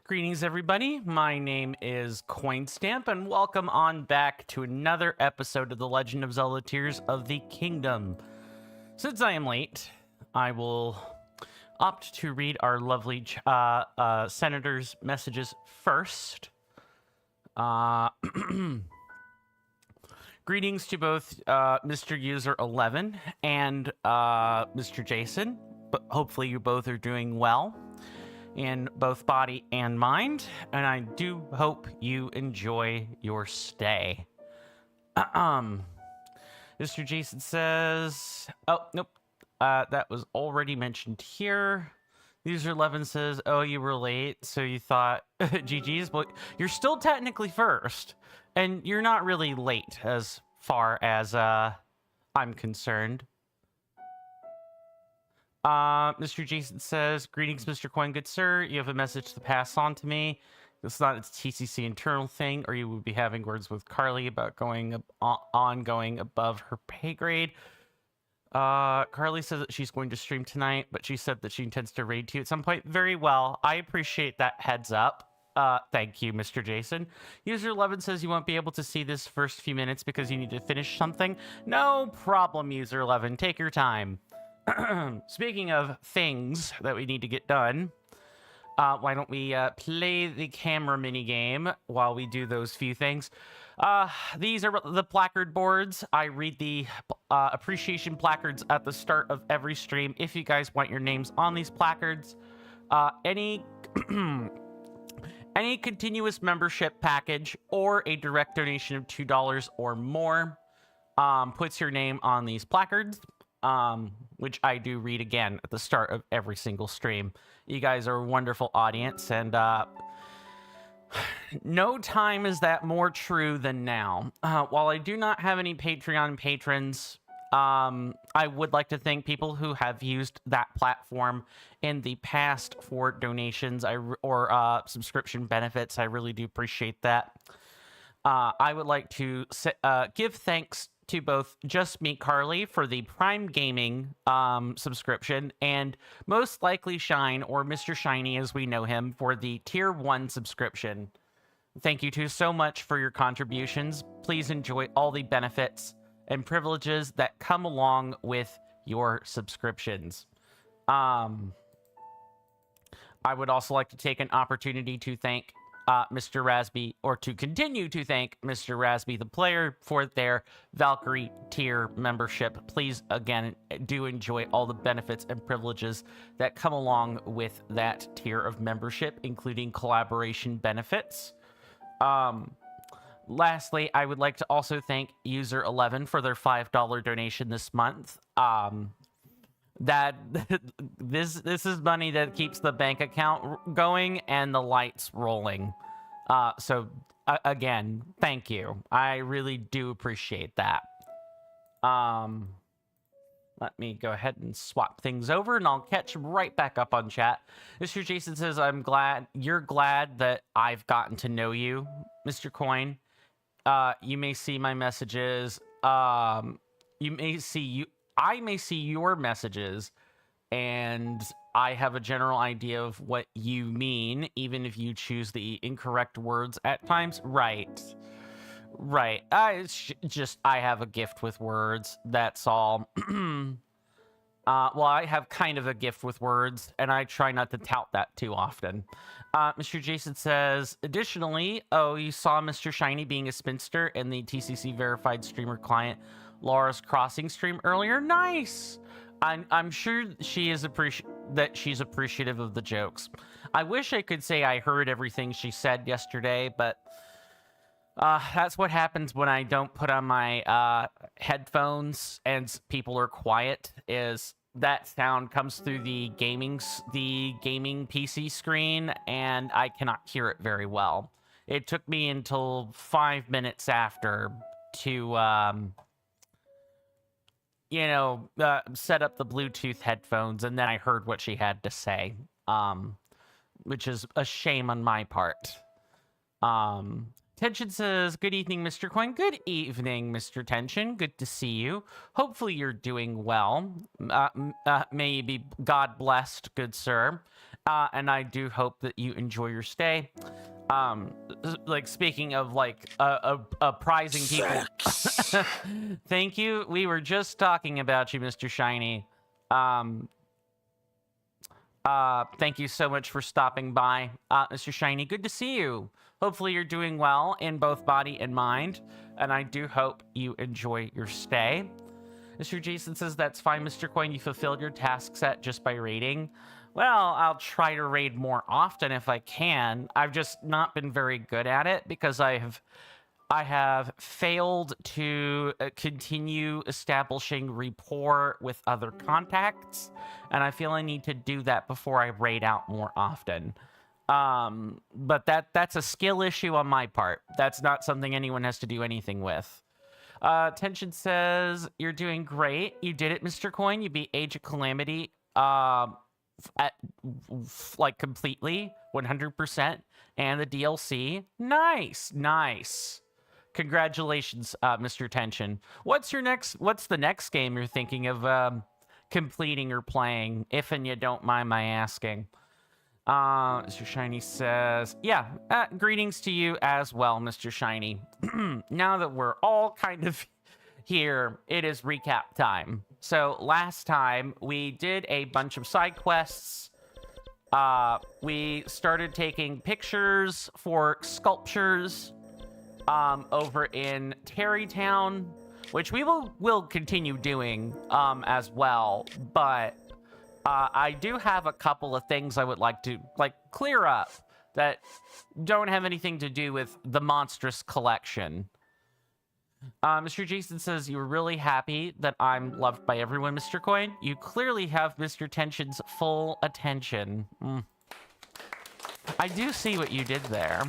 Greetings, everybody. My name is Coinstamp, and welcome on back to another episode of The Legend of Zelda Tears of the Kingdom. Since I am late, I will opt to read our lovely senator's messages first. Greetings to both Mr. User 11 and Mr. Jason. But hopefully you both are doing well in both body and mind, and I do hope you enjoy your stay. Mr. Jason says, oh, nope, that was already mentioned here. User 11 says, oh, you were late, so you thought GG's, but you're still technically first, and you're not really late as far as I'm concerned. Mr. Jason says, greetings, Mr. Coin, good sir. You have a message to pass on to me. It's not a TCC internal thing, or you would be having words with Carly about going above her pay grade. Carly says that she's going to stream tonight, but she said that she intends to raid to you at some point. Very well. I appreciate that heads up. Thank you, Mr. Jason. User 11 says you won't be able to see this first few minutes because you need to finish something. No problem, User 11. Take your time. Speaking of things that we need to get done, why don't we play the camera minigame while we do those few things. These are the placard boards. I read the appreciation placards at the start of every stream. If you guys want your names on these placards, any any continuous membership package or a direct donation of $2 or more puts your name on these placards, which I do read again at the start of every single stream. You guys are a wonderful audience, and no time is that more true than now. While I do not have any Patreon patrons, I would like to thank people who have used that platform in the past for donations or subscription benefits. I really do appreciate that. I would like to give thanks to both Just Meet Carly for the Prime Gaming subscription, and most likely Shine, or Mr. Shiny as we know him, for the Tier 1 subscription. Thank you two so much for your contributions. Please enjoy all the benefits and privileges that come along with your subscriptions. I would also like to take an opportunity to thank Mr. Rasby, or to continue to thank Mr. Rasby, the player, for their Valkyrie tier membership. Please, again, do enjoy all the benefits and privileges that come along with that tier of membership, including collaboration benefits. Lastly, I would like to also thank User 11 for their $5 donation this month. That this is money that keeps the bank account going and the lights rolling. So again, thank you. I really do appreciate that. Let me go ahead and swap things over, and I'll catch right back up on chat. Mr. Jason says, "I'm glad you're glad that I've gotten to know you, Mr. Coin. You may see my messages. I may see your messages, and I have a general idea of what you mean, even if you choose the incorrect words at times." Right. It's I have a gift with words, that's all. Well, I have kind of a gift with words, and I try not to tout that too often. Mr. Jason says, additionally, you saw Mr. Shiny being a spinster in the TCC verified streamer client Laura's Crossing stream earlier. Nice. I'm sure she's appreciative of the jokes. I wish I could say I heard everything she said yesterday, but that's what happens when I don't put on my headphones and people are quiet, is that sound comes through the gaming PC screen, and I cannot hear it very well. It took me until 5 minutes after to set up the Bluetooth headphones, and then I heard what she had to say, which is a shame on my part. Tension says, good evening, Mr. Coin. Good evening, Mr. Tension. Good to see you. Hopefully you're doing well. May you be God blessed, good sir. And I do hope that you enjoy your stay. Speaking of prizing people. Thank you. We were just talking about you, Mr. Shiny. Thank you so much for stopping by, Mr. Shiny. Good to see you. Hopefully you're doing well in both body and mind, and I do hope you enjoy your stay. Mr. Jason says, that's fine, Mr. Coin. You fulfilled your task set just by raiding. Well, I'll try to raid more often if I can. I've just not been very good at it because I have failed to continue establishing rapport with other contacts, and I feel I need to do that before I raid out more often. But that's a skill issue on my part. That's not something anyone has to do anything with. Tension says, you're doing great. You did it, Mr. Coin. You beat Age of Calamity like completely, 100%. And the DLC. Nice, nice. Congratulations, Mr. Tension. What's the next game you're thinking of completing or playing, if and you don't mind my asking? Mr. Shiny says, yeah, greetings to you as well, Mr. Shiny. Now that we're all kind of here, it is recap time. So last time we did a bunch of side quests. We started taking pictures for sculptures over in Terrytown, which we will continue doing as well, but I do have a couple of things I would like to clear up that don't have anything to do with the monstrous collection. Mr. Jason says, you were really happy that I'm loved by everyone, Mr. Coin. You clearly have Mr. Tension's full attention. I do see what you did there.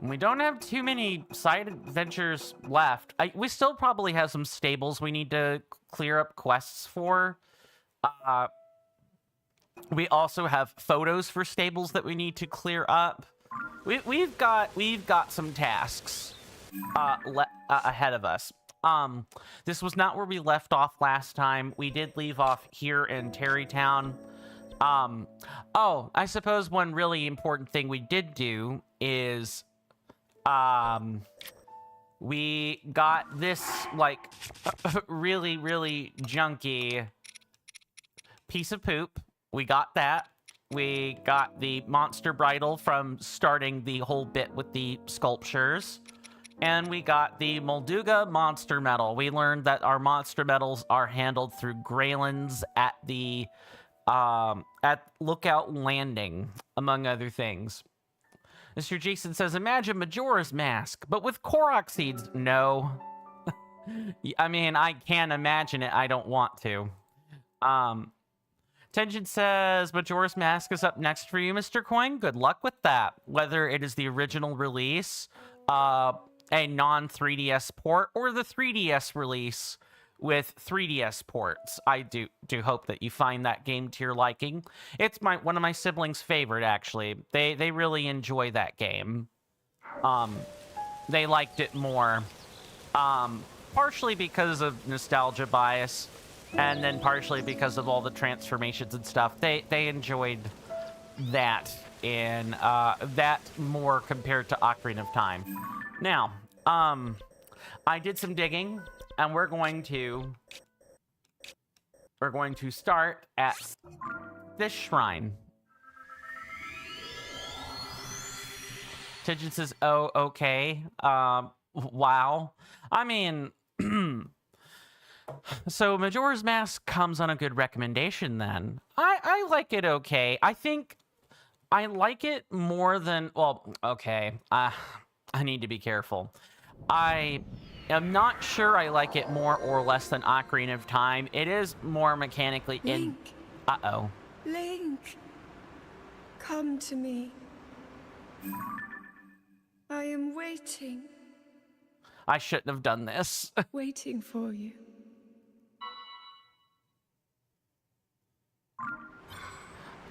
We don't have too many side adventures left. We still probably have some stables we need to clear up quests for. We also have photos for stables that we need to clear up. We've got some tasks ahead of us. This was not where we left off last time. We did leave off here in Terrytown. Oh, I suppose one really important thing we did do is we got this really junky piece of poop. We got that. We got the monster bridle from starting the whole bit with the sculptures. And we got the Molduga monster medal. We learned that our monster medals are handled through Greylands at the at Lookout Landing, among other things. Mr. Jason says, imagine Majora's Mask, but with Korok seeds. No. I mean, I can imagine it. I don't want to. Tension says, Majora's Mask is up next for you, Mr. Coin. Good luck with that. Whether it is the original release, a non-3DS port, or the 3DS release with 3DS ports. I do hope that you find that game to your liking. It's one of my siblings' favorite, actually. They really enjoy that game. They liked it more. Partially because of nostalgia bias, and then partially because of all the transformations and stuff. They enjoyed that in that more compared to Ocarina of Time. Now, I did some digging, and we're going to start at this shrine. Tension says, oh, okay. Wow. I mean, so Majora's Mask comes on a good recommendation then. I like it okay. I think I like it more than, well, okay. I need to be careful. I am not sure I like it more or less than Ocarina of Time. It is more mechanically Link. Uh-oh. Link, come to me. I am waiting. I shouldn't have done this. Waiting for you.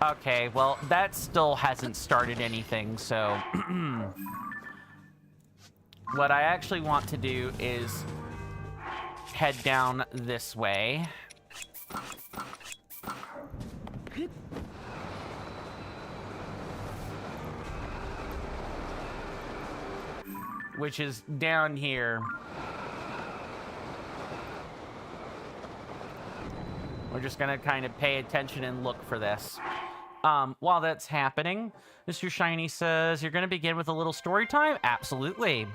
Okay, well, that still hasn't started anything, so... What I actually want to do is head down this way. Which is down here. We're just gonna kind of pay attention and look for this. While that's happening, Mr. Shiny says, you're gonna begin with a little story time? Absolutely.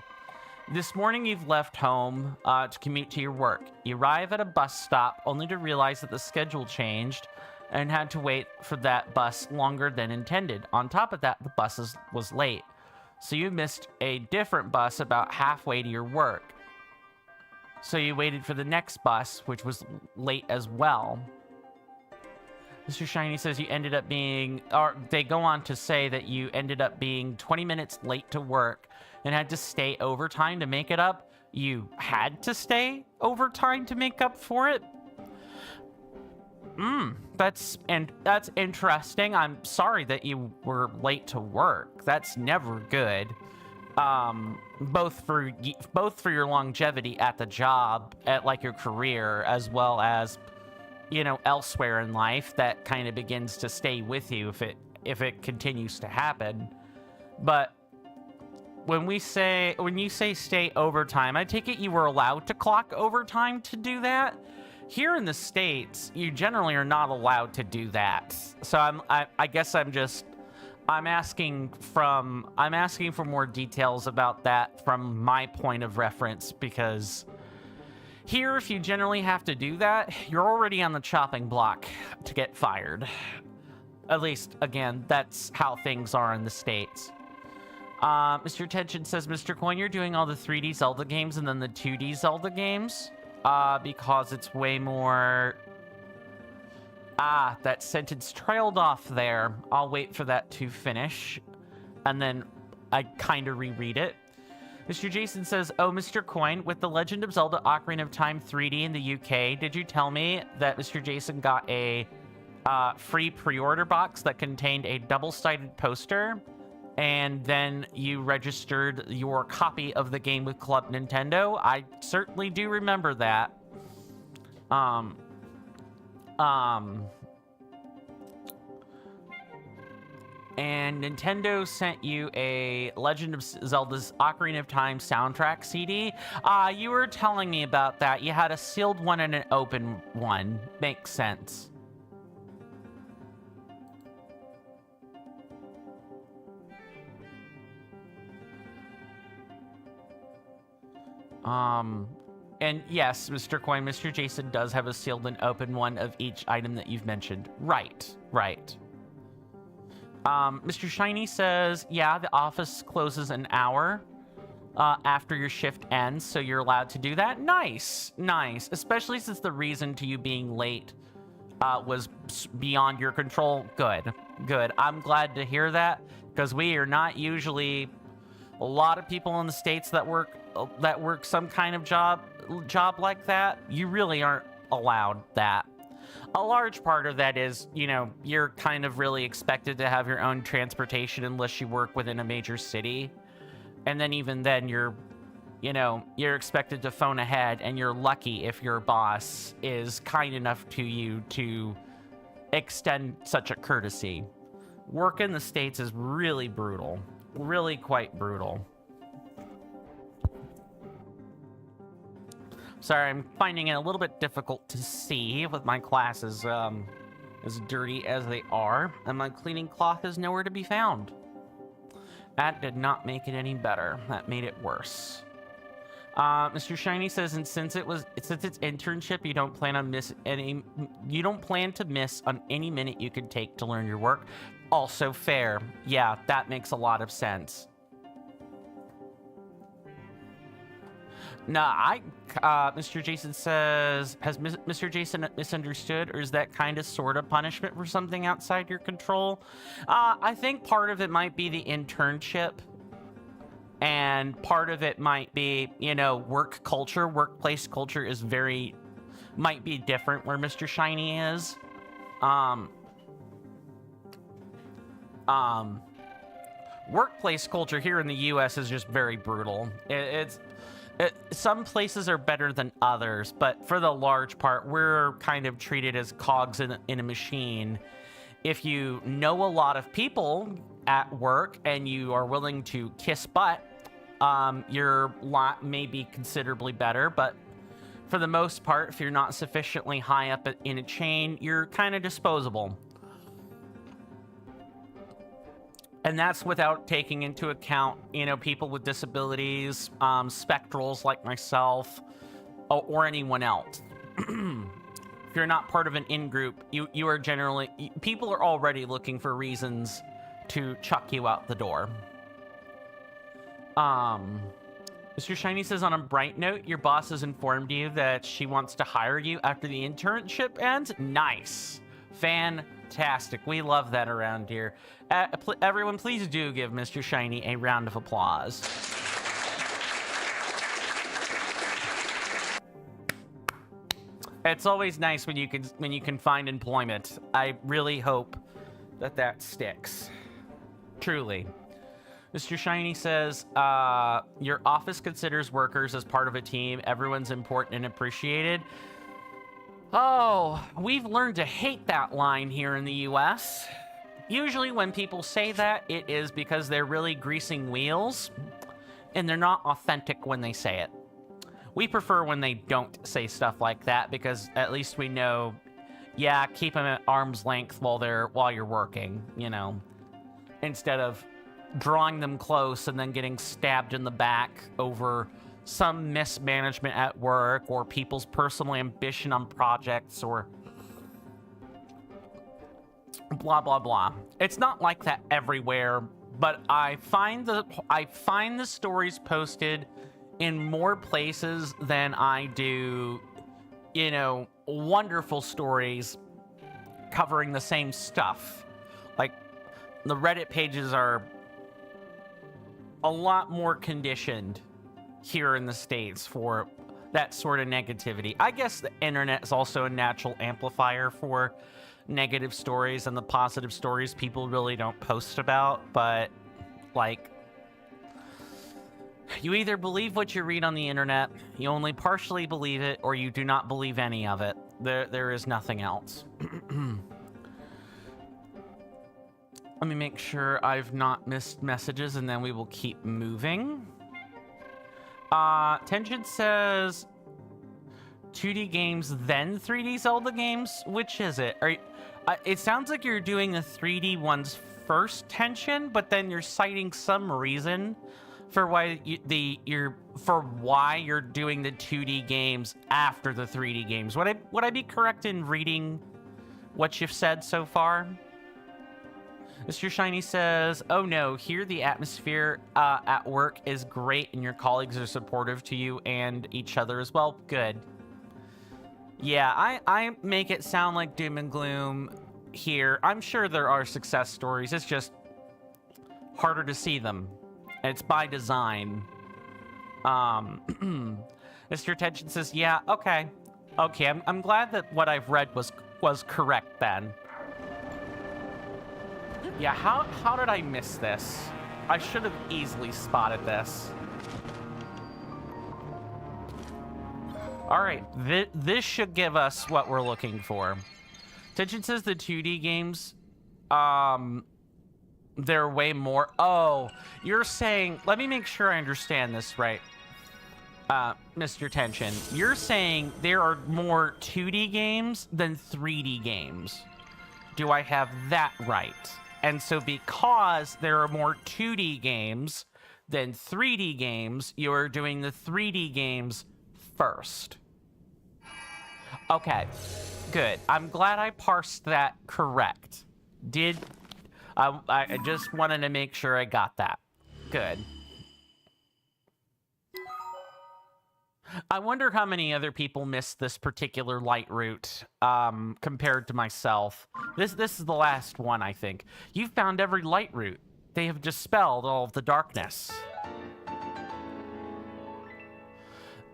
This morning you've left home to commute to your work. You arrive at a bus stop only to realize that the schedule changed and had to wait for that bus longer than intended. On top of that, the bus was late. So you missed a different bus about halfway to your work. So you waited for the next bus, which was late as well. Mr. Shiny says you ended up being, or they go on to say that you ended up being 20 minutes late to work and had to stay overtime to make it up, you had to stay overtime to make up for it? That's interesting. I'm sorry that you were late to work. That's never good. Both for your longevity at the job, at like your career, as well as, you know, elsewhere in life, that kind of begins to stay with you if it continues to happen. But when you say stay overtime, I take it you were allowed to clock overtime to do that. Here in the States, you generally are not allowed to do that. So I guess I'm asking for more details about that from my point of reference, because here, if you generally have to do that, you're already on the chopping block to get fired. At least, again, that's how things are in the States. Mr. Tension says, Mr. Coin, you're doing all the 3D Zelda games and then the 2D Zelda games? Because it's way more... that sentence trailed off there. I'll wait for that to finish, and then I kind of reread it. Mr. Jason says, oh, Mr. Coin, with The Legend of Zelda Ocarina of Time 3D in the UK, did you tell me that Mr. Jason got a free pre-order box that contained a double-sided poster, and then you registered your copy of the game with Club Nintendo? I certainly do remember that. And Nintendo sent you a Legend of Zelda's Ocarina of Time soundtrack CD. You were telling me about that. You had a sealed one and an open one. Makes sense. And yes, Mr. Coin, Mr. Jason does have a sealed and open one of each item that you've mentioned. Right. Mr. Shiny says, yeah, the office closes an hour after your shift ends, so you're allowed to do that. Nice. Especially since the reason to you being late was beyond your control. Good. I'm glad to hear that, because we are not usually... A lot of people in the States that work some kind of job like that, you really aren't allowed that. A large part of that is, you know, you're kind of really expected to have your own transportation unless you work within a major city. And then even then, you're expected to phone ahead, and you're lucky if your boss is kind enough to you to extend such a courtesy. Work in the States is really brutal. Really quite brutal. Sorry, I'm finding it a little bit difficult to see with my glasses as dirty as they are, and my cleaning cloth is nowhere to be found. That did not make it any better. That made it worse. Mr. Shiny says, and since it's internship, you don't plan to miss on any minute you could take to learn your work. Also fair. Yeah, that makes a lot of sense. No, Mr. Jason says, has Mr. Jason misunderstood, or is that kind of sort of punishment for something outside your control? I think part of it might be the internship, and part of it might be, you know, workplace culture is might be different where Mr. Shiny is. Workplace culture here in the U.S. is just very brutal. Some places are better than others, but for the large part, we're kind of treated as cogs in a machine. If you know a lot of people at work and you are willing to kiss butt, your lot may be considerably better, but for the most part, if you're not sufficiently high up in a chain, you're kind of disposable. And that's without taking into account, you know, people with disabilities, spectrals like myself, or anyone else. If you're not part of an in-group, you are generally... People are already looking for reasons to chuck you out the door. Mr. Shiny says, on a bright note, your boss has informed you that she wants to hire you after the internship ends? Nice. Fantastic. We love that around here. Everyone, please do give Mr. Shiny a round of applause. It's always nice when you can find employment. I really hope that sticks. Truly. Mr. Shiny says, your office considers workers as part of a team. Everyone's important and appreciated. Oh, we've learned to hate that line here in the US. Usually when people say that, it is because they're really greasing wheels, and they're not authentic when they say it. We prefer when they don't say stuff like that, because at least we know, yeah, keep them at arm's length while you're working, you know, instead of drawing them close and then getting stabbed in the back over some mismanagement at work or people's personal ambition on projects or blah blah blah. It's not like that everywhere, but I find the stories posted in more places than I do, you know, wonderful stories covering the same stuff. Like, the Reddit pages are a lot more conditioned here in the States for that sort of negativity. I guess the internet is also a natural amplifier for negative stories and the positive stories people really don't post about, but, like, you either believe what you read on the internet, you only partially believe it, or you do not believe any of it. There is nothing else. Let me make sure I've not missed messages, and then we will keep moving. Tension says 2D games, then 3D Zelda games? Which is it? It sounds like you're doing the 3D ones first, Tension, but then you're citing some reason for why you're doing the 2D games after the 3D games. Would I be correct in reading what you've said so far? Mr. Shiny says, oh no, here the atmosphere at work is great and your colleagues are supportive to you and each other as well. Good. Yeah, I make it sound like doom and gloom here. I'm sure there are success stories. It's just harder to see them. It's by design. Mr. Tension says, yeah, okay. Okay, I'm glad that what I've read was correct then. Yeah, how did I miss this? I should have easily spotted this. All right, this should give us what we're looking for. Tension says the 2D games, they're way more. Oh, you're saying, let me make sure I understand this right. Mr. Tension, you're saying there are more 2D games than 3D games. Do I have that right? And so because there are more 2D games than 3D games, you're doing the 3D games first. Okay, good. I'm glad I parsed that correct. I just wanted to make sure I got that. Good. I wonder how many other people missed this particular light route compared to myself. This is the last one, I think. You've found every light route. They have dispelled all of the darkness.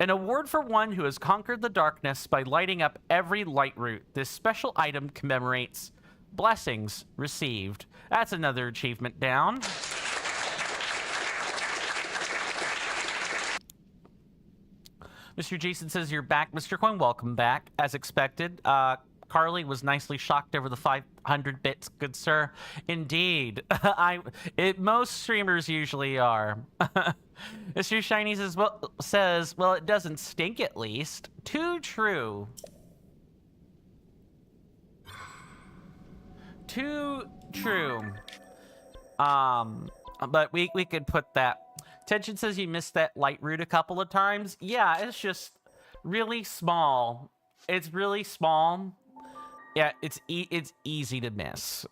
An award for one who has conquered the darkness by lighting up every light route. This special item commemorates blessings received. That's another achievement down. Mr. Jason says you're back. Mr. Coin, welcome back. As expected, Carly was nicely shocked over the 500 bits, good sir. Indeed. Most streamers usually are. Mr. Shiny says, well, it doesn't stink at least. Too true. Too true. But we could put that. Tension says you missed that light route a couple of times. Yeah, it's just really small. It's really small. Yeah, it's easy to miss.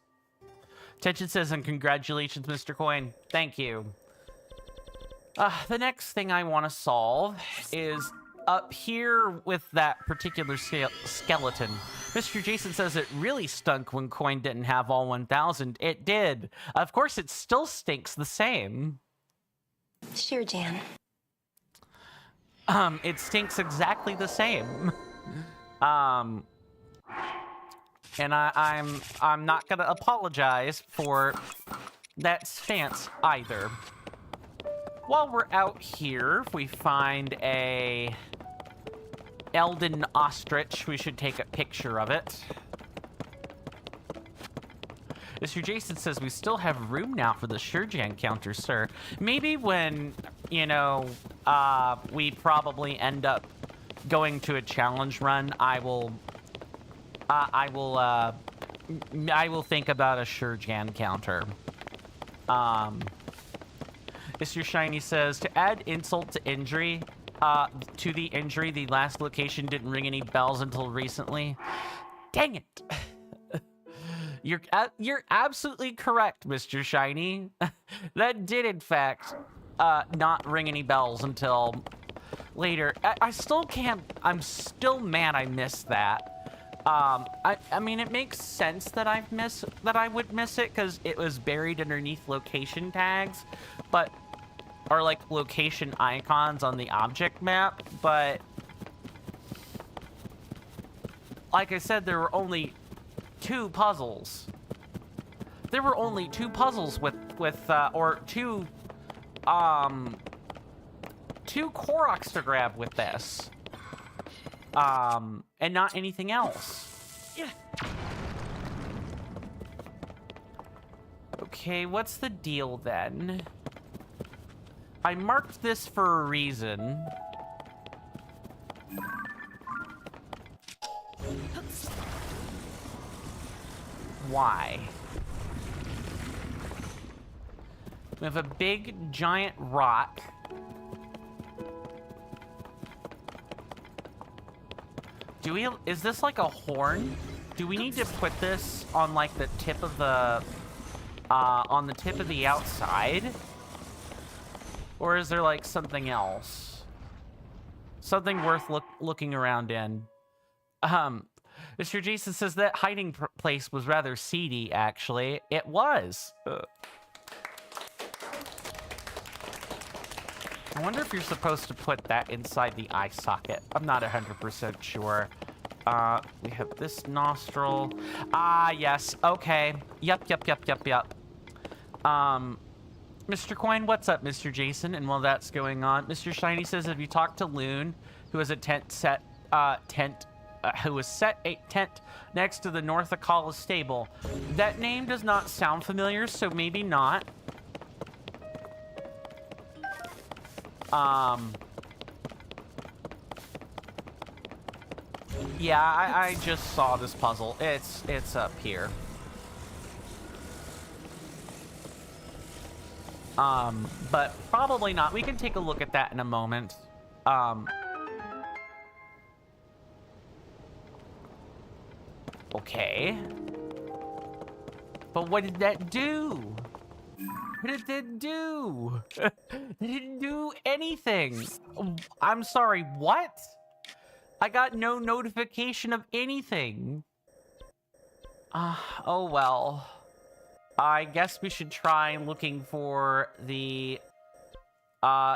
Tension says, and congratulations, Mr. Coin. Thank you. The next thing I want to solve is up here with that particular skeleton. Mr. Jason says it really stunk when Coin didn't have all 1,000. It did. Of course, it still stinks the same. Sure, Jan. It stinks exactly the same. And I'm not gonna apologize for that stance either. While we're out here, if we find a Elden ostrich, we should take a picture of it. Mr. Jason says we still have room now for the Shurjan counter, sir. Maybe when, you know, we probably end up going to a challenge run, I will think about a Shurjan counter. Mr. Shiny says, to add insult to injury, the last location didn't ring any bells until recently. Dang it! You're absolutely correct, Mr. Shiny. That did, in fact, not ring any bells until later. I still can't... I'm still mad I missed that. I mean, it makes sense that I would miss it, because it was buried underneath location tags, but... or, like, location icons on the object map, but... like I said, there were only... two puzzles. There were only two puzzles with two Koroks to grab with this. And not anything else. Yeah. Okay, what's the deal then? I marked this for a reason. Why? We have a big, giant rock. Is this like a horn? Do we need to put this on like the tip of the, on the tip of the outside? Or is there like something else? Something worth looking around in. Mr. Jason says that hiding place was rather seedy, actually. It was. I wonder if you're supposed to put that inside the eye socket. I'm not 100% sure. We have this nostril. Ah, yes. Okay. Yep. Mr. Coin, what's up, Mr. Jason? And while that's going on, Mr. Shiny says, have you talked to Loon, who has a who has set a tent next to the North Akala stable? That name does not sound familiar, so maybe not. Yeah, I just saw this puzzle. It's up here. But probably not. We can take a look at that in a moment. Okay. But what did that do? What did it do? It didn't do anything. I'm sorry, what? I got no notification of anything. Oh well. I guess we should try looking for the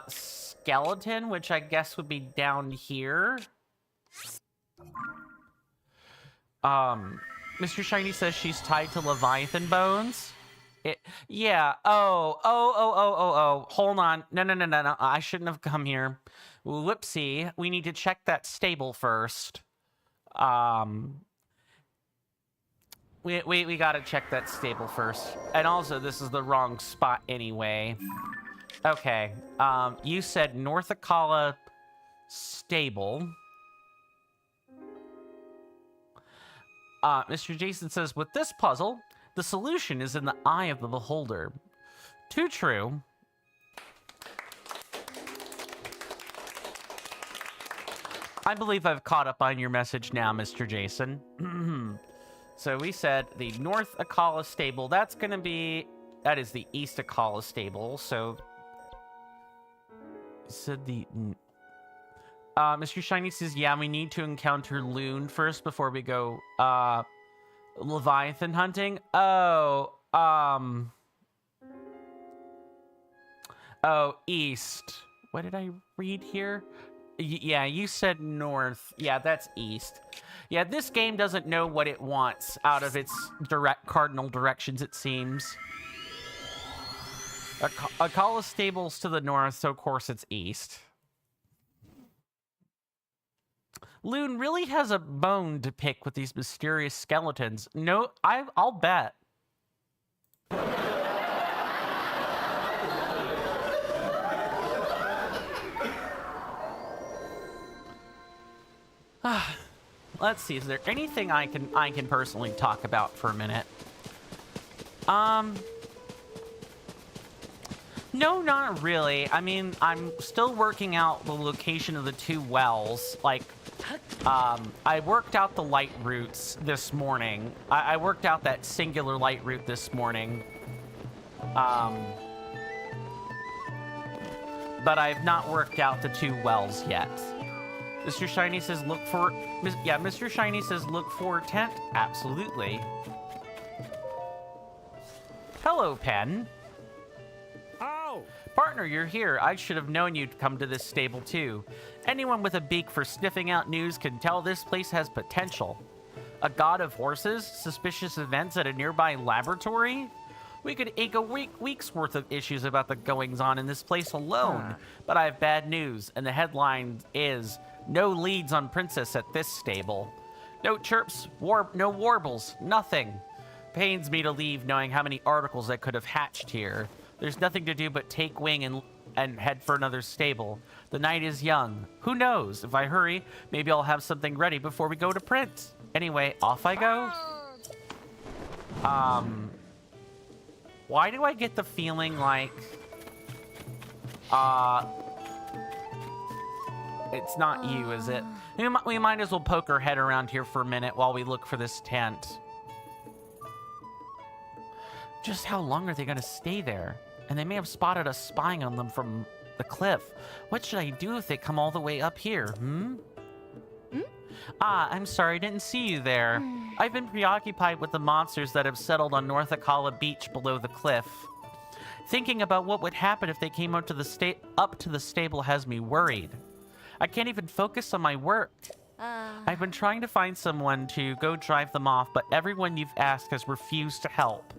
skeleton, which I guess would be down here. Mr. Shiny says she's tied to Leviathan bones. Yeah. Oh. Hold on. No. I shouldn't have come here. Whoopsie. We need to check that stable first. We gotta check that stable first. And also, this is the wrong spot anyway. Okay. You said North Akala stable. Mr. Jason says, with this puzzle, the solution is in the eye of the beholder. Too true. I believe I've caught up on your message now, Mr. Jason. So we said the North Akala stable. That is the East Akala stable. So said the Mr. Shiny says, yeah, we need to encounter Loon first before we go Leviathan hunting. Oh, east. What did I read here? Yeah, you said north. Yeah, that's east. Yeah, this game doesn't know what it wants out of its direct cardinal directions, it seems. A call of stables to the north, so of course it's east. Loon really has a bone to pick with these mysterious skeletons. No, I'll bet. Let's see, is there anything I can personally talk about for a minute? No, not really. I mean, I'm still working out the location of the two wells. Like, I worked out the light routes this morning. I worked out that singular light route this morning. But I've not worked out the two wells yet. Mr. Shiny says look for... Yeah, Mr. Shiny says look for tent. Absolutely. Hello, Pen. Oh! Partner, you're here. I should have known you'd come to this stable, too. Anyone with a beak for sniffing out news can tell this place has potential. A god of horses? Suspicious events at a nearby laboratory? We could ink a week's worth of issues about the goings-on in this place alone. But I have bad news, and the headline is, no leads on Princess at this stable. No chirps, no warbles, nothing. Pains me to leave knowing how many articles I could have hatched here. There's nothing to do but take wing and head for another stable. The night is young. Who knows? If I hurry, maybe I'll have something ready before we go to print. Anyway, off I go. Why do I get the feeling like... It's not you, is it? We might as well poke our head around here for a minute while we look for this tent. Just how long are they going to stay there? And they may have spotted us spying on them from the cliff. What should I do if they come all the way up here, Ah, I'm sorry, I didn't see you there. I've been preoccupied with the monsters that have settled on North Akala Beach below the cliff. Thinking about what would happen if they came up to the stable has me worried. I can't even focus on my work. I've been trying to find someone to go drive them off, but everyone you've asked has refused to help.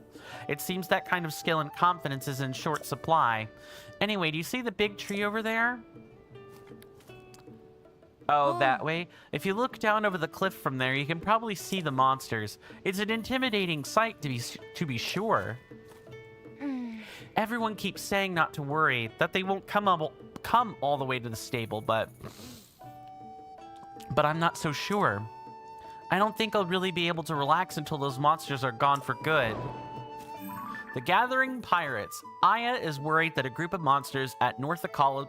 It seems that kind of skill and confidence is in short supply. Anyway, do you see the big tree over there? Oh, that way? If you look down over the cliff from there, you can probably see the monsters. It's an intimidating sight to be sure. Everyone keeps saying not to worry, that they won't come all the way to the stable, but I'm not so sure. I don't think I'll really be able to relax until those monsters are gone for good. The Gathering Pirates. Aya is worried that a group of monsters at North Akala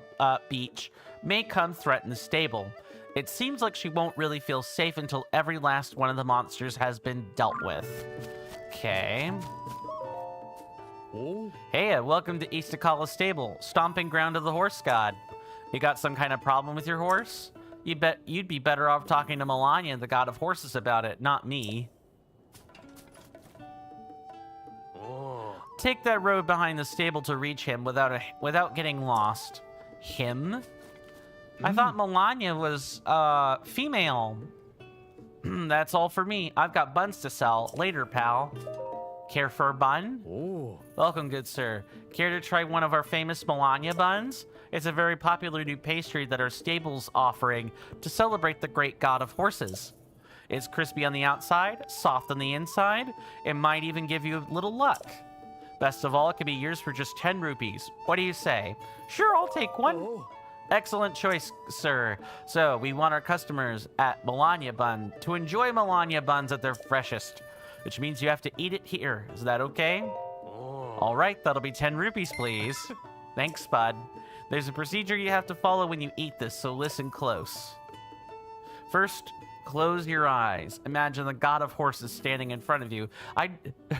Beach may come threaten the stable. It seems like she won't really feel safe until every last one of the monsters has been dealt with. Okay. Oh. Hey, welcome to East Akala Stable, stomping ground of the horse god. You got some kind of problem with your horse? You bet you'd be better off talking to Melania, the god of horses, about it, not me. Oh. Take that road behind the stable to reach him without getting lost. Him? I thought Melania was female. That's all for me. I've got buns to sell. Later, pal. Care for a bun? Oh. Welcome, good sir. Care to try one of our famous Melania buns? It's a very popular new pastry that our stable's offering to celebrate the great god of horses. It's crispy on the outside, soft on the inside. It might even give you a little luck. Best of all, it can be yours for just 10 rupees. What do you say? Sure, I'll take one. Oh. Excellent choice, sir. So, we want our customers at Melania Bun to enjoy Melania Buns at their freshest, which means you have to eat it here. Is that okay? Oh. All right, that'll be 10 rupees, please. Thanks, bud. There's a procedure you have to follow when you eat this, so listen close. First, close your eyes. Imagine the god of horses standing in front of you.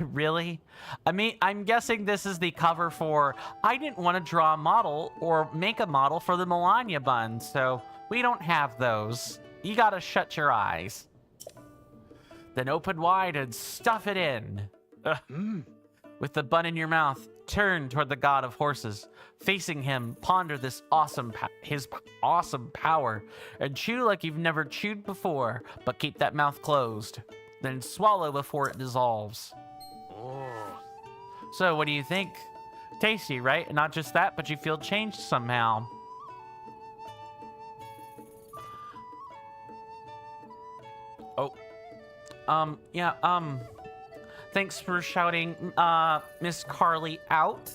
Really? I mean, I'm guessing this is the cover for I didn't want to draw a model or make a model for the Melania bun, so we don't have those. You gotta shut your eyes. Then open wide and stuff it in. With the bun in your mouth, turn toward the god of horses. Facing him, ponder this his awesome power, and chew like you've never chewed before, but keep that mouth closed. Then swallow before it dissolves. Oh. So, what do you think? Tasty, right? And not just that, but you feel changed somehow. Oh. Thanks for shouting Miss Carly out.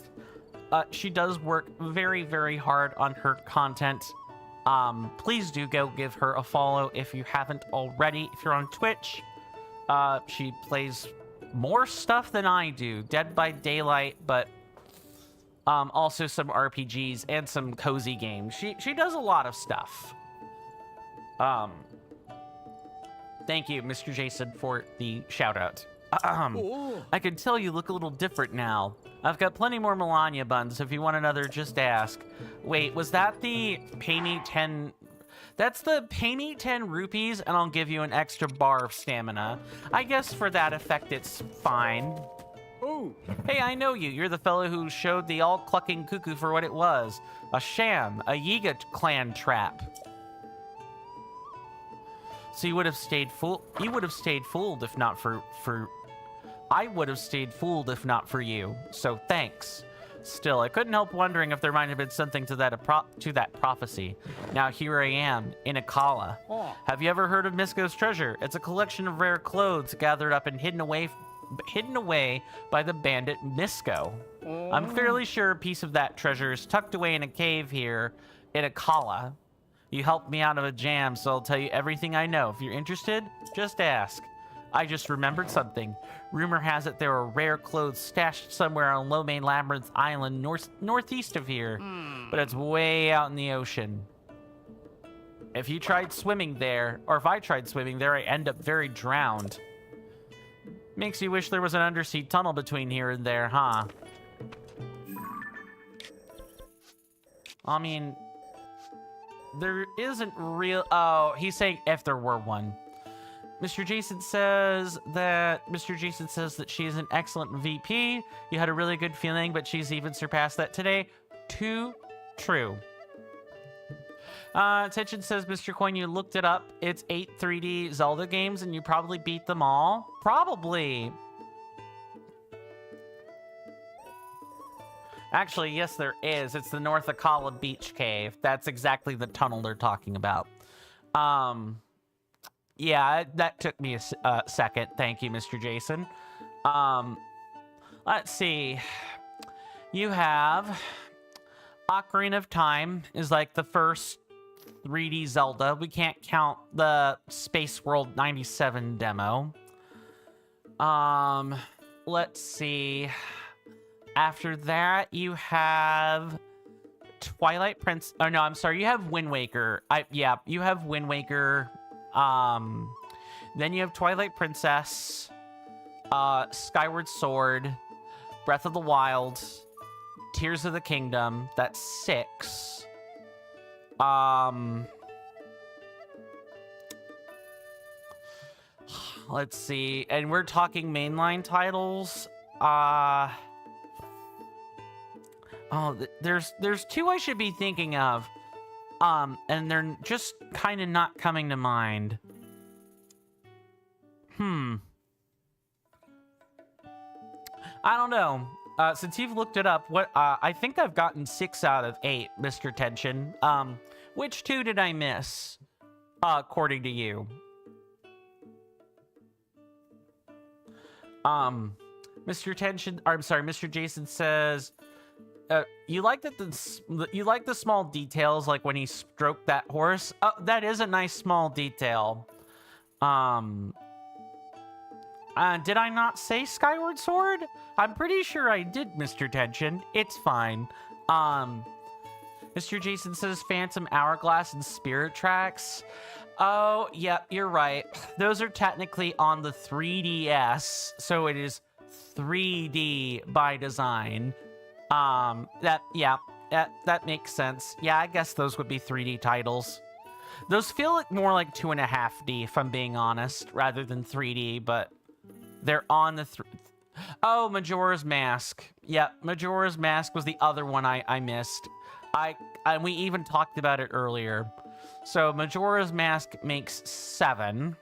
She does work very, very hard on her content. Please do go give her a follow if you haven't already. If you're on Twitch, she plays more stuff than I do. Dead by Daylight, but also some RPGs and some cozy games. She does a lot of stuff. Thank you, Mr. Jason, for the shout out. I can tell you look a little different now. I've got plenty more Melania buns. If you want another, just ask. Wait, was that the pay me 10... That's the pay me 10 rupees and I'll give you an extra bar of stamina. I guess for that effect, it's fine. Oh. Hey, I know you. You're the fellow who showed the all-clucking cuckoo for what it was. A sham, a Yiga clan trap. So you would have stayed fooled. You would have stayed fooled if not for I would have stayed fooled if not for you. So thanks. Still, I couldn't help wondering if there might have been something to that prophecy. Now here I am in Akala. Oh. Have you ever heard of Misko's treasure? It's a collection of rare clothes gathered up and hidden away by the bandit Misko. I'm fairly sure a piece of that treasure is tucked away in a cave here in Akala. You helped me out of a jam, so I'll tell you everything I know. If you're interested, just ask. I just remembered something. Rumor has it there are rare clothes stashed somewhere on Lo Mein Labyrinth Island northeast of here, but it's way out in the ocean. If you tried swimming there, or if I tried swimming there, I end up very drowned. Makes you wish there was an undersea tunnel between here and there, huh? I mean... There isn't real... Oh, he's saying if there were one. Mr. Jason says that she is an excellent VP. You had a really good feeling, but she's even surpassed that today. Too true. Attention says, Mr. Coin, you looked it up. It's 8 3D Zelda games, and you probably beat them all. Probably. Actually, yes, there is. It's the North Akala Beach Cave. That's exactly the tunnel they're talking about. Yeah, that took me a second. Thank you, Mr. Jason. Let's see. You have Ocarina of Time is like the first 3D Zelda. We can't count the Space World 97 demo. Let's see. After that, you have Twilight Prince. Oh no, I'm sorry. You have Wind Waker. You have Wind Waker. Then you have Twilight Princess, Skyward Sword, Breath of the Wild, Tears of the Kingdom. That's 6. Let's see. And we're talking mainline titles. Oh, there's 2 I should be thinking of. And they're just kind of not coming to mind. I don't know. Since you've looked it up, I think I've gotten 6 out of 8, Mr. Tension. Which 2 did I miss? According to you. Mr. Tension, or I'm sorry, Mr. Jason says, you like the small details, like when he stroked that horse. Oh, that is a nice small detail. Did I not say Skyward Sword? I'm pretty sure I did, Mr. Tension. It's fine. Mr. Jason says Phantom Hourglass and Spirit Tracks. Oh, yeah, you're right. Those are technically on the 3DS, so it is 3D by design. That makes sense. Yeah, I guess those would be 3D titles. Those feel like more like 2.5D, if I'm being honest, rather than 3D, but they're on the Oh, Majora's Mask. Yeah, Majora's Mask was the other one I missed. And we even talked about it earlier. So Majora's Mask makes 7.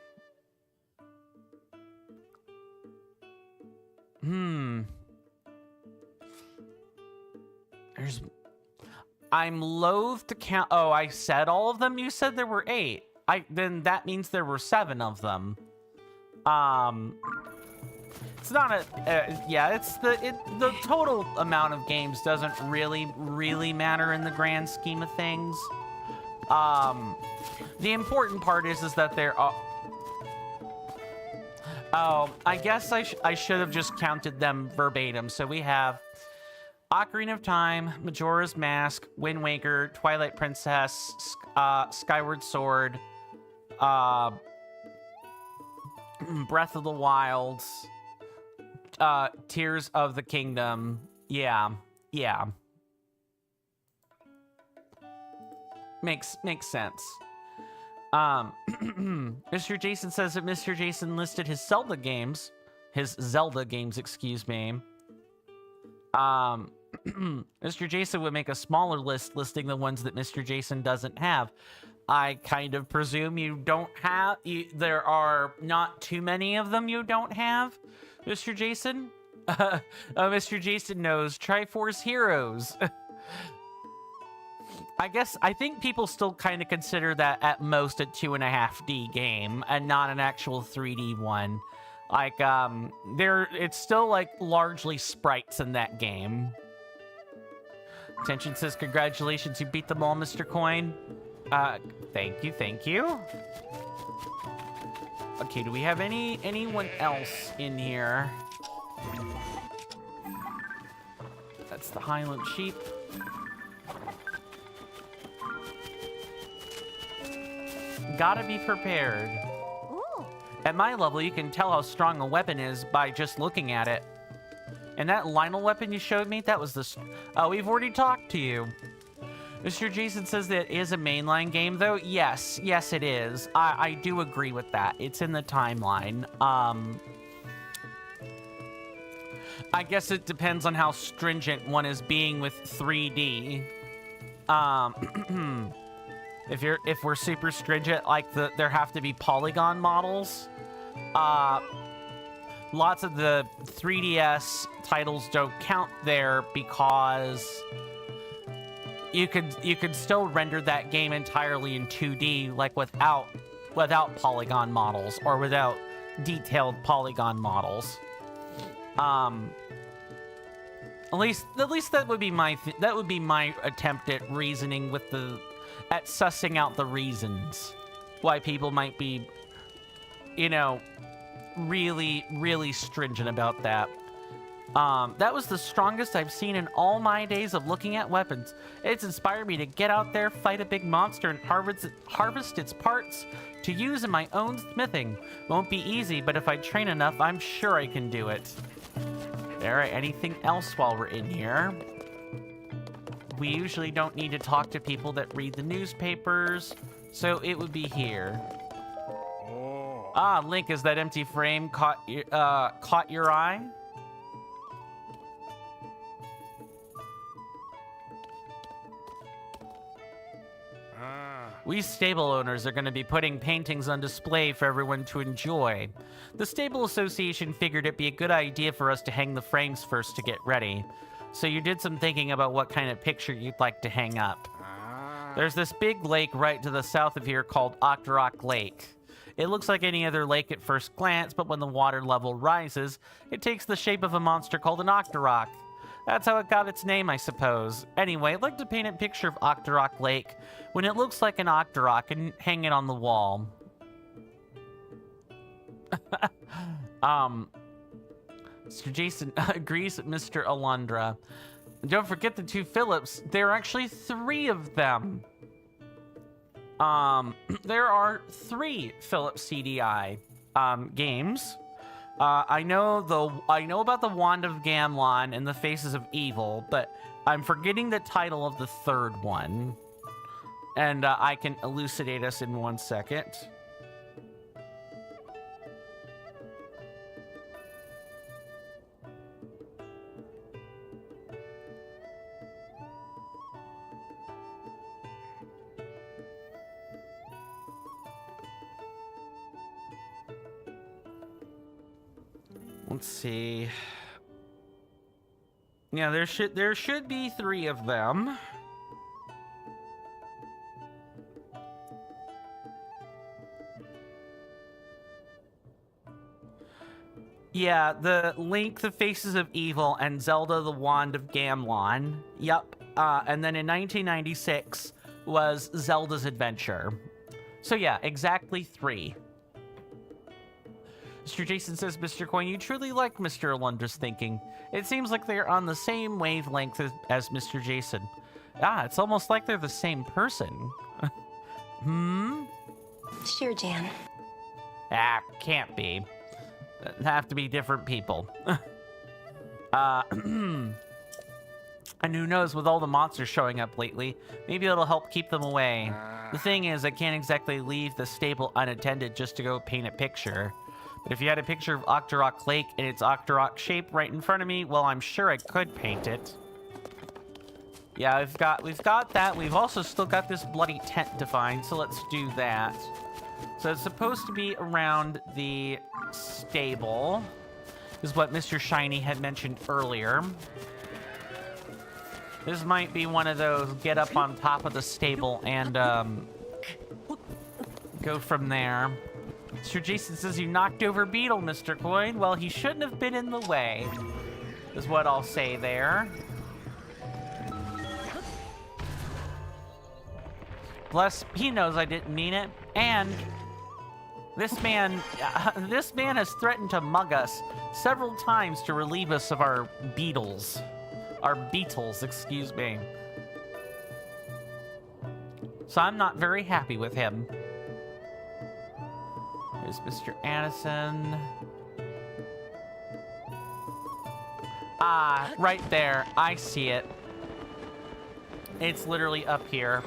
I'm loath to count. Oh, I said all of them? You said there were 8. Then that means there were 7 of them. It's not a, yeah, it's the total amount of games doesn't really matter in the grand scheme of things. The important part is that there are, oh, I guess I should have just counted them verbatim. So we have Ocarina of Time, Majora's Mask, Wind Waker, Twilight Princess, Skyward Sword, Breath of the Wild, Tears of the Kingdom. Yeah. Makes sense. Mr. Jason says that Mr. Jason listed his Zelda games, excuse me. Mr. Jason would make a smaller list listing the ones that Mr. Jason doesn't have. I kind of presume you don't have, there are not too many of them you don't have, Mr. Jason? Mr. Jason knows Triforce Heroes. I think people still kind of consider that at most a 2.5D game and not an actual 3D one. Like, it's still like largely sprites in that game. Tension says, congratulations, you beat them all, Mr. Coin. Thank you. Okay, do we have anyone else in here? That's the Highland Sheep. Gotta be prepared. Ooh. At my level, you can tell how strong a weapon is by just looking at it. And that Lionel weapon you showed me, that was the... Oh, we've already talked to you. Mr. Jason says that it is a mainline game, though. Yes, it is. I do agree with that. It's in the timeline. I guess it depends on how stringent one is being with 3D. If we're super stringent, like there have to be polygon models. Lots of the 3DS titles don't count there because you could still render that game entirely in 2D, like without polygon models or without detailed polygon models. At least that would be my attempt at reasoning with at sussing out the reasons why people might be, really stringent about that. That was the strongest I've seen in all my days of looking at weapons. It's inspired me to get out there, fight a big monster, and harvest its parts to use in my own smithing. Won't be easy, but if I train enough, I'm sure I can do it. Alright, anything else while we're in here? We usually don't need to talk to people that read the newspapers, so it would be here. Oh. Ah, Link, is that empty frame caught your eye? We stable owners are going to be putting paintings on display for everyone to enjoy. The Stable Association figured it'd be a good idea for us to hang the frames first to get ready. So you did some thinking about what kind of picture you'd like to hang up. There's this big lake right to the south of here called Octorok Lake. It looks like any other lake at first glance, but when the water level rises, it takes the shape of a monster called an Octorok. That's how it got its name, I suppose. Anyway, I'd like to paint a picture of Octorok Lake when it looks like an Octorok and hang it on the wall. Mr. Jason agrees with Mr. Alondra. Don't forget the 2 Phillips. There are actually 3 of them. There are 3 Philips CDI games. I know about the Wand of Gamlon and the Faces of Evil, but I'm forgetting the title of the 3rd one. And I can elucidate us in 1 second. Let's see. Yeah, there should be 3 of them. Yeah, the Link, the Faces of Evil, and Zelda, the Wand of Gamlon. Yep. And then in 1996 was Zelda's Adventure. So yeah, exactly 3. Mr. Jason says, Mr. Coin, you truly like Mr. Alundra's thinking. It seems like they're on the same wavelength as Mr. Jason. Ah, it's almost like they're the same person. Hmm? Sure, Jan. Ah, can't be. Have to be different people. And who knows, with all the monsters showing up lately, maybe it'll help keep them away. The thing is, I can't exactly leave the stable unattended just to go paint a picture. But if you had a picture of Octorok Lake in its Octorok shape right in front of me, well, I'm sure I could paint it. Yeah, we've got that. We've also still got this bloody tent to find, so let's do that. So it's supposed to be around the stable, is what Mr. Shiny had mentioned earlier. This might be one of those get up on top of the stable and go from there. Mr. Jason says you knocked over Beetle, Mr. Coin. Well, he shouldn't have been in the way, is what I'll say there. Plus, he knows I didn't mean it, and this man has threatened to mug us several times to relieve us of our beetles. Our beetles, excuse me. So I'm not very happy with him. Here's Mr. Addison. Ah, right there. I see it. It's literally up here.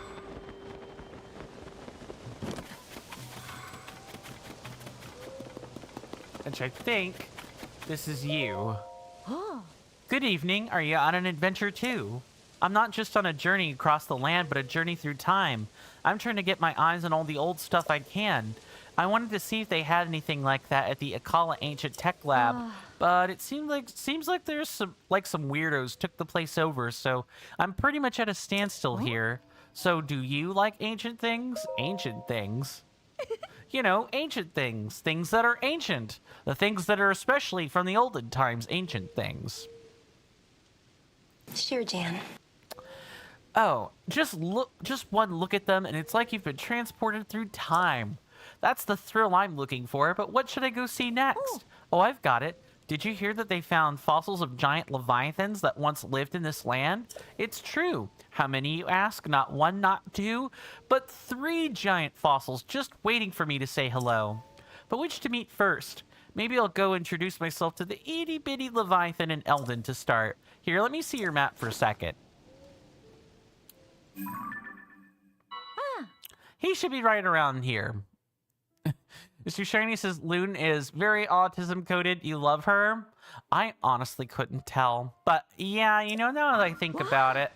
Which I think this is you. Good evening. Are you on an adventure too? I'm not just on a journey across the land, but a journey through time. I'm trying to get my eyes on all the old stuff I can. I wanted to see if they had anything like that at the Akala Ancient Tech Lab, but it seems like there's some weirdos took the place over, so I'm pretty much at a standstill here. So do you like ancient things? Ancient things? You know, ancient things. Things that are ancient. The things that are especially from the olden times, ancient things. Sure, Jan. Oh, just one look at them and it's like you've been transported through time. That's the thrill I'm looking for, but what should I go see next? Oh, I've got it. Did you hear that they found fossils of giant leviathans that once lived in this land? It's true. How many, you ask? Not 1, not 2, but 3 giant fossils just waiting for me to say hello. But which to meet first? Maybe I'll go introduce myself to the itty-bitty leviathan in Eldon to start. Here, let me see your map for a second. He should be right around here. Mr. Shiny says Loon is very autism-coded. You love her? I honestly couldn't tell. But yeah, you know, now that I think about it,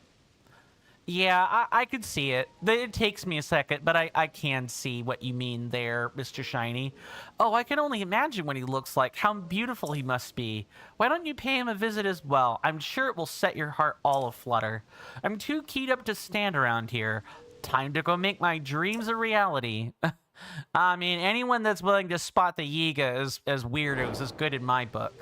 yeah, I could see it. It takes me a second, but I can see what you mean there, Mr. Shiny. Oh, I can only imagine what he looks like. How beautiful he must be. Why don't you pay him a visit as well? I'm sure it will set your heart all aflutter. I'm too keyed up to stand around here. Time to go make my dreams a reality. I mean, anyone that's willing to spot the Yiga as weirdos is good in my book.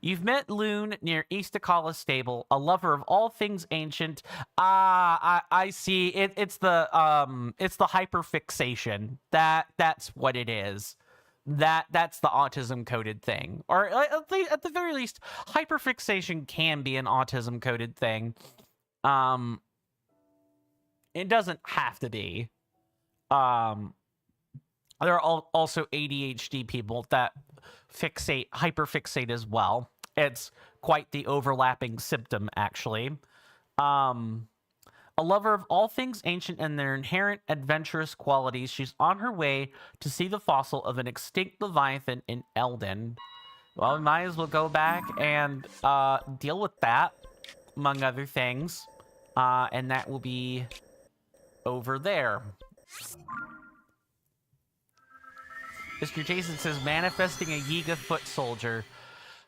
You've met Loon near East Akala Stable, a lover of all things ancient. I see. It's the hyperfixation. That's what it is. That's the autism coded thing. Or at the very least, hyperfixation can be an autism coded thing. It doesn't have to be. There are also ADHD people that hyperfixate as well. It's quite the overlapping symptom, actually. A lover of all things ancient and their inherent adventurous qualities, she's on her way to see the fossil of an extinct leviathan in Eldon. Well, we might as well go back and deal with that, among other things. And that will be over there. Mr. Jason says, manifesting a Yiga foot soldier.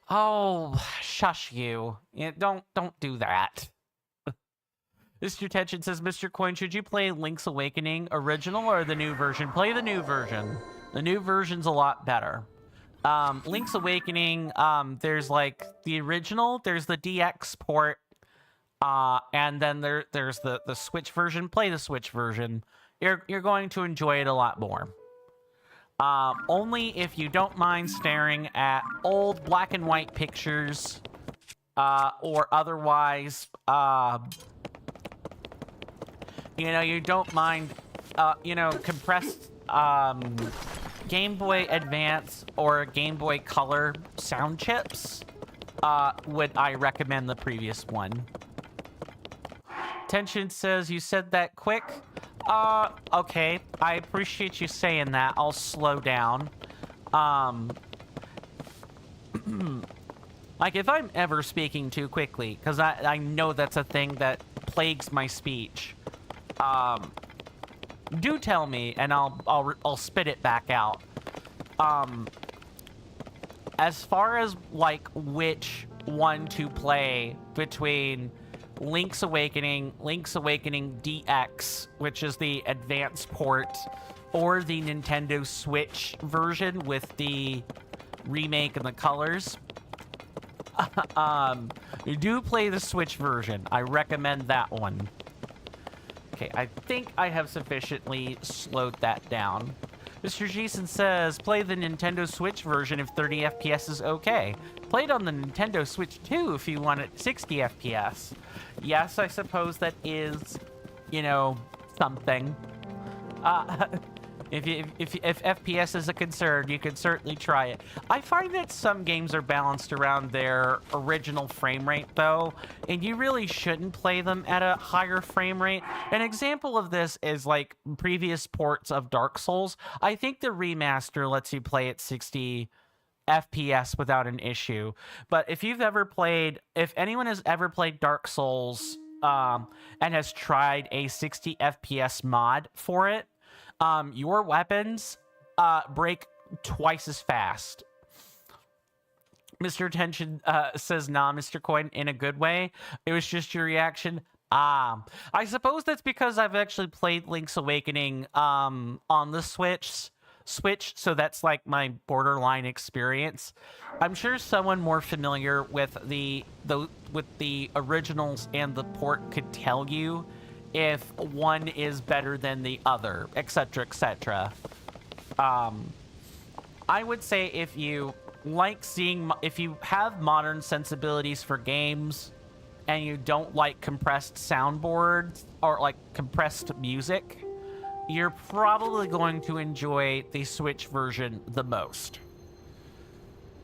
Oh, shush you. Yeah, don't do that. Mr. Tension says, Mr. Coin, should you play Link's Awakening original or the new version? Play the new version. The new version's a lot better. Link's Awakening, there's like the original, there's the DX port, and then there's the Switch version. Play the Switch version. You're going to enjoy it a lot more. Only if you don't mind staring at old black and white pictures, or otherwise, you don't mind, compressed, Game Boy Advance or Game Boy Color sound chips, would I recommend the previous one. Tension says, you said that quick. Okay. I appreciate you saying that. I'll slow down. Like, if I'm ever speaking too quickly, because I know that's a thing that plagues my speech, do tell me, and I'll spit it back out. As far as, like, which one to play between Link's Awakening DX, which is the advanced port, or the Nintendo Switch version with the remake and the colors, do play the Switch version. I recommend that one. Okay, I think I have sufficiently slowed that down. Mr. Jason says, play the Nintendo Switch version if 30 FPS is okay. Play it on the Nintendo Switch 2 if you want it 60 FPS. Yes, I suppose that is, something. If FPS is a concern, you can certainly try it. I find that some games are balanced around their original frame rate, though, and you really shouldn't play them at a higher frame rate. An example of this is, like, previous ports of Dark Souls. I think the remaster lets you play at 60 FPS without an issue. But if anyone has ever played Dark Souls, and has tried a 60 FPS mod for it, your weapons break twice as fast. Mr. Tension says, nah, Mr. Coin, in a good way. It was just your reaction. I suppose that's because I've actually played Link's Awakening on the Switch, so that's like my borderline experience. I'm sure someone more familiar with the originals and the port could tell you if one is better than the other, etc., etc. I would say if you have modern sensibilities for games and you don't like compressed soundboards or like compressed music, you're probably going to enjoy the Switch version the most.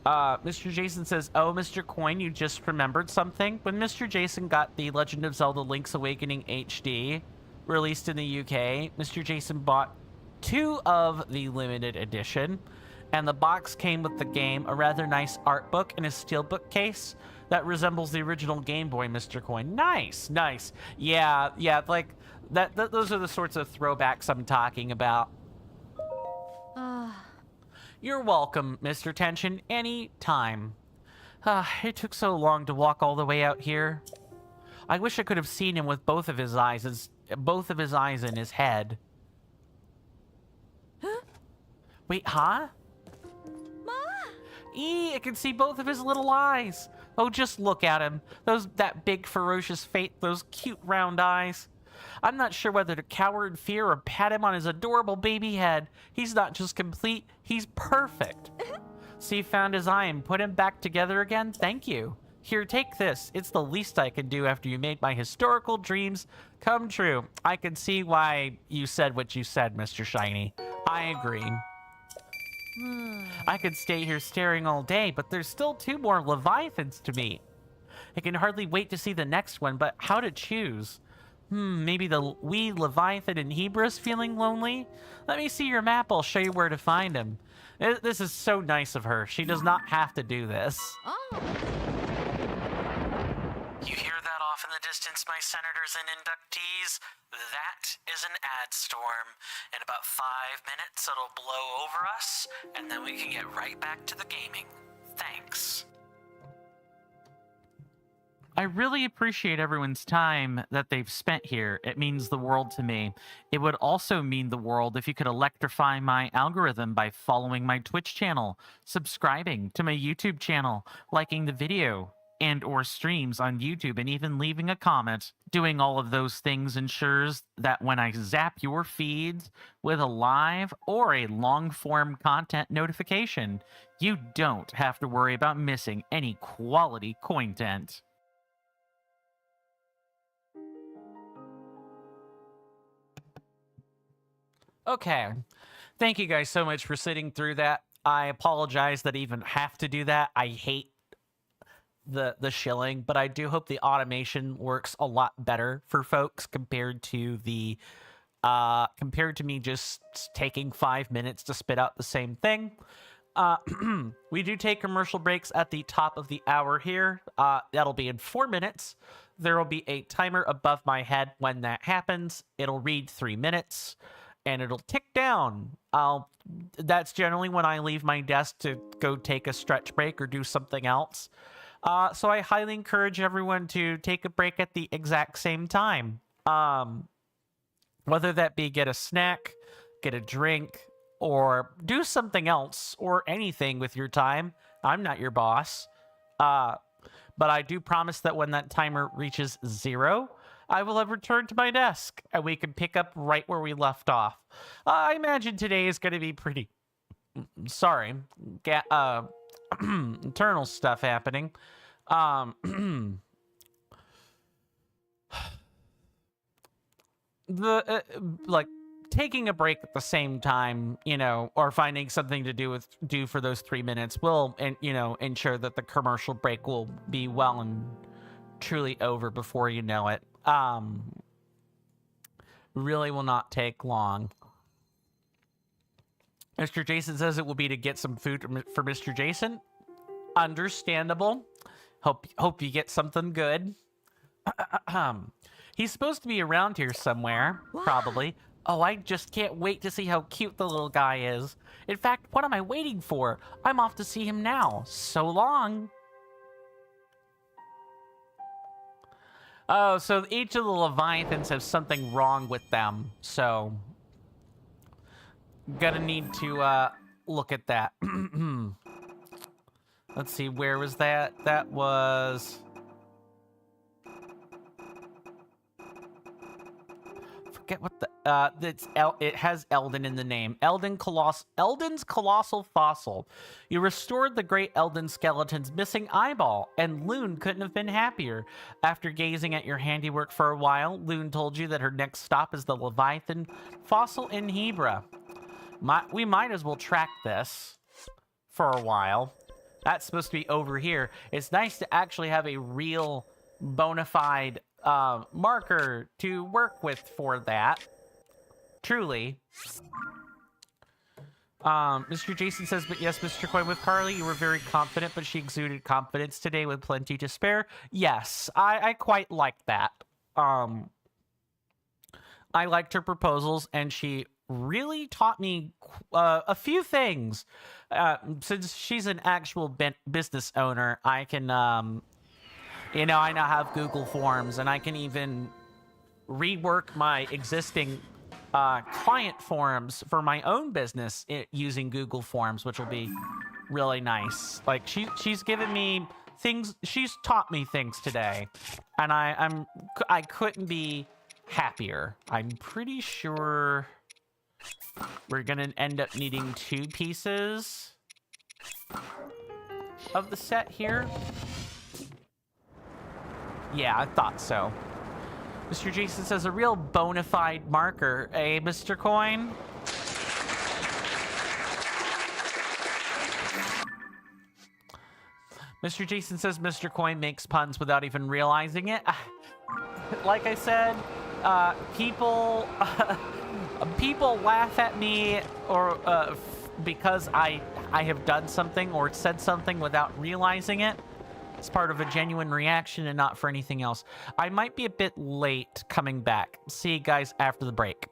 Mr. Jason says, oh, Mr. Coin, you just remembered something. When Mr. Jason got the Legend of Zelda Link's Awakening HD released in the UK, Mr. Jason bought 2 of the limited edition, and the box came with the game, a rather nice art book, and a steelbook case that resembles the original Game Boy, Mr. Coin. Nice, nice. Yeah, like, those are the sorts of throwbacks I'm talking about. You're welcome, Mr. Tension, any time. It took so long to walk all the way out here. I wish I could have seen him with both of his eyes in his head. Huh? Wait, huh? Ma! I can see both of his little eyes. Oh, just look at him. That big ferocious face, those cute round eyes. I'm not sure whether to cower in fear or pat him on his adorable baby head. He's not just complete, he's perfect. See, found his eye and put him back together again? Thank you. Here, take this. It's the least I can do after you made my historical dreams come true. I can see why you said what you said, Mr. Shiny. I agree. I could stay here staring all day, but there's still 2 more Leviathans to meet. I can hardly wait to see the next one, but how to choose? Maybe the wee Leviathan in Hebra's feeling lonely? Let me see your map, I'll show you where to find him. This is so nice of her. She does not have to do this. Oh. You hear that off off in the distance, my senators and inductees, that is an ad storm. In about 5 minutes, it'll blow over us, and then we can get right back to the gaming. Thanks. I really appreciate everyone's time that they've spent here. It means the world to me. It would also mean the world if you could electrify my algorithm by following my Twitch channel, subscribing to my YouTube channel, liking the video and or streams on YouTube, and even leaving a comment. Doing all of those things ensures that when I zap your feeds with a live or a long-form content notification, you don't have to worry about missing any quality content. Okay, thank you guys so much for sitting through that. I apologize that I even have to do that. I hate the shilling, but I do hope the automation works a lot better for folks compared to the compared to me just taking 5 minutes to spit out the same thing. We do take commercial breaks at the top of the hour here. That'll be in 4 minutes. There will be a timer above my head when that happens. It'll read 3 minutes. And it'll tick down. That's generally when I leave my desk to go take a stretch break or do something else. So I highly encourage everyone to take a break at the exact same time. Whether that be get a snack, get a drink, or do something else, or anything with your time. I'm not your boss. But I do promise that when that timer reaches 0, I will have returned to my desk, and we can pick up right where we left off. I imagine today is going to be pretty... Sorry. Internal stuff happening. Like, taking a break at the same time, you know, or finding something to do for those 3 minutes will, ensure that the commercial break will be well and truly over before you know it. Really will not take long. Mr. Jason says it will be to get some food for Mr. Jason. Understandable. Hope you get something good. He's supposed to be around here somewhere, probably. Oh, I just can't wait to see how cute the little guy is. In fact, what am I waiting for? I'm off to see him now. So long. Oh, so each of the Leviathans have something wrong with them. So, gonna need to look at that. Let's see, where was that? That was... Forget what the... it has Eldon in the name. Eldon's Colossal Fossil. You restored the great Eldon skeleton's missing eyeball, and Loon couldn't have been happier. After gazing at your handiwork for a while, Loon told you that her next stop is the Leviathan fossil in Hebra. We might as well track this for a while. That's supposed to be over here. It's nice to actually have a real bona fide marker to work with for that. Truly. Mr. Jason says, but yes, Mr. Coin, with Carly, you were very confident, but she exuded confidence today with plenty to spare. Yes, I quite liked that. I liked her proposals, and she really taught me a few things. Since she's an actual business owner, I can, I now have Google Forms, and I can even rework my existing client forms for my own business using Google Forms, which will be really nice. Like, she's given me things, she's taught me things today, and I couldn't be happier. I'm pretty sure we're gonna end up needing 2 pieces of the set here. Yeah, I thought so. Mr. Jason says a real bona fide marker, eh, Mr. Coin? Mr. Jason says Mr. Coin makes puns without even realizing it. Like I said, people people laugh at me or because I have done something or said something without realizing it. It's part of a genuine reaction and not for anything else. I might be a bit late coming back. See you guys after the break.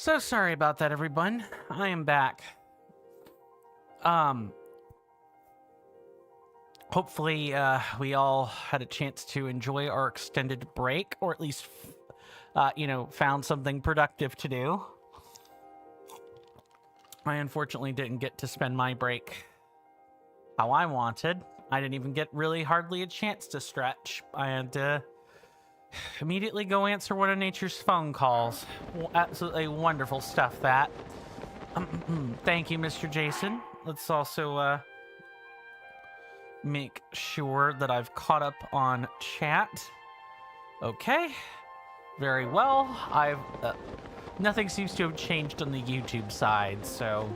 So sorry about that, everyone. I am back. Hopefully, we all had a chance to enjoy our extended break, or at least, found something productive to do. I unfortunately didn't get to spend my break how I wanted. I didn't even get really hardly a chance to stretch. I had to immediately go answer one of Nature's phone calls. Absolutely wonderful stuff, that. Thank you, Mr. Jason. Let's also make sure that I've caught up on chat. Okay. Very well. I've... nothing seems to have changed on the YouTube side, so...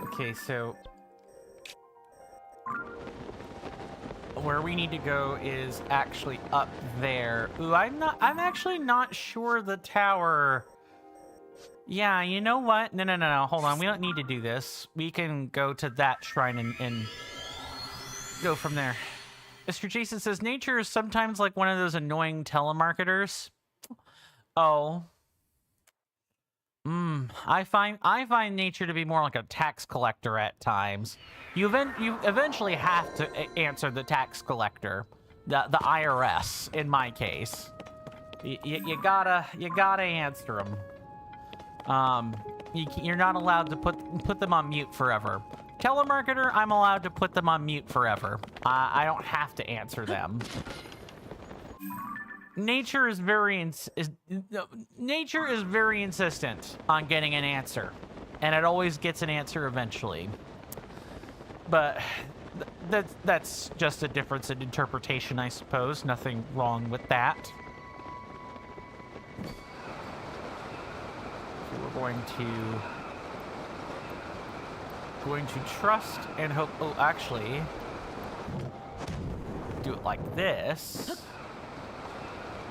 Okay, so... where we need to go is actually up there. Ooh, I'm actually not sure the tower... Yeah, you know what? No. Hold on. We don't need to do this. We can go to that shrine and go from there. Mr. Jason says, nature is sometimes like one of those annoying telemarketers. Oh. I find nature to be more like a tax collector at times. You eventually have to answer the tax collector. The IRS, in my case. You gotta answer them. You're not allowed to put them on mute forever. Telemarketer, I'm allowed to put them on mute forever. I don't have to answer them. Nature is very insistent on getting an answer, and it always gets an answer eventually. But that's just a difference in interpretation, I suppose. Nothing wrong with that. We're going to trust and hope. Oh, actually, do it like this,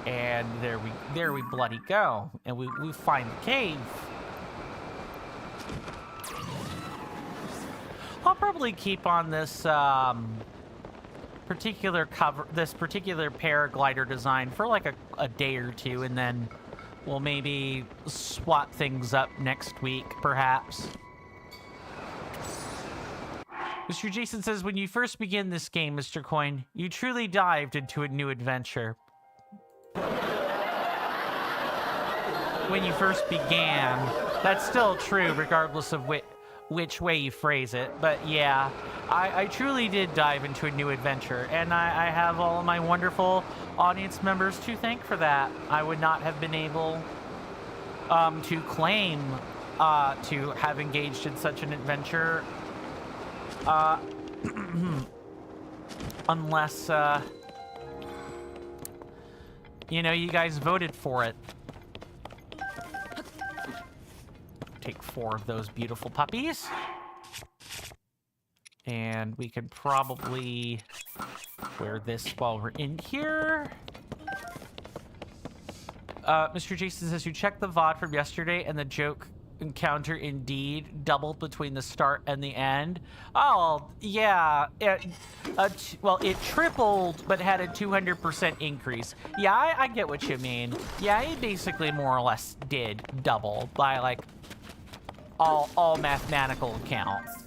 and there we bloody go, and we find the cave. I'll probably keep on this particular paraglider design for like a day or two, and then we'll maybe swap things up next week, perhaps. Mr. Jason says, when you first begin this game, Mr. Coin, you truly dived into a new adventure. When you first began, that's still true, regardless of which way you phrase it. But yeah, I truly did dive into a new adventure, and I have all of my wonderful audience members to thank for that. I would not have been able to claim to have engaged in such an adventure unless you guys voted for it. Take 4 of those beautiful puppies, and we can probably wear this while we're in here. Mr. Jason says, you checked the VOD from yesterday, and the joke encounter indeed doubled between the start and the end. Oh, yeah. Well, it tripled, but had a 200% increase. Yeah, I get what you mean. Yeah, it basically more or less did double by, like, all mathematical accounts.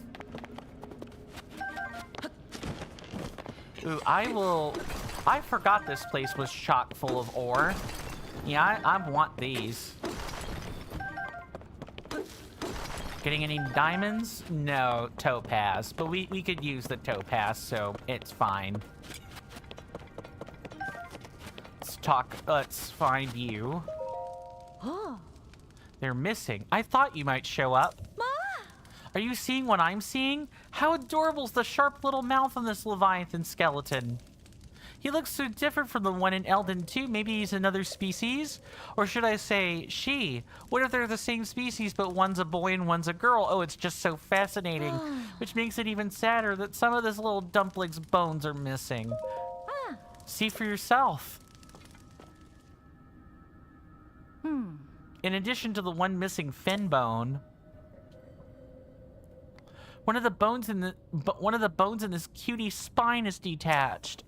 Ooh, I forgot this place was chock full of ore. Yeah, I want these. Getting any diamonds? No, topaz. But we could use the topaz, so it's fine. Let's find you. Oh. They're missing. I thought you might show up. Ma! Are you seeing what I'm seeing? How adorable's the sharp little mouth on this Leviathan skeleton? He looks so different from the one in Elden 2. Maybe he's another species? Or should I say, she? What if they're the same species, but one's a boy and one's a girl? Oh, it's just so fascinating. Which makes it even sadder that some of this little dumpling's bones are missing. See for yourself. In addition to the one missing fin bone, one of the bones in this cutie spine is detached.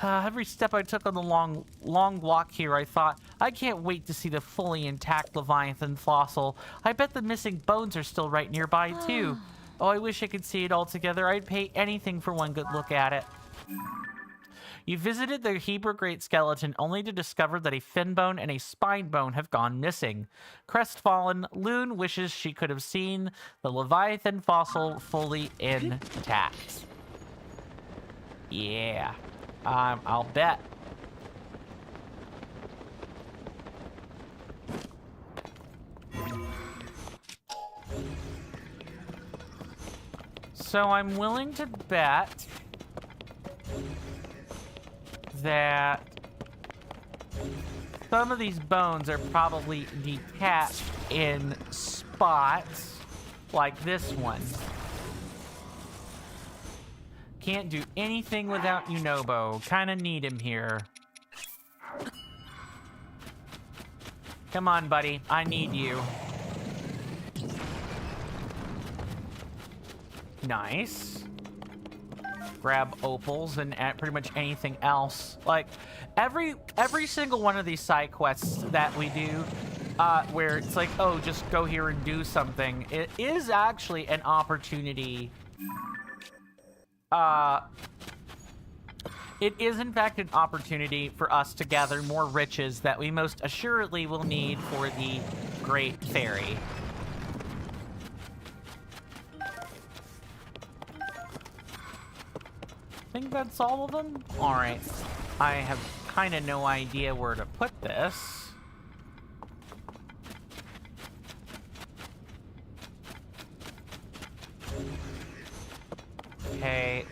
Every step I took on the long walk here, I thought, I can't wait to see the fully intact Leviathan fossil. I bet the missing bones are still right nearby, too. Oh, I wish I could see it all together. I'd pay anything for one good look at it. You visited the Hebrew Great Skeleton only to discover that a fin bone and a spine bone have gone missing. Crestfallen, Loon wishes she could have seen the Leviathan fossil fully intact. Yeah. I'll bet. So I'm willing to bet that some of these bones are probably detached in spots like this one. Can't do anything without Unobo. Kinda need him here. Come on, buddy. I need you. Nice. Grab opals and pretty much anything else. Like, every single one of these side quests that we do, where it's like, oh, just go here and do something, it is actually an opportunity. It is, in fact, an opportunity for us to gather more riches that we most assuredly will need for the Great Fairy. I think that's all of them? Alright. I have kind of no idea where to put this. Okay.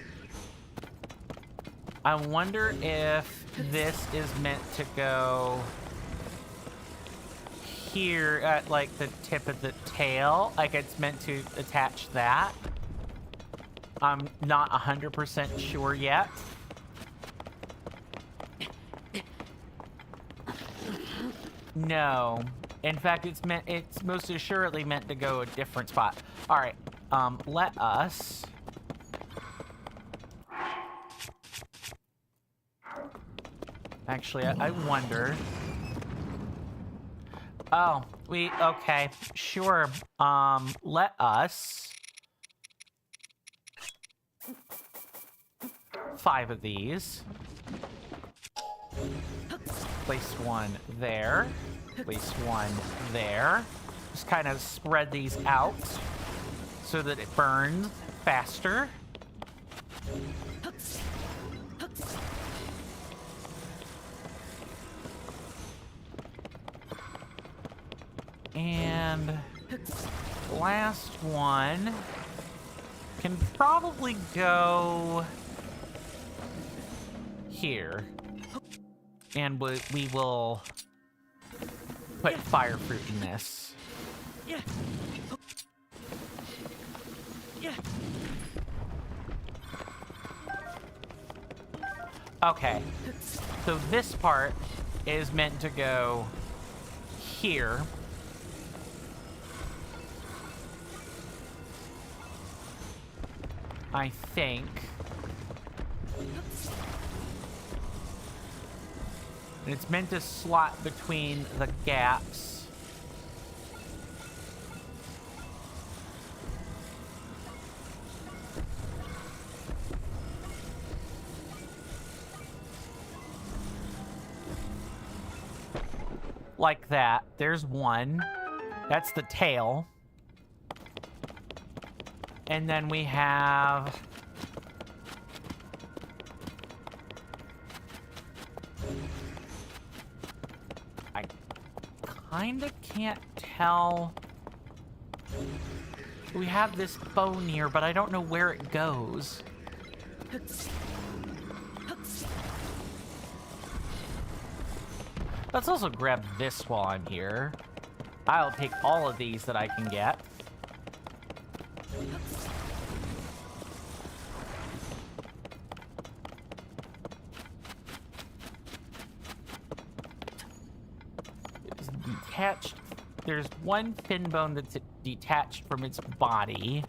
I wonder if this is meant to go here at, like, the tip of the tail. Like, it's meant to attach that. I'm not 100% sure yet. No. In fact, it's most assuredly meant to go a different spot. All right. Let us... Actually, I wonder... Oh, okay, sure. Let us... 5 of these. Place one there. Place one there. Just kind of spread these out so that it burns faster. And last one can probably go here. And we will put fire fruit in this. Yeah. Yeah. Okay. So this part is meant to go here. I think. And it's meant to slot between the gaps. Like that. There's one. That's the tail. And then we have... I kinda can't tell. We have this bone here, but I don't know where it goes. Let's also grab this while I'm here. I'll take all of these that I can get. It's detached. There's one fin bone that's detached from its body.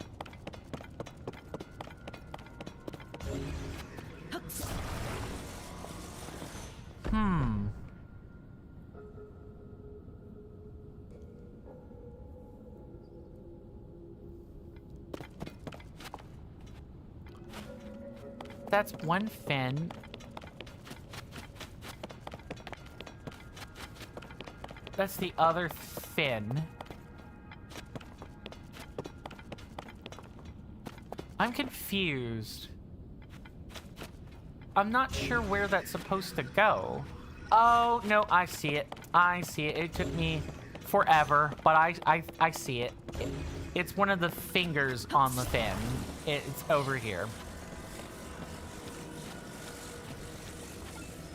That's one fin. That's the other fin. I'm confused. I'm not sure where that's supposed to go. Oh, no, I see it. I see it. It took me forever, but I see it. It's one of the fingers on the fin. It's over here.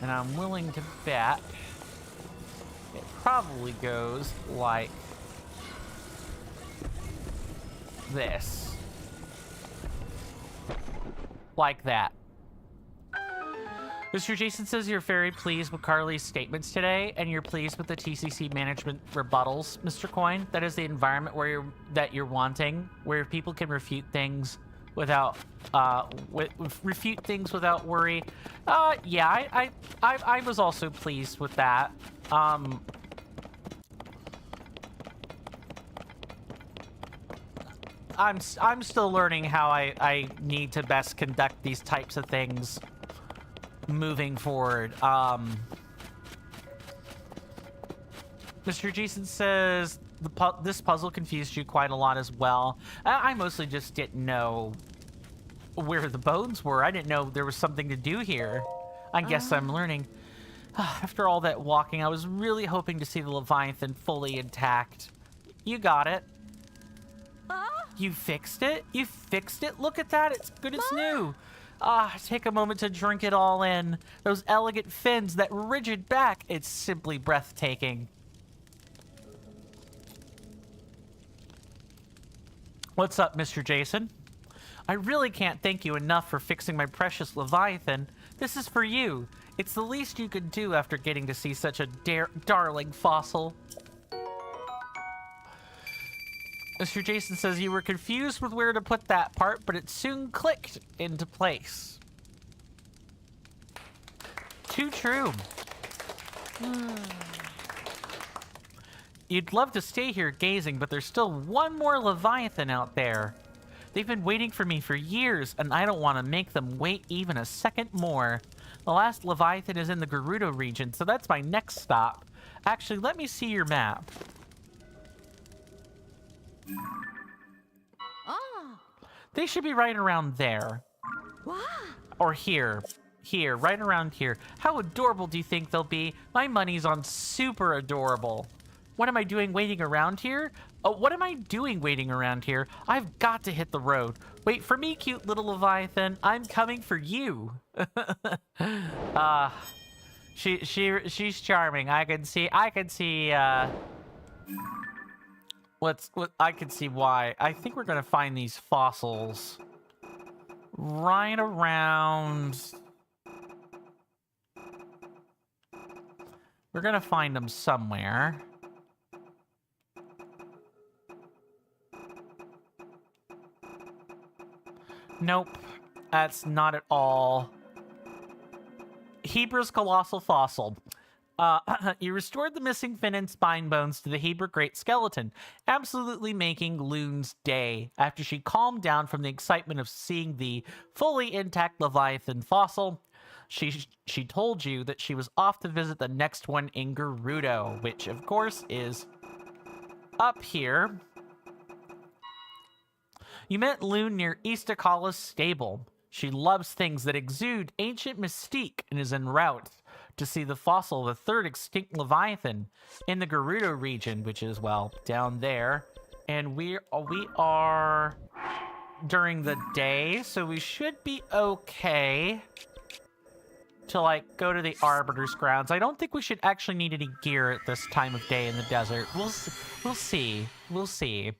And I'm willing to bet it probably goes like this. Like that. Mr. Jason says you're very pleased with Carly's statements today, and you're pleased with the TCC management rebuttals, Mr. Coin. That is the environment where you're wanting, where people can refute things without refute things without worry. Yeah, I was also pleased with that. I'm still learning how I need to best conduct these types of things moving forward. Mr. Jason says this puzzle confused you quite a lot as well. I mostly just didn't know where the bones were. I didn't know there was something to do here. I guess I'm learning. After all that walking, I was really hoping to see the Leviathan fully intact. You got it. You fixed it? You fixed it? Look at that. It's good as new. Take a moment to drink it all in. Those elegant fins, that rigid back. It's simply breathtaking. What's up, Mr. Jason? I really can't thank you enough for fixing my precious Leviathan. This is for you. It's the least you could do after getting to see such a darling fossil. Mr. Jason says you were confused with where to put that part, but it soon clicked into place. Too true. You'd love to stay here gazing, but there's still one more Leviathan out there. They've been waiting for me for years, and I don't want to make them wait even a second more. The last Leviathan is in the Gerudo region, so that's my next stop. Actually, let me see your map. They should be right around there. Or here. Here, right around here. How adorable do you think they'll be? My money's on super adorable. What am I doing waiting around here? Oh, what am I doing waiting around here? I've got to hit the road. Wait for me, cute little Leviathan. I'm coming for you. She's charming. I can see I can see why. I think we're gonna find these fossils right around. We're gonna find them somewhere. Nope, that's not at all. Hebra's colossal fossil. You restored the missing fin and spine bones to the Hebra great skeleton, absolutely making Loon's day. After she calmed down from the excitement of seeing the fully intact Leviathan fossil, she told you that she was off to visit the next one in Gerudo, which of course is up here. You met Loon near Istakala's stable. She loves things that exude ancient mystique and is en route to see the fossil of the third extinct Leviathan in the Gerudo region, which is, well, down there. And we are during the day, so we should be okay to, like, go to the Arbiter's grounds. I don't think we should actually need any gear at this time of day in the desert. We'll see. We'll see.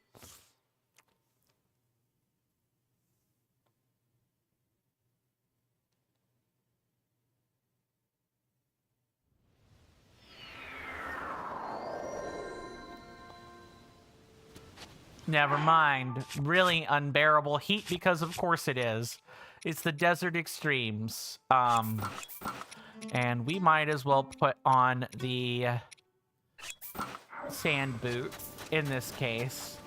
Never mind. Really unbearable heat, because of course it is. It's the desert extremes. And we might as well put on the sand boot in this case.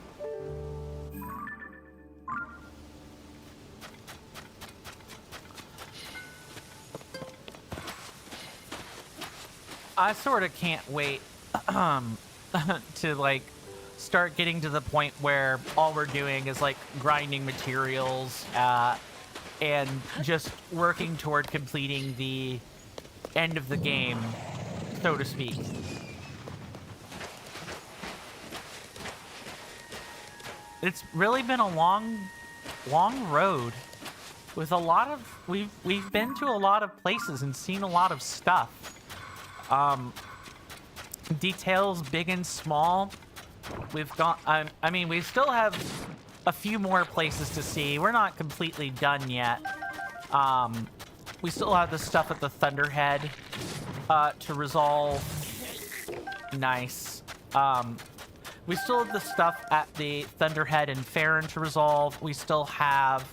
I sort of can't wait to like start getting to the point where all we're doing is like grinding materials and just working toward completing the end of the game, so to speak. It's really been a long road with a lot of we've been to a lot of places and seen a lot of stuff. Details big and small. We've got I mean, we still have a few more places to see. We're not completely done yet. We still have the stuff at the Thunderhead to resolve. Nice. We still have the stuff at the Thunderhead and Farron to resolve. We still have,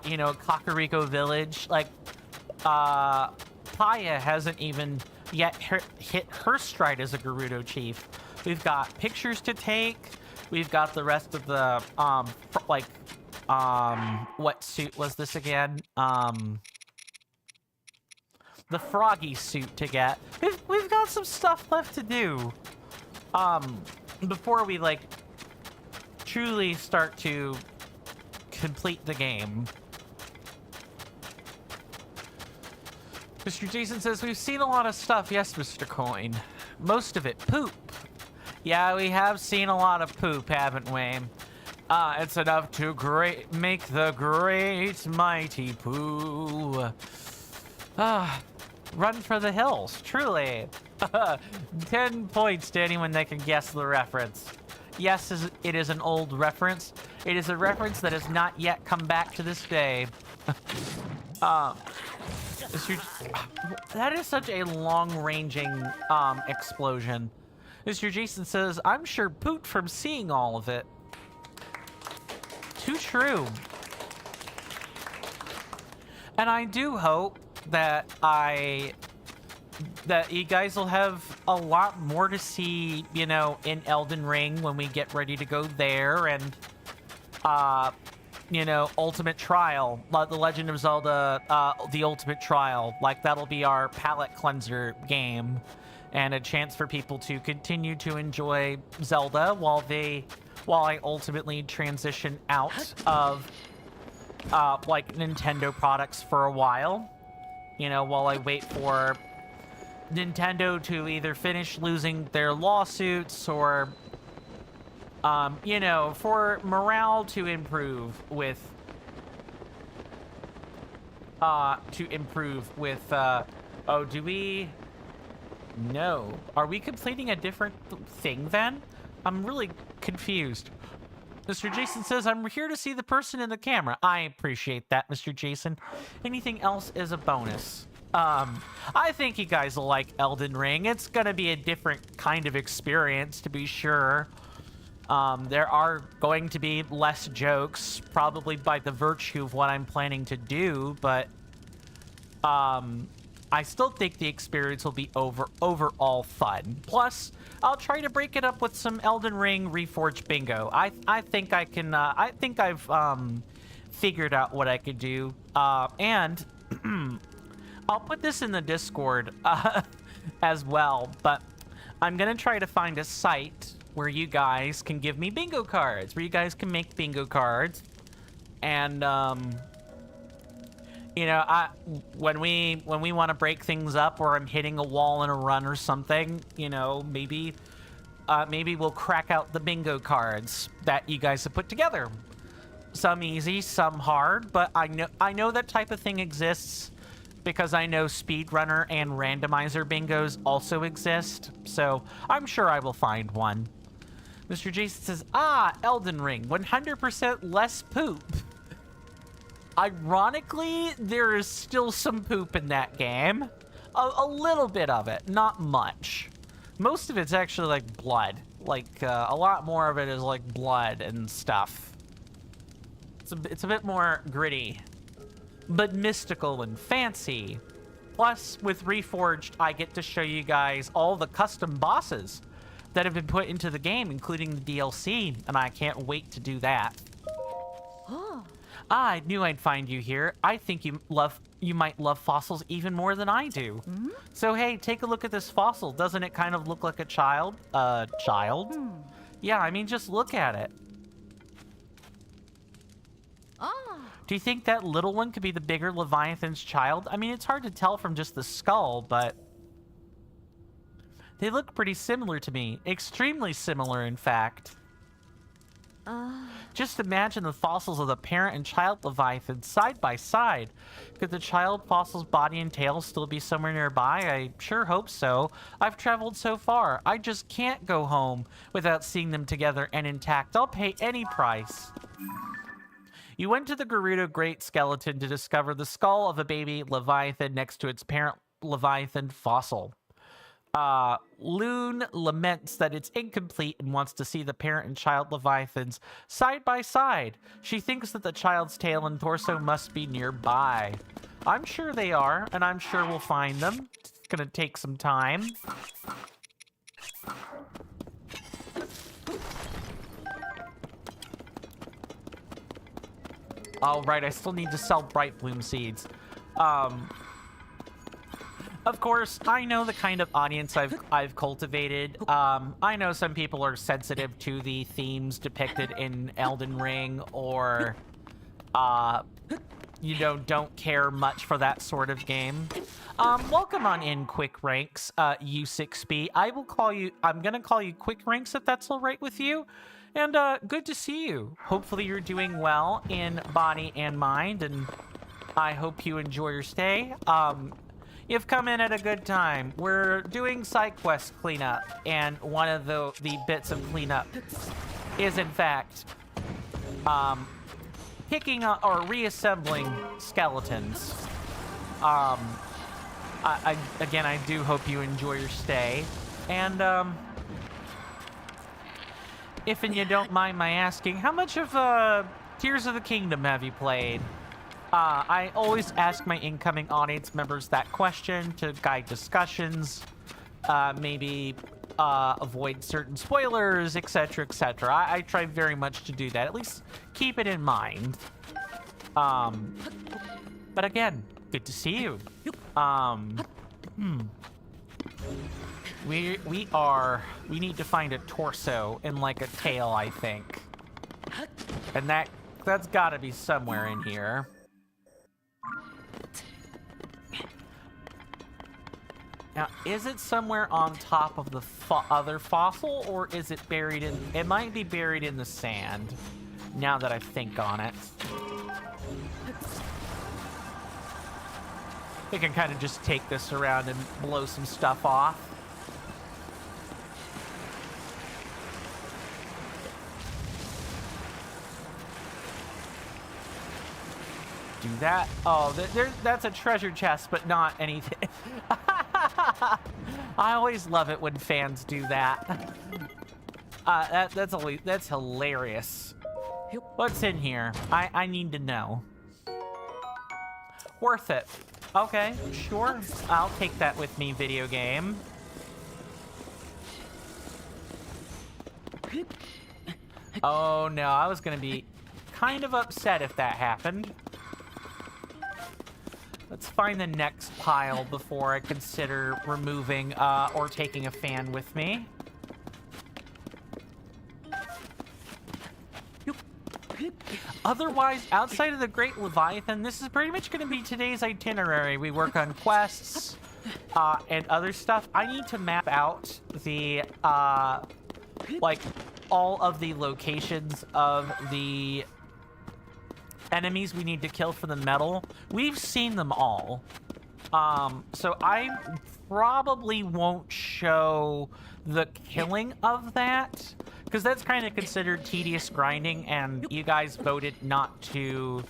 you know, Kakariko Village. Like, Paya hasn't even yet hit her stride as a Gerudo chief. We've got pictures to take. We've got the rest of the, what suit was this again? The Froggy suit to get. We've got some stuff left to do. Before we, like, truly start to complete the game. Mr. Jason says, we've seen a lot of stuff. Yes, Mr. Coin. Most of it poop. Yeah, we have seen a lot of poop, haven't we? It's enough to make the great mighty poo. Run for the hills, truly. 10 points to anyone that can guess the reference. Yes, it is an old reference. It is a reference that has not yet come back to this day. That is such a long-ranging explosion. Mr. Jason says, I'm sure poot from seeing all of it. Too true. And I do hope that you guys will have a lot more to see, you know, in Elden Ring when we get ready to go there, and you know, Ultimate Trial, The Legend of Zelda, The Ultimate Trial. Like, that'll be our palate cleanser game, and a chance for people to continue to enjoy Zelda while I ultimately transition out of like Nintendo products for a while. You know, while I wait for Nintendo to either finish losing their lawsuits or, you know, for morale to improve with, oh, do we? No. Are we completing a different thing then? I'm really confused. Mr. Jason says, I'm here to see the person in the camera. I appreciate that, Mr. Jason. Anything else is a bonus. I think you guys will like Elden Ring. It's gonna be a different kind of experience, to be sure. There are going to be less jokes, probably by the virtue of what I'm planning to do, but I still think the experience will be overall fun. Plus, I'll try to break it up with some Elden Ring Reforged bingo. I think I can, I think I've figured out what I could do. And I'll put this in the Discord as well, but I'm gonna try to find a site where you guys can give me bingo cards, where you guys can make bingo cards. And, you know, when we want to break things up, or I'm hitting a wall in a run or something, you know, maybe we'll crack out the bingo cards that you guys have put together. Some easy, some hard, but I know that type of thing exists because I know speedrunner and randomizer bingos also exist, so I'm sure I will find one. Mr. Jason says, Elden Ring, 100% less poop. Ironically, there is still some poop in that game. A little bit of it, not much. Most of it's actually like blood. Like, a lot more of it is like blood and stuff. It's a bit more gritty, but mystical and fancy. Plus, with Reforged, I get to show you guys all the custom bosses that have been put into the game, including the DLC, and I can't wait to do that. Ah, I knew I'd find you here. I think you might love fossils even more than I do. So hey, take a look at this fossil. Doesn't it kind of look like a child? Child? Yeah, I mean, just look at it. Do you think that little one could be the bigger Leviathan's child? I mean, it's hard to tell from just the skull, but they look pretty similar to me. Extremely similar, in fact. Just imagine the fossils of the parent and child Leviathan side by side. Could the child fossil's body and tail still be somewhere nearby? I sure hope so. I've traveled so far. I just can't go home without seeing them together and intact. I'll pay any price. You went to the Gerudo Great Skeleton to discover the skull of a baby Leviathan next to its parent Leviathan fossil. Loon laments that it's incomplete and wants to see the parent and child Leviathans side by side. She thinks that the child's tail and torso must be nearby. I'm sure they are, and I'm sure we'll find them. It's gonna take some time. Oh, right, I still need to sell Bright Bloom seeds. Of course, I know the kind of audience I've cultivated. I know some people are sensitive to the themes depicted in Elden Ring, or, you know, don't care much for that sort of game. Welcome on in, Quick Ranks, U6B. I'm gonna call you Quick Ranks if that's all right with you. And, good to see you. Hopefully you're doing well in body and mind, and I hope you enjoy your stay. You've come in at a good time. We're doing side quest cleanup, and one of the bits of cleanup is, in fact, picking up or reassembling skeletons. Again, I do hope you enjoy your stay, and if you don't mind my asking, how much of Tears of the Kingdom have you played? I always ask my incoming audience members that question to guide discussions, maybe avoid certain spoilers, etc., etc. I try very much to do that, at least keep it in mind. But again, good to see you. We need to find a torso and like a tail, I think. And that's gotta be somewhere in here. Now, is it somewhere on top of the other fossil, or is it buried in... It might be buried in the sand, now that I think on it. We can kind of just take this around and blow some stuff off. Do that. Oh, that's a treasure chest, but not anything. I always love it when fans do that. That's hilarious. What's in here? I need to know. Worth it. Okay, sure. I'll take that with me, video game. Oh no, I was gonna be kind of upset if that happened. Let's find the next pile before I consider removing or taking a fan with me. Otherwise, outside of the Great Leviathan, this is pretty much going to be today's itinerary. We work on quests and other stuff. I need to map out the, like, all of the locations of the enemies we need to kill for the medal. We've seen them all. So I probably won't show the killing of that, because that's kind of considered tedious grinding, and you guys voted not to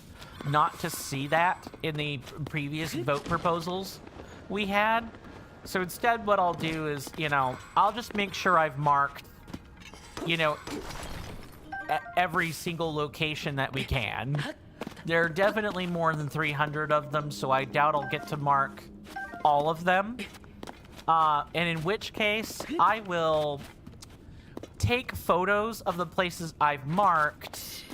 see that in the previous vote proposals we had. So instead what I'll do is, you know, I'll just make sure I've marked, you know, every single location that we can. There are definitely more than 300 of them, so I doubt I'll get to mark all of them. And in which case, I will take photos of the places I've marked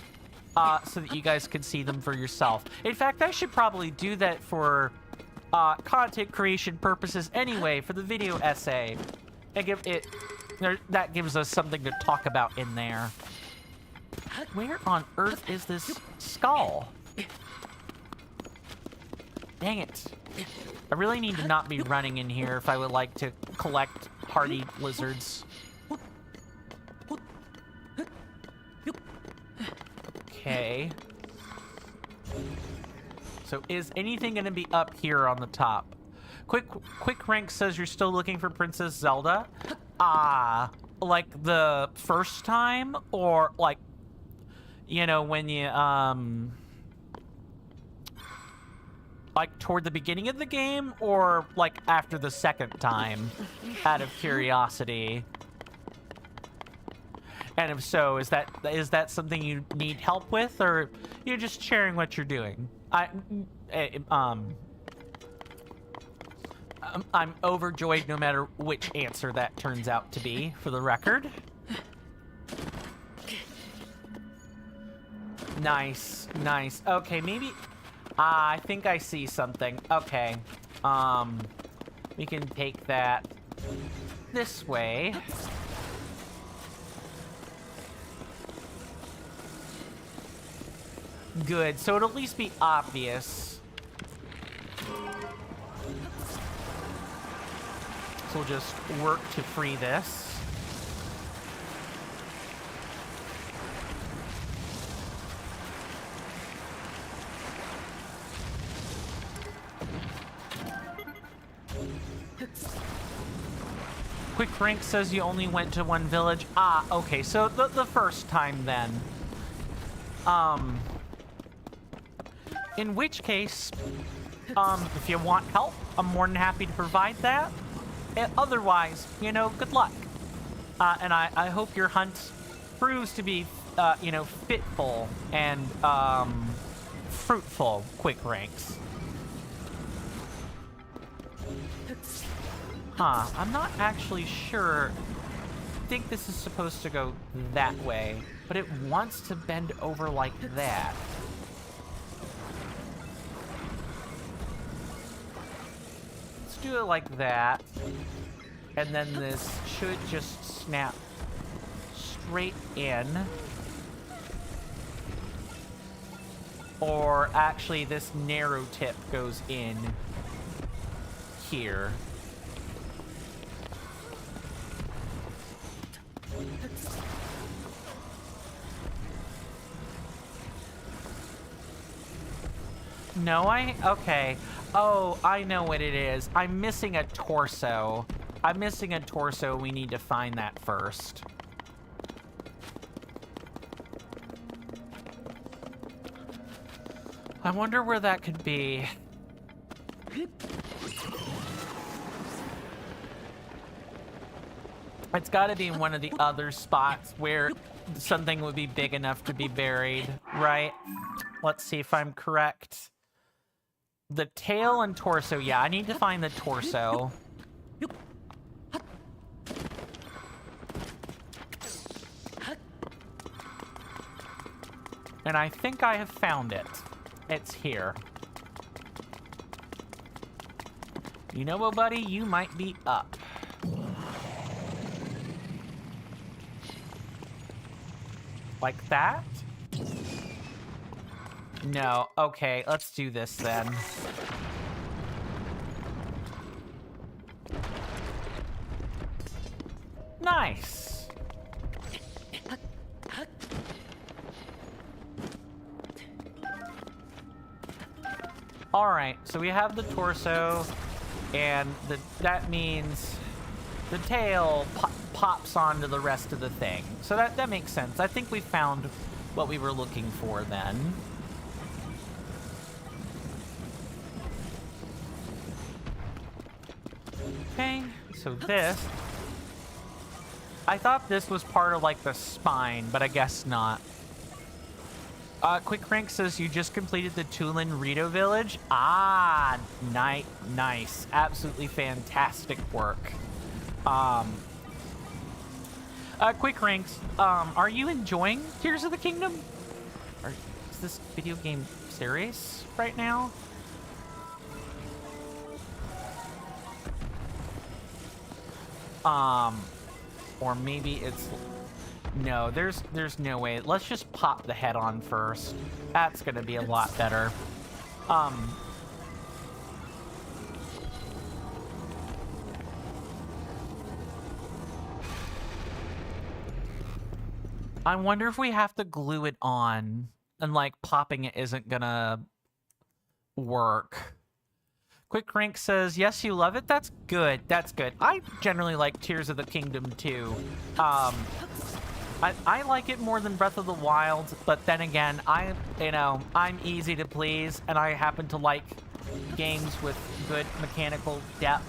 so that you guys can see them for yourself. In fact, I should probably do that for content creation purposes anyway, for the video essay. And give it... that gives us something to talk about in there. Where on earth is this skull? Dang it. I really need to not be running in here if I would like to collect hardy lizards. Okay. So is anything going to be up here on the top? Quick Rank says you're still looking for Princess Zelda. Like the first time, or like, you know, when you like toward the beginning of the game, or like after the second time, out of curiosity. And if so, is that something you need help with, or you're just sharing what you're doing? I'm overjoyed no matter which answer that turns out to be, for the record. Nice, nice. Okay, maybe... I think I see something. Okay. We can take that this way. Good, so it'll at least be obvious. So we'll just work to free this. Quick Rank says you only went to one village. Okay, so the first time then. In which case, if you want help, I'm more than happy to provide that. Otherwise, you know, good luck. And I hope your hunt proves to be, you know, fitful and, fruitful, Quick Ranks. I'm not actually sure. I think this is supposed to go that way, but it wants to bend over like that. Let's do it like that. And then this should just snap straight in. Or actually, this narrow tip goes in here. No, okay. Oh, I know what it is. I'm missing a torso. I'm missing a torso. We need to find that first. I wonder where that could be. It's got to be in one of the other spots where something would be big enough to be buried, right? Let's see if I'm correct. The tail and torso. Yeah, I need to find the torso. And I think I have found it. It's here. You know what, buddy? You might be up. Like that? No. Okay, let's do this then. Nice. All right, so we have the torso, and that means the tail pops onto the rest of the thing. So that makes sense. I think we found what we were looking for then. Okay, so this... I thought this was part of, like, the spine, but I guess not. Quick Rank says you just completed the Tulin Rito village. Nice. Absolutely fantastic work. Quick Ranks, are you enjoying Tears of the Kingdom? Is this video game serious right now? Or maybe it's... No, there's no way. Let's just pop the head on first. That's gonna be a lot better. I wonder if we have to glue it on and like popping it isn't gonna work. Quick Rank says, yes, you love it. That's good. That's good. I generally like Tears of the Kingdom too. I like it more than Breath of the Wild, but then again, I'm easy to please, and I happen to like games with good mechanical depth.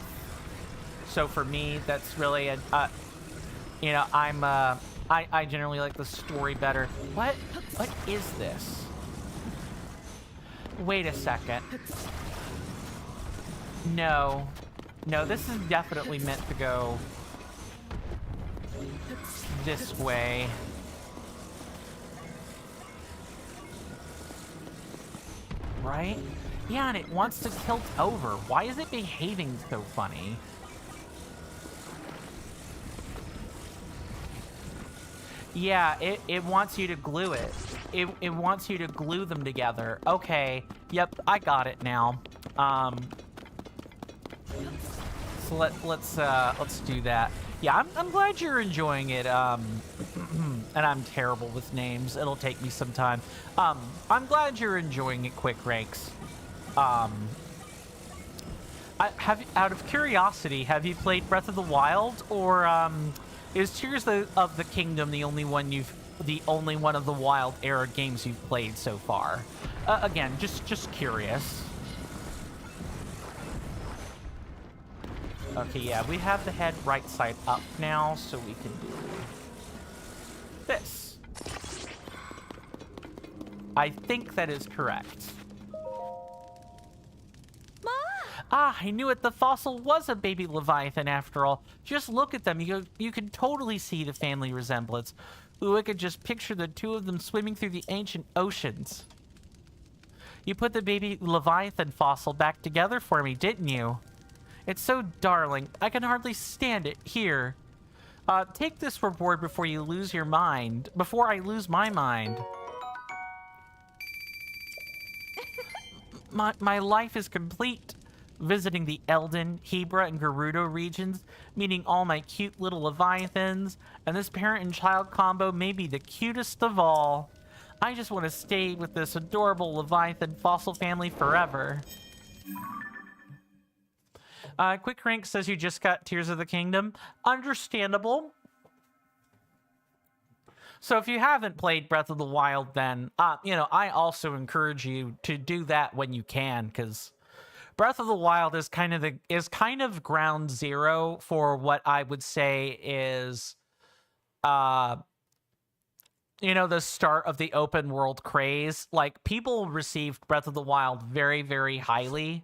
So for me, that's really I generally like the story better. What is this? Wait a second. No, this is definitely meant to go this way. Right? Yeah, and it wants to tilt over. Why is it behaving so funny? Yeah, it wants you to glue it. It wants you to glue them together. Okay. Yep, I got it now. So let's do that. Yeah, I'm glad you're enjoying it. And I'm terrible with names. It'll take me some time. I'm glad you're enjoying it, Quick Ranks. Out of curiosity, have you played Breath of the Wild, or is Tears of the Kingdom the only one of the Wild era games you've played so far? Again, just curious. Okay, yeah, we have the head right side up now, so we can do this. I think that is correct. Ma! Ah, I knew it. The fossil was a baby Leviathan after all. Just look at them. You can totally see the family resemblance. Ooh, I could just picture the two of them swimming through the ancient oceans. You put the baby Leviathan fossil back together for me, didn't you? It's so darling. I can hardly stand it. Here. Take this reward before you lose your mind. Before I lose my mind. My life is complete. Visiting the Eldin, Hebra, and Gerudo regions, meeting all my cute little Leviathans, and this parent and child combo may be the cutest of all. I just want to stay with this adorable Leviathan fossil family forever. Quick Rank says you just got Tears of the Kingdom. Understandable. So if you haven't played Breath of the Wild, then, I also encourage you to do that when you can, because Breath of the Wild is kind of ground zero for what I would say is, the start of the open world craze. Like, people received Breath of the Wild very, very highly.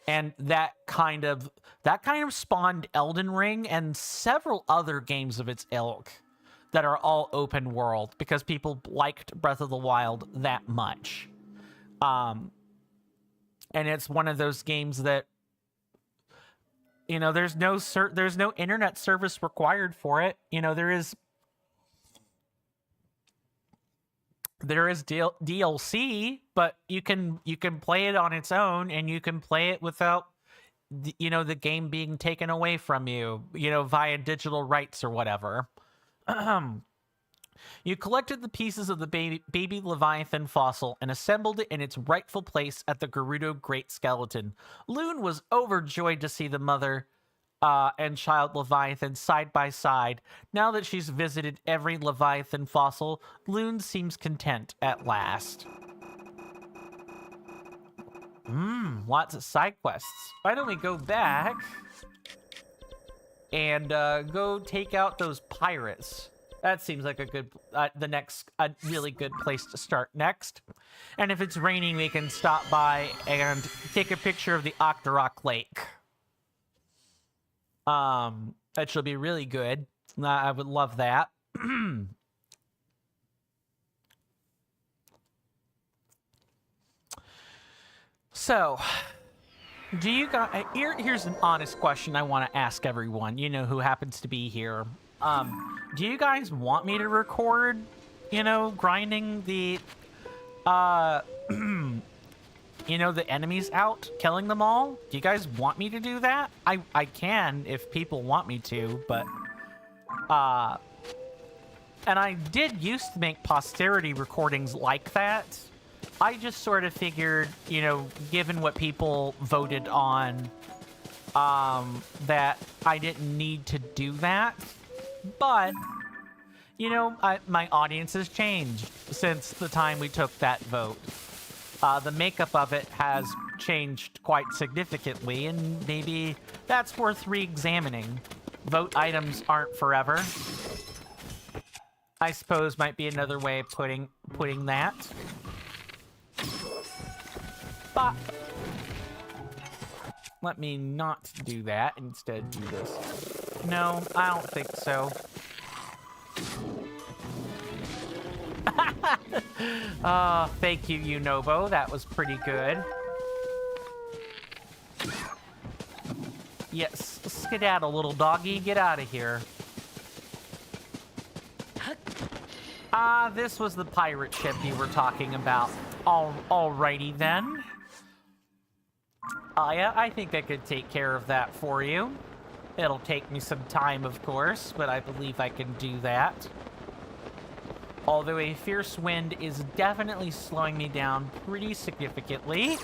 And that kind of spawned Elden Ring and several other games of its ilk that are all open world because people liked Breath of the Wild that much. And it's one of those games that, there's no internet service required for it. There is DLC, but you can play it on its own, and you can play it without the game being taken away from you, via digital rights or whatever. You collected the pieces of the baby Leviathan fossil and assembled it in its rightful place at the Gerudo Great Skeleton. Loon was overjoyed to see the mother and child Leviathan side by side. Now that she's visited every Leviathan fossil, Loon seems content at last. Lots of side quests. Why don't we go back and go take out those pirates? That seems like a really good place to start next. And if it's raining, we can stop by and take a picture of the Octorok Lake. That should be really good. I would love that. So, do you guys... Here's an honest question I want to ask everyone, you know, who happens to be here. Do you guys want me to record, you know, grinding the, you know, the enemies out, killing them all? Do you guys want me to do that? I can if people want me to, but, and I did used to make posterity recordings like that. I just sort of figured, you know, given what people voted on, that I didn't need to do that. But, you know, my audience has changed since the time we took that vote. The makeup of it has changed quite significantly, and maybe that's worth re-examining. Vote items aren't forever. I suppose might be another way of putting that. But let me not do that, instead do this. No, I don't think so. Thank you, Unobo. That was pretty good. Yes, skedaddle, little doggy. Get out of here. This was the pirate ship you were talking about. Alrighty then. Yeah, I think I could take care of that for you. It'll take me some time, of course, but I believe I can do that. Although a fierce wind is definitely slowing me down pretty significantly.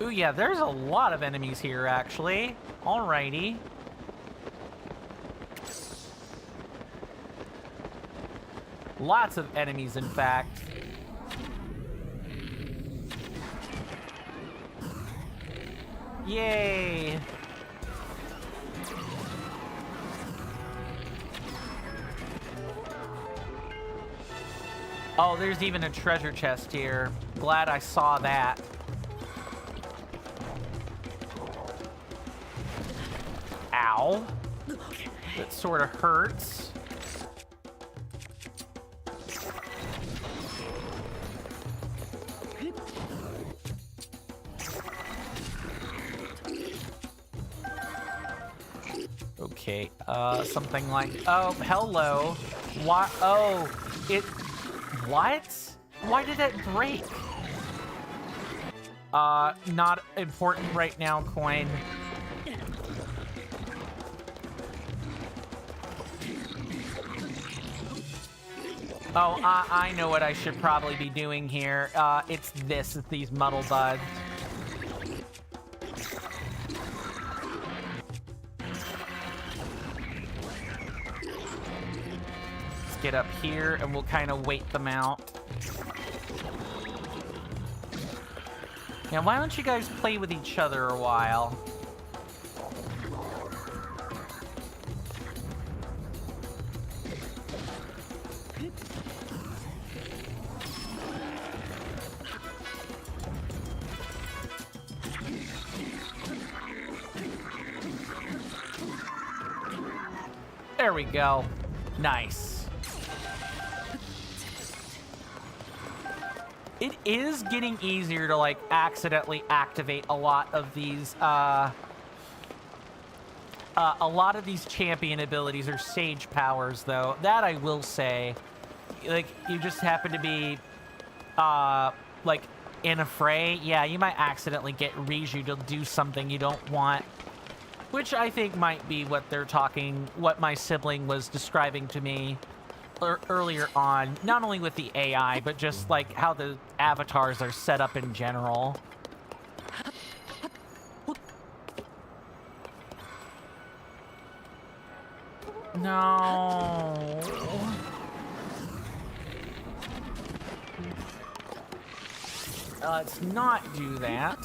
Ooh, yeah, there's a lot of enemies here, actually. Alrighty. Lots of enemies, in fact. Yay! Oh, there's even a treasure chest here. Glad I saw that. Ow. That sort of hurts. Okay, something like... Oh, hello. Why? Oh, it... What? Why did it break? Not important right now, coin. Oh, I know what I should probably be doing here. It's these muddle buds. Let's get up here and we'll kind of wait them out. Yeah, why don't you guys play with each other a while? There we go. Nice. It is getting easier to, like, accidentally activate a lot of these champion abilities or sage powers, though. That I will say. Like, you just happen to be, like, in a fray. Yeah, you might accidentally get Riju to do something you don't want. Which I think might be what what my sibling was describing to me earlier on. Not only with the AI, but just like how the avatars are set up in general. No. Let's not do that.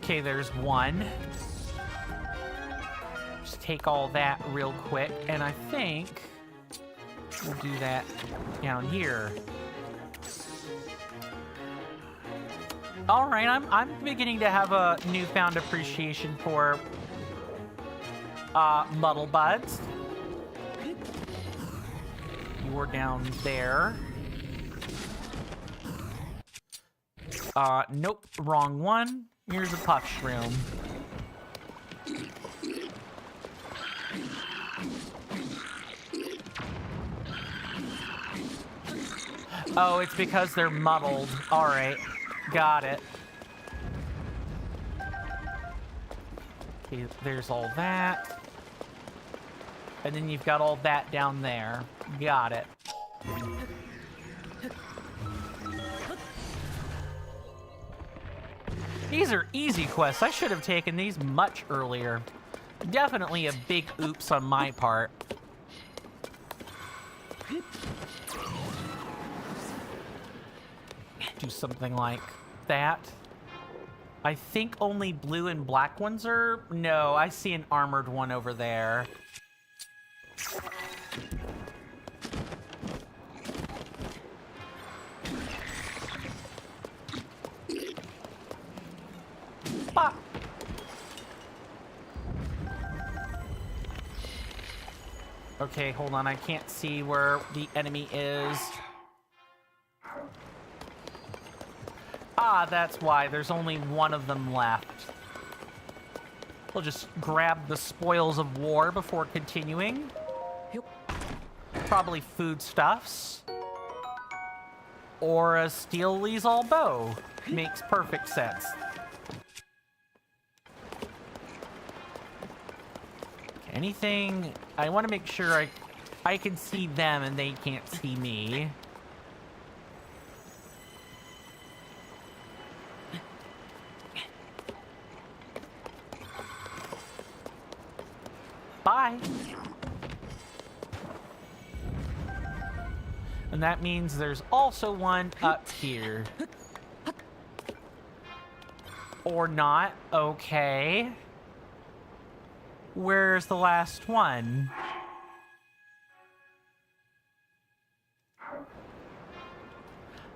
Okay, there's one. Just take all that real quick, and I think we'll do that down here. All right, I'm beginning to have a newfound appreciation for muddle buds. You're down there. Nope, wrong one. Here's a puff shroom. Oh, it's because they're muddled. All right, got it. Okay, there's all that. And then you've got all that down there. Got it. These are easy quests. I should have taken these much earlier. Definitely a big oops on my part. Do something like that. I think only blue and black ones are... No, I see an armored one over there. Ah. Okay, hold on. I can't see where the enemy is. Ah, that's why. There's only one of them left. We'll just grab the spoils of war before continuing. Probably foodstuffs. Or a steel Liesel bow. Makes perfect sense. Anything... I want to make sure I can see them and they can't see me. Bye. And that means there's also one up here. Or not. Okay. Where's the last one?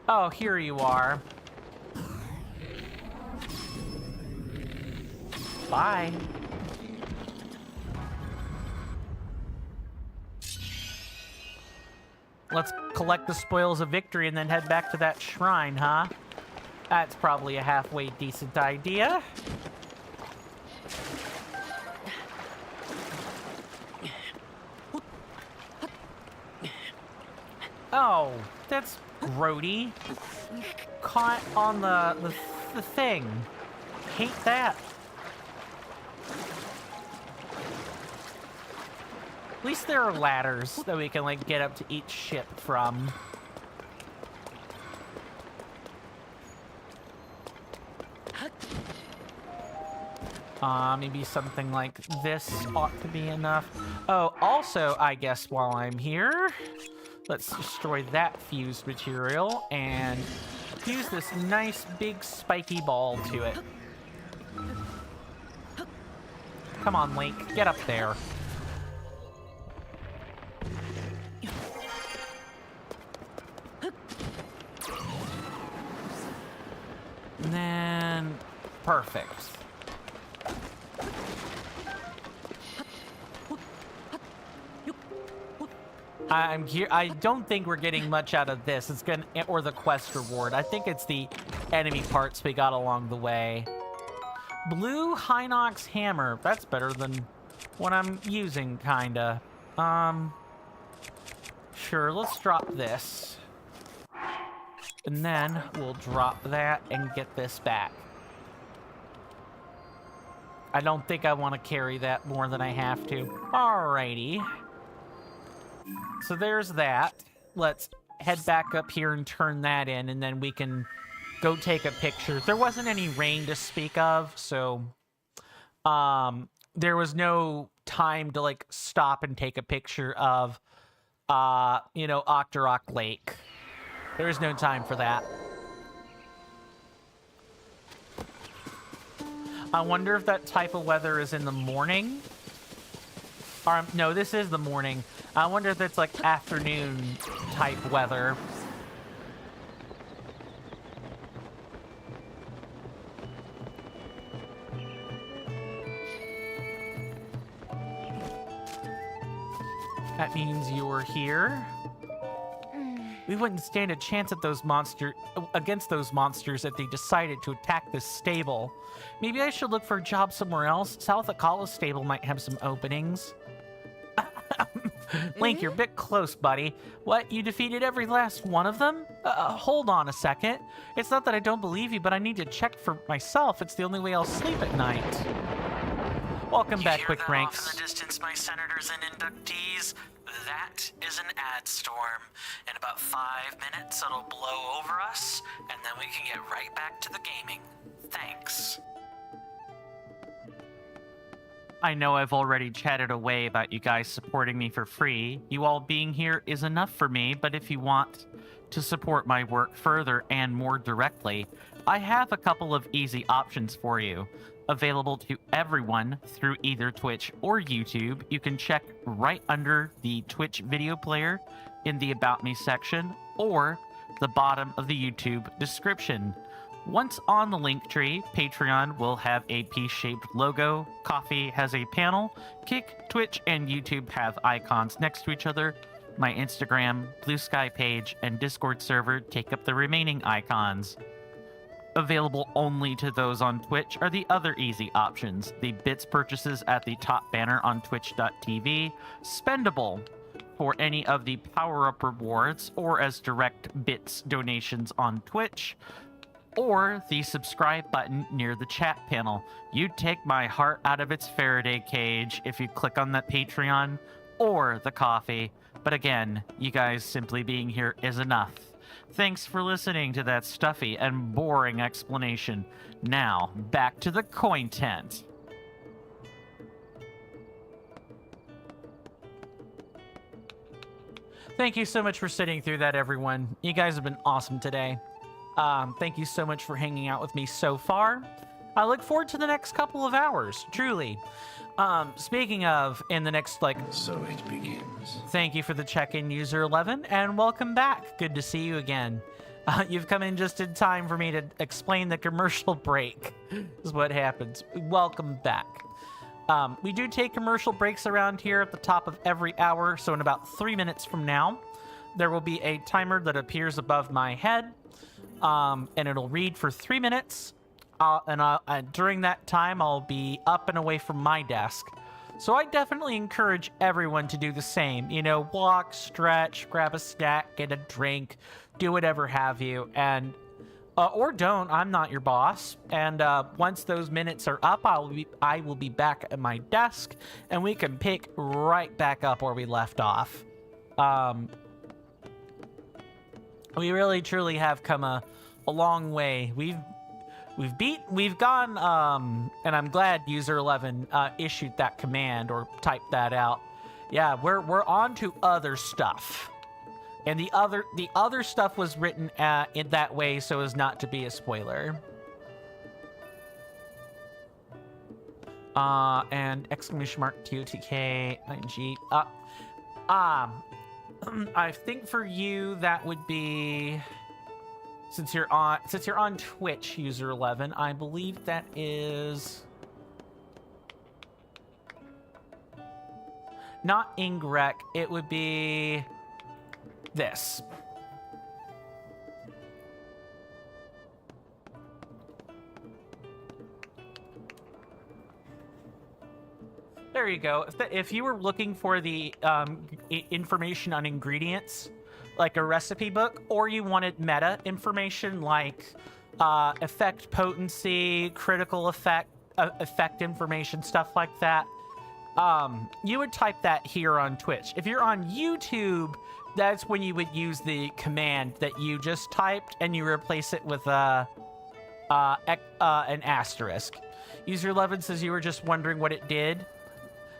Oh, here you are. Bye. Let's collect the spoils of victory and then head back to that shrine, huh? That's probably a halfway decent idea. Oh, that's grody. Caught on the thing. Hate that. At least there are ladders that we can, like, get up to each ship from. Maybe something like this ought to be enough. Oh, also, I guess while I'm here, let's destroy that fused material and fuse this nice big spiky ball to it. Come on, Link, get up there. And then, perfect. I'm here. I don't think we're getting much out of this. It's gonna, or the quest reward. I think it's the enemy parts we got along the way. Blue Hinox hammer. That's better than what I'm using, kinda. Sure, let's drop this. And then we'll drop that and get this back. I don't think I want to carry that more than I have to. Alrighty. So there's that. Let's head back up here and turn that in, and then we can go take a picture. There wasn't any rain to speak of, so there was no time to, like, stop and take a picture of, you know, Octorok Lake. There is no time for that. I wonder if that type of weather is in the morning. Or, no, this is the morning. I wonder if it's like afternoon type weather. That means you're here. We wouldn't stand a chance at against those monsters if they decided to attack this stable. Maybe I should look for a job somewhere else. South Akala's stable might have some openings. Link, you're a bit close, buddy. What, you defeated every last one of them? Hold on a second. It's not that I don't believe you, but I need to check for myself. It's the only way I'll sleep at night. Welcome back, Quick Ranks. Off in the distance, my senators and inductees. That is an ad storm. In about 5 minutes, it'll blow over us, and then we can get right back to the gaming. Thanks. I know I've already chatted away about you guys supporting me for free. You all being here is enough for me, but if you want to support my work further and more directly, I have a couple of easy options for you. Available to everyone through either Twitch or YouTube. You can check right under the Twitch video player in the About Me section or the bottom of the YouTube description. Once on the link tree, Patreon will have a peace-shaped logo, Coffee has a panel, Kick, Twitch, and YouTube have icons next to each other. My Instagram, Blue Sky page, and Discord server take up the remaining icons. Available only to those on Twitch are the other easy options. The bits purchases at the top banner on twitch.tv, spendable for any of the power-up rewards or as direct bits donations on Twitch, or the subscribe button near the chat panel. You'd take my heart out of its Faraday cage if you click on that Patreon or the coffee. But again, you guys simply being here is enough. Thanks for listening to that stuffy and boring explanation. Now, back to the content. Thank you so much for sitting through that, everyone. You guys have been awesome today. Thank you so much for hanging out with me so far. I look forward to the next couple of hours, truly. Speaking of, in the next, So it begins. Thank you for the check-in, User 11, and welcome back. Good to see you again. You've come in just in time for me to explain the commercial break, is what happens. Welcome back. We do take commercial breaks around here at the top of every hour, so in about 3 minutes from now, there will be a timer that appears above my head, and it'll read for 3 minutes. During that time, I'll be up and away from my desk. So I definitely encourage everyone to do the same. You know, walk, stretch, grab a snack, get a drink, do whatever have you. And, or don't, I'm not your boss. And once those minutes are up, I will be back at my desk and we can pick right back up where we left off. We really truly have come a long way. We've gone, and I'm glad User 11 issued that command or typed that out. Yeah, we're on to other stuff, and the other stuff was written in that way so as not to be a spoiler. And exclamation mark TOTK ING. I think for you that would be. Since you're on Twitch, User 11, I believe that is not Ingrek. It would be this. There you go. If you were looking for the information on ingredients, like a recipe book, or you wanted meta information like effect potency, critical effect information, stuff like that, you would type that here on Twitch. If you're on YouTube, that's when you would use the command that you just typed and you replace it with an asterisk. User 11 says you were just wondering what it did.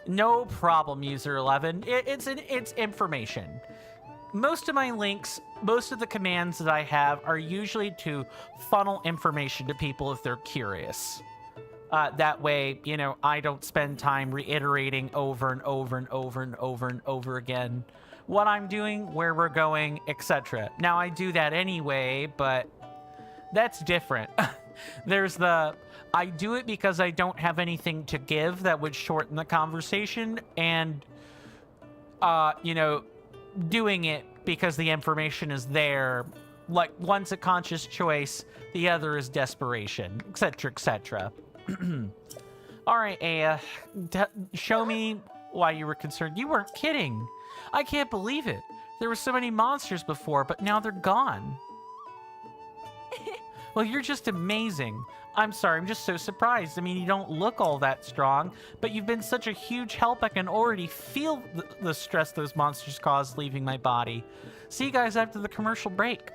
No problem, User 11. It's information. Most of my links, most of the commands that I have are usually to funnel information to people if they're curious. That way, you know, I don't spend time reiterating over and over and over and over and over again what I'm doing, where we're going, etc. Now, I do that anyway, but that's different. I do it because I don't have anything to give that would shorten the conversation, and doing it because the information is there. Like, one's a conscious choice, the other is desperation, etc., etc. All right, Aya, show me why you were concerned. You weren't kidding. I can't believe it. There were so many monsters before, but now they're gone. Well, you're just amazing. I'm sorry, I'm just so surprised. I mean, you don't look all that strong, but you've been such a huge help. I can already feel the stress those monsters cause leaving my body. See you guys after the commercial break.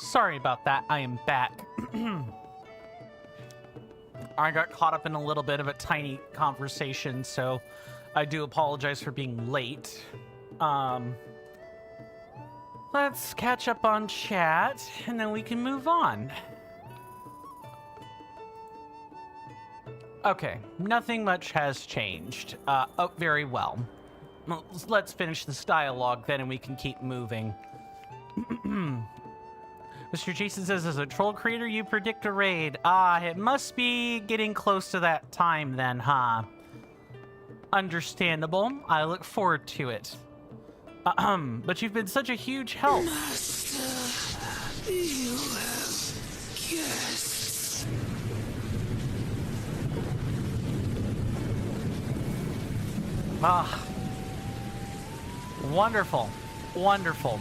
Sorry about that. I am back. I got caught up in a little bit of a tiny conversation, so I do apologize for being late. Let's catch up on chat, and then we can move on. Okay, nothing much has changed. Oh, very well. let's finish this dialogue then, and we can keep moving. Mr. Jason says, as a troll creator, you predict a raid. Ah, it must be getting close to that time then, huh? Understandable. I look forward to it. But you've been such a huge help. Master, you have guests. Ah. Wonderful. Wonderful.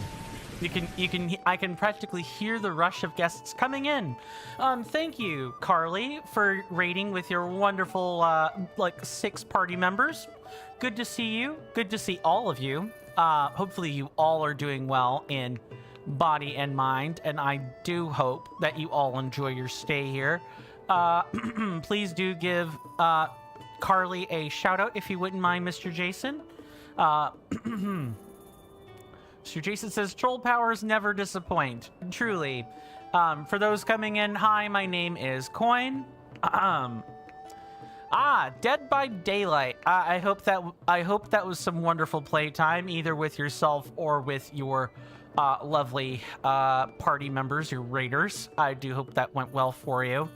I can practically hear the rush of guests coming in. Thank you, Carly, for raiding with your wonderful, 6 party members. Good to see you. Good to see all of you. Hopefully you all are doing well in body and mind, and I do hope that you all enjoy your stay here. Please do give, Carly a shout out if you wouldn't mind, Mr. Jason. Mr. Jason says, troll powers never disappoint. Truly. For those coming in, hi, my name is Coin. Dead by Daylight. I hope that was some wonderful playtime, either with yourself or with your lovely party members, your raiders. I do hope that went well for you.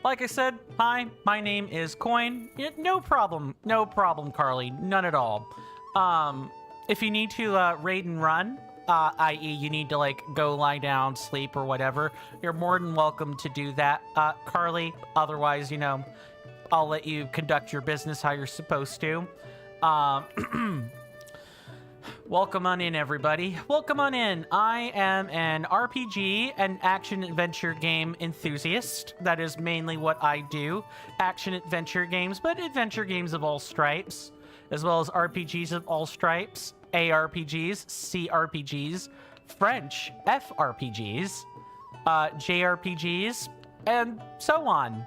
Like I said, hi, my name is Coin. No problem, Carly, none at all. If you need to raid and run, i.e. you need to go lie down, sleep, or whatever, you're more than welcome to do that, Carly. Otherwise, I'll let you conduct your business how you're supposed to. Welcome on in, everybody. Welcome on in. I am an RPG and action-adventure game enthusiast. That is mainly what I do. Action-adventure games, but adventure games of all stripes, as well as RPGs of all stripes, ARPGs, CRPGs, French FRPGs, JRPGs, and so on.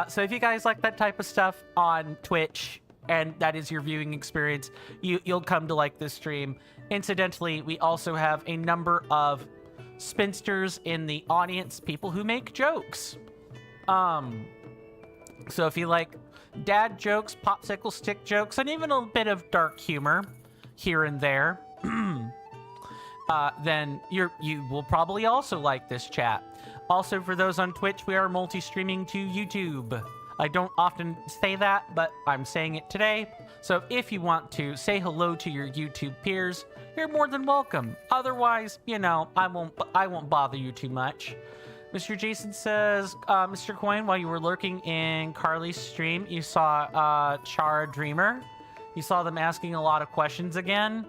So if you guys like that type of stuff on Twitch, and that is your viewing experience, you'll come to like this stream. Incidentally, we also have a number of spinsters in the audience, people who make jokes. So if you like dad jokes, popsicle stick jokes, and even a bit of dark humor here and there, then you will probably also like this chat. Also, for those on Twitch, we are multi-streaming to YouTube. I don't often say that, but I'm saying it today. So if you want to say hello to your YouTube peers, you're more than welcome. Otherwise, I won't bother you too much. Mr. Jason says, Mr. Coin, while you were lurking in Carly's stream, you saw Char Dreamer. You saw them asking a lot of questions again.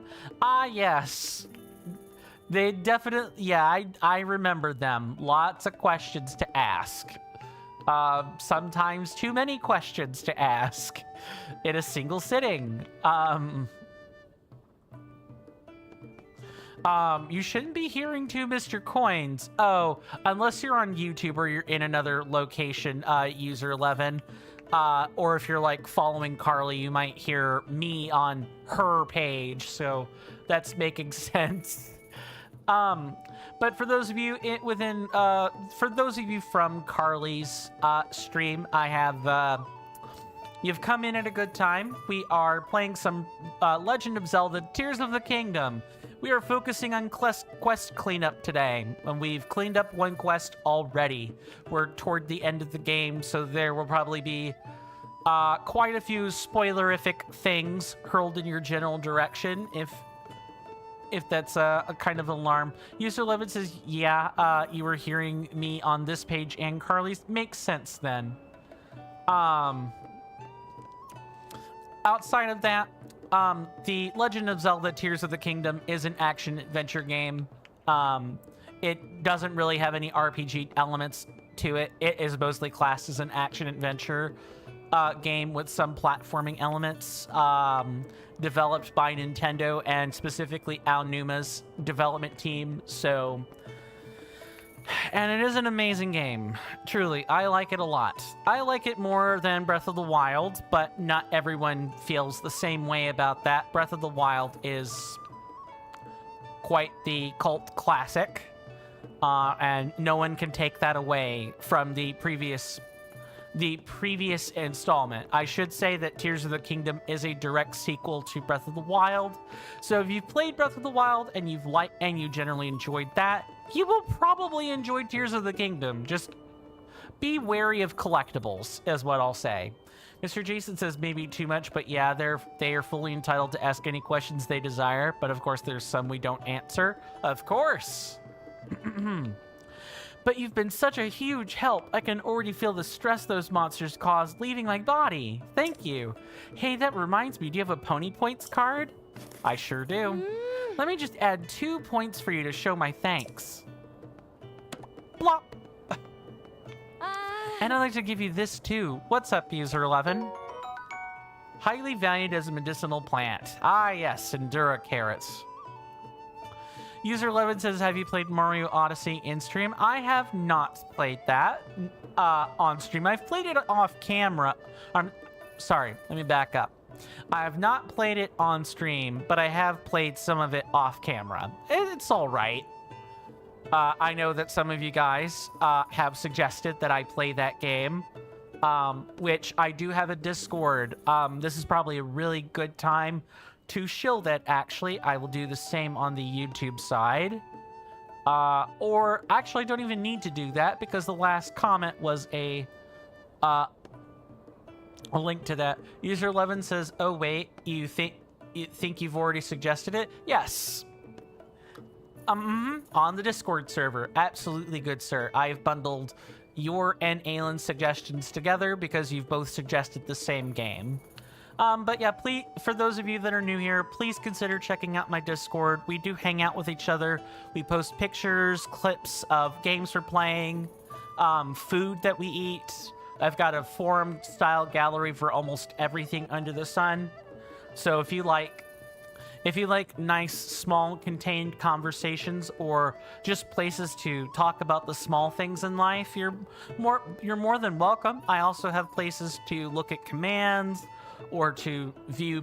Yes. They definitely, yeah, I remember them. Lots of questions to ask. Sometimes too many questions to ask in a single sitting. You shouldn't be hearing to Mr. Coins. Oh, unless you're on YouTube or you're in another location, user 11. Or if you're following Carly, you might hear me on her page. So that's making sense. But for those of you for those of you from Carly's stream, I have, you've come in at a good time. We are playing some Legend of Zelda Tears of the Kingdom. We are focusing on quest cleanup today, and we've cleaned up one quest already. We're toward the end of the game, so there will probably be quite a few spoilerific things hurled in your general direction, if that's a kind of alarm. User 11 says, yeah, you were hearing me on this page and Carly's. Makes sense then. Outside of that, the Legend of Zelda Tears of the Kingdom is an action-adventure game. It doesn't really have any RPG elements to it. It is mostly classed as an action-adventure game with some platforming elements, developed by Nintendo and specifically Aonuma's development team. And it is an amazing game. Truly, I like it a lot. I like it more than Breath of the Wild, but not everyone feels the same way about that. Breath of the Wild is quite the cult classic, and no one can take that away from the previous the previous installment. I should say that Tears of the Kingdom is a direct sequel to Breath of the Wild. So if you've played Breath of the Wild and you generally enjoyed that, you will probably enjoy Tears of the Kingdom. Just be wary of collectibles, is what I'll say. Mr. Jason says maybe too much, but yeah, they are fully entitled to ask any questions they desire. But of course, there's some we don't answer. Of course. But you've been such a huge help. I can already feel the stress those monsters caused leaving my body. Thank you. Hey, that reminds me, do you have a Pony Points card? I sure do. Let me just add 2 points for you to show my thanks. Blop. And I'd like to give you this too. What's up, User 11? Highly valued as a medicinal plant. Ah, yes, Endura carrots. User 11 says, have you played Mario Odyssey in stream? I have not played that on stream. I've played it off camera. Sorry, let me back up. I have not played it on stream, but I have played some of it off camera. It's all right. I know that some of you guys have suggested that I play that game, which I do have a Discord. This is probably a really good time to shill that, actually. I will do the same on the YouTube side. Or actually, I don't even need to do that because the last comment was a link to that. User 11 says, oh wait, you think you've already suggested it? Yes. On the Discord server. Absolutely, good sir. I have bundled your and Aylin's suggestions together because you've both suggested the same game. But yeah, please, for those of you that are new here, please consider checking out my Discord. We do hang out with each other. We post pictures, clips of games we're playing, food that we eat. I've got a forum-style gallery for almost everything under the sun. So if you like nice, small, contained conversations or just places to talk about the small things in life, you're more than welcome. I also have places to look at commands or to view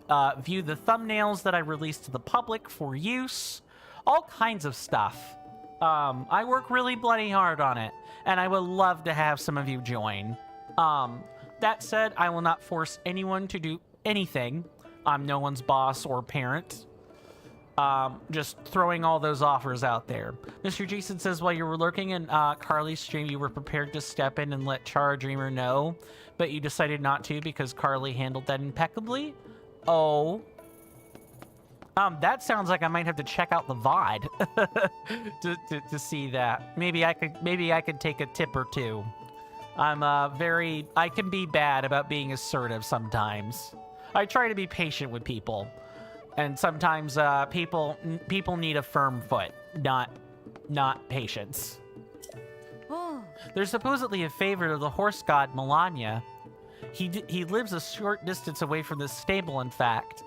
the thumbnails that I release to the public for use. All kinds of stuff. I work really bloody hard on it, and I would love to have some of you join. That said, I will not force anyone to do anything. I'm no one's boss or parent. Just throwing all those offers out there. Mr. Jason says, while you were lurking in Carly's stream, you were prepared to step in and let Chara Dreamer know, but you decided not to because Carly handled that impeccably. Oh. That sounds like I might have to check out the VOD to see that. Maybe I could take a tip or two. I can be bad about being assertive sometimes. I try to be patient with people, and sometimes people need a firm foot, not patience. Oh. There's supposedly a favorite of the horse god Melania. He lives a short distance away from this stable, in fact.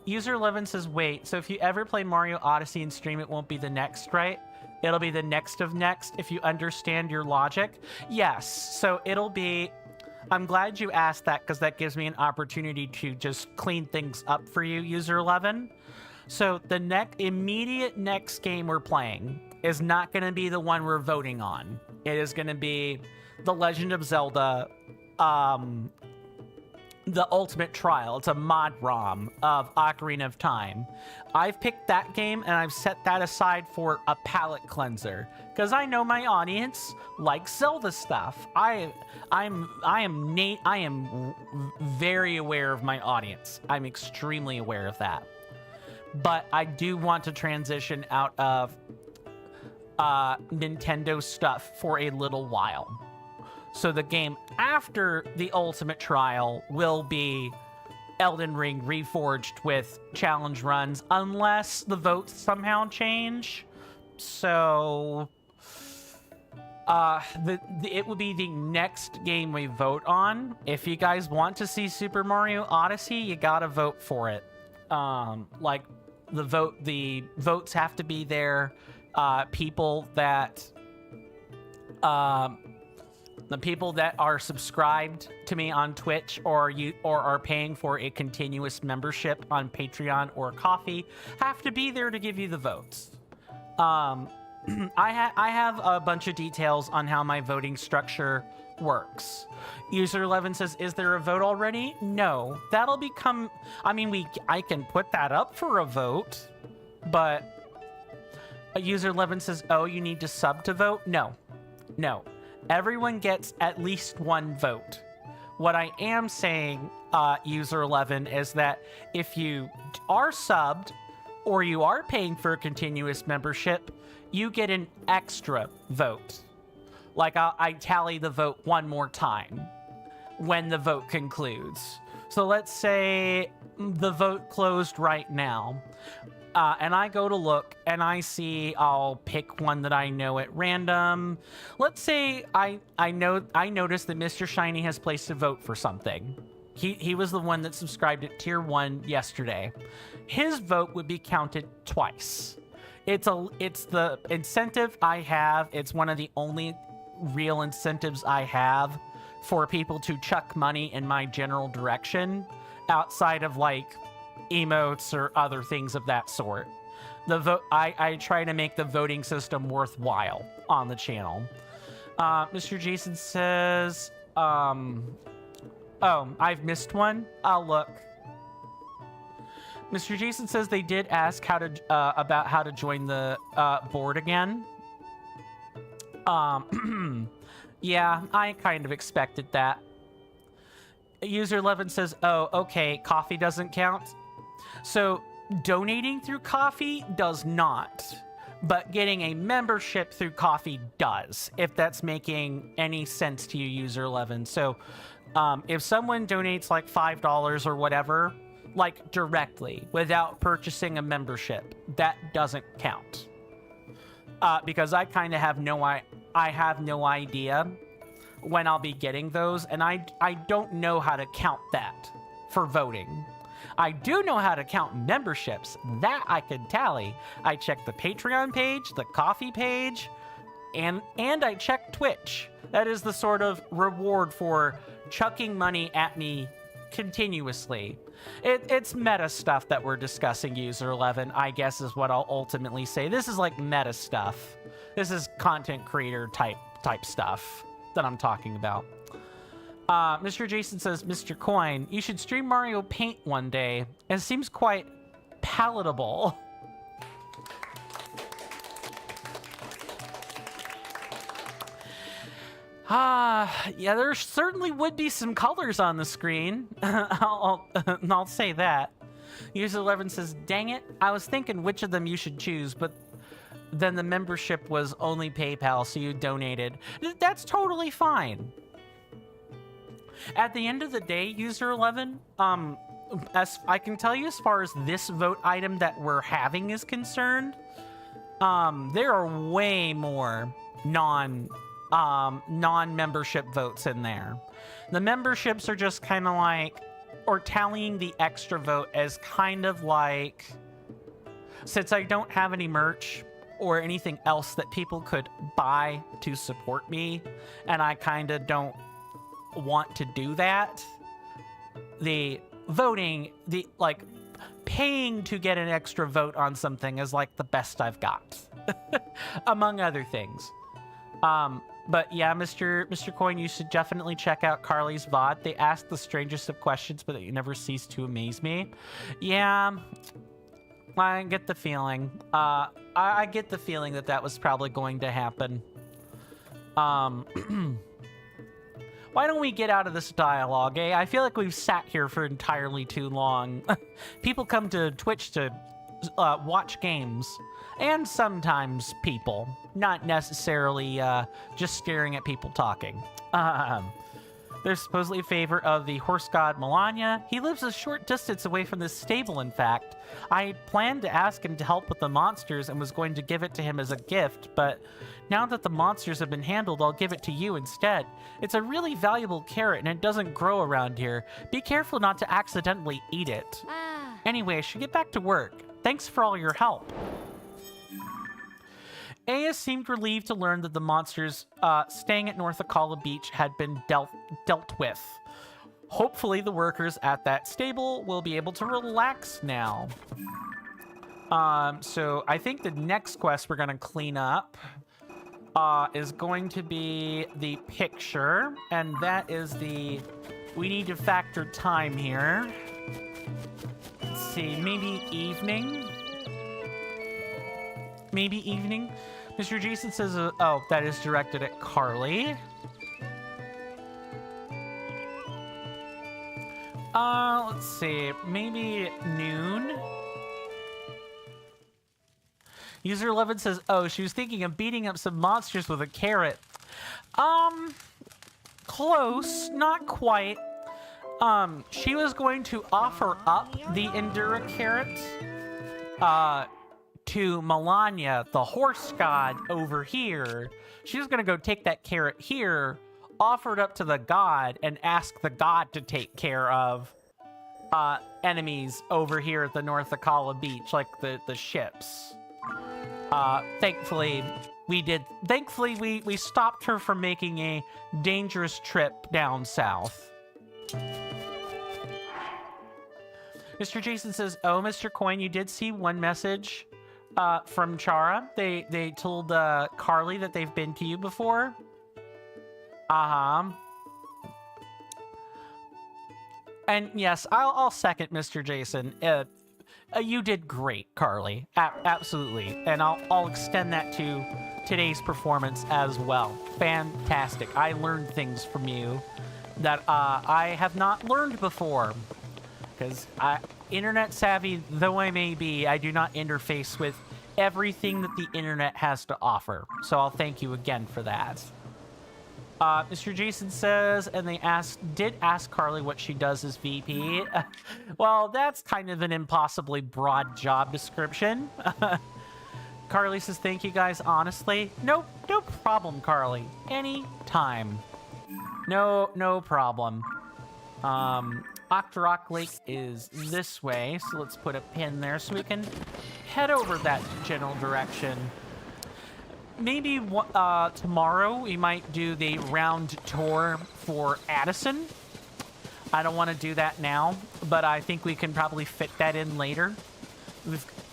User 11 says, wait, so if you ever play Mario Odyssey and stream, it won't be the next, right? It'll be the next of next, if you understand your logic. Yes, so it'll be... I'm glad you asked that, because that gives me an opportunity to just clean things up for you, User 11. So the immediate next game we're playing is not going to be the one we're voting on. It is going to be The Legend of Zelda, The Ultimate Trial. It's a mod ROM of Ocarina of Time. I've picked that game and I've set that aside for a palate cleanser because I know my audience likes Zelda stuff. I am very aware of my audience. I'm extremely aware of that. But I do want to transition out of Nintendo stuff for a little while. So the game after the Ultimate Trial will be Elden Ring Reforged with challenge runs, unless the votes somehow change. So it would be the next game we vote on. If you guys want to see Super Mario Odyssey, you gotta vote for it. Like the votes have to be there. People that the people that are subscribed to me on Twitch or are paying for a continuous membership on Patreon or Coffee have to be there to give you the votes. I have a bunch of details on how my voting structure works. User 11 says, is there a vote already? No. That'll become... I mean, I can put that up for a vote, but... User 11 says, oh, you need to sub to vote? No. No. Everyone gets at least one vote. What I am saying, User 11, is that if you are subbed or you are paying for a continuous membership, you get an extra vote. Like, I tally the vote one more time when the vote concludes. So let's say the vote closed right now. And I go to look, and I see I'll pick one that I know at random. Let's say I notice that Mr. Shiny has placed a vote for something. He was the one that subscribed at Tier 1 yesterday. His vote would be counted twice. It's the incentive I have. It's one of the only real incentives I have for people to chuck money in my general direction, outside of, like, emotes or other things of that sort. I try to make the voting system worthwhile on the channel. Mr. Jason says, oh, I've missed one. I'll look. Mr. Jason says they did ask about how to join the board again. Yeah, I kind of expected that. User 11 says, oh, okay, coffee doesn't count. So donating through coffee does not, but getting a membership through coffee does, if that's making any sense to you, User 11. So if someone donates like $5 or whatever, like directly without purchasing a membership, that doesn't count. Because I kind of have I have no idea when I'll be getting those, and I don't know how to count that for voting. I do know how to count memberships. That I can tally. I check the Patreon page, the coffee page, and I check Twitch. That is the sort of reward for chucking money at me continuously. It's meta stuff that we're discussing, User 11, I guess is what I'll ultimately say. This is like meta stuff. This is content creator type stuff that I'm talking about. Mr. Jason says, Mr. Coin, you should stream Mario Paint one day. It seems quite palatable. Yeah, there certainly would be some colors on the screen. I'll say that. User 11 says, dang it, I was thinking which of them you should choose, but then the membership was only PayPal, so you donated. That's totally fine. At the end of the day, User 11, as I can tell you, as far as this vote item that we're having is concerned, there are way more non-membership votes in there. The memberships are just kind of like, or tallying the extra vote as kind of like, since I don't have any merch or anything else that people could buy to support me, and I kind of don't want to do that, the voting, the like paying to get an extra vote on something is like the best I've got among other things. But yeah, Mr. Coin, you should definitely check out Carly's VOD. They ask the strangest of questions, but you never cease to amaze me. Yeah, I get the feeling. I get the feeling that that was probably going to happen. Why don't we get out of this dialogue, eh? I feel like we've sat here for entirely too long. People come to Twitch to watch games. And sometimes people. Not necessarily just staring at people talking. They're supposedly in favor of the horse god Melania. He lives a short distance away from this stable, in fact. I planned to ask him to help with the monsters and was going to give it to him as a gift, but now that the monsters have been handled, I'll give it to you instead. It's a really valuable carrot and it doesn't grow around here. Be careful not to accidentally eat it. Anyway, I should get back to work. Thanks for all your help. Aya seemed relieved to learn that the monsters staying at North Akala Beach had been dealt with. Hopefully the workers at that stable will be able to relax now. So I think the next quest we're gonna clean up is going to be the picture, and that is the... We need to factor time here. Let's see, maybe evening? Maybe evening? Mr. Jason says, oh, that is directed at Carly. Let's see, maybe noon? User 11 says, oh, she was thinking of beating up some monsters with a carrot. Close, not quite. She was going to offer up the Endura carrot, to Melania, the horse god over here. She was gonna go take that carrot here, offer it up to the god, and ask the god to take care of, enemies over here at the North Akala Beach, like the ships. Thankfully, we stopped her from making a dangerous trip down south. Mr. Jason says, oh, Mr. Coin, you did see one message from Chara. They told Carly that they've been to you before. And yes, I'll second Mr. Jason. You did great, Carly. Absolutely. And I'll extend that to today's performance as well. Fantastic. I learned things from you that I have not learned before. Because internet savvy though I may be, I do not interface with everything that the internet has to offer. So I'll thank you again for that. Mr. Jason says, and they did ask Carly what she does as VP. Well, that's kind of an impossibly broad job description. Carly says, thank you guys, honestly. No problem, Carly. Anytime. No problem. Octorok Lake is this way, so let's put a pin there so we can head over that general direction. Maybe tomorrow we might do the round tour for Addison. I don't want to do that now, but I think we can probably fit that in later.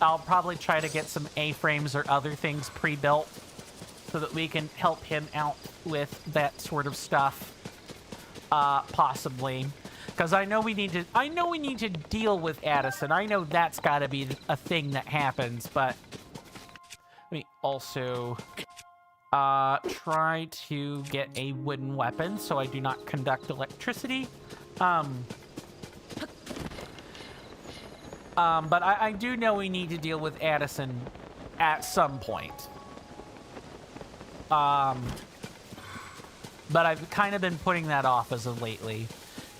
I'll probably try to get some A-frames or other things pre-built so that we can help him out with that sort of stuff, possibly. Because I know we need to deal with Addison. I know that's got to be a thing that happens, but we also try to get a wooden weapon so I do not conduct electricity. But I do know we need to deal with Addison at some point. But I've kind of been putting that off as of lately.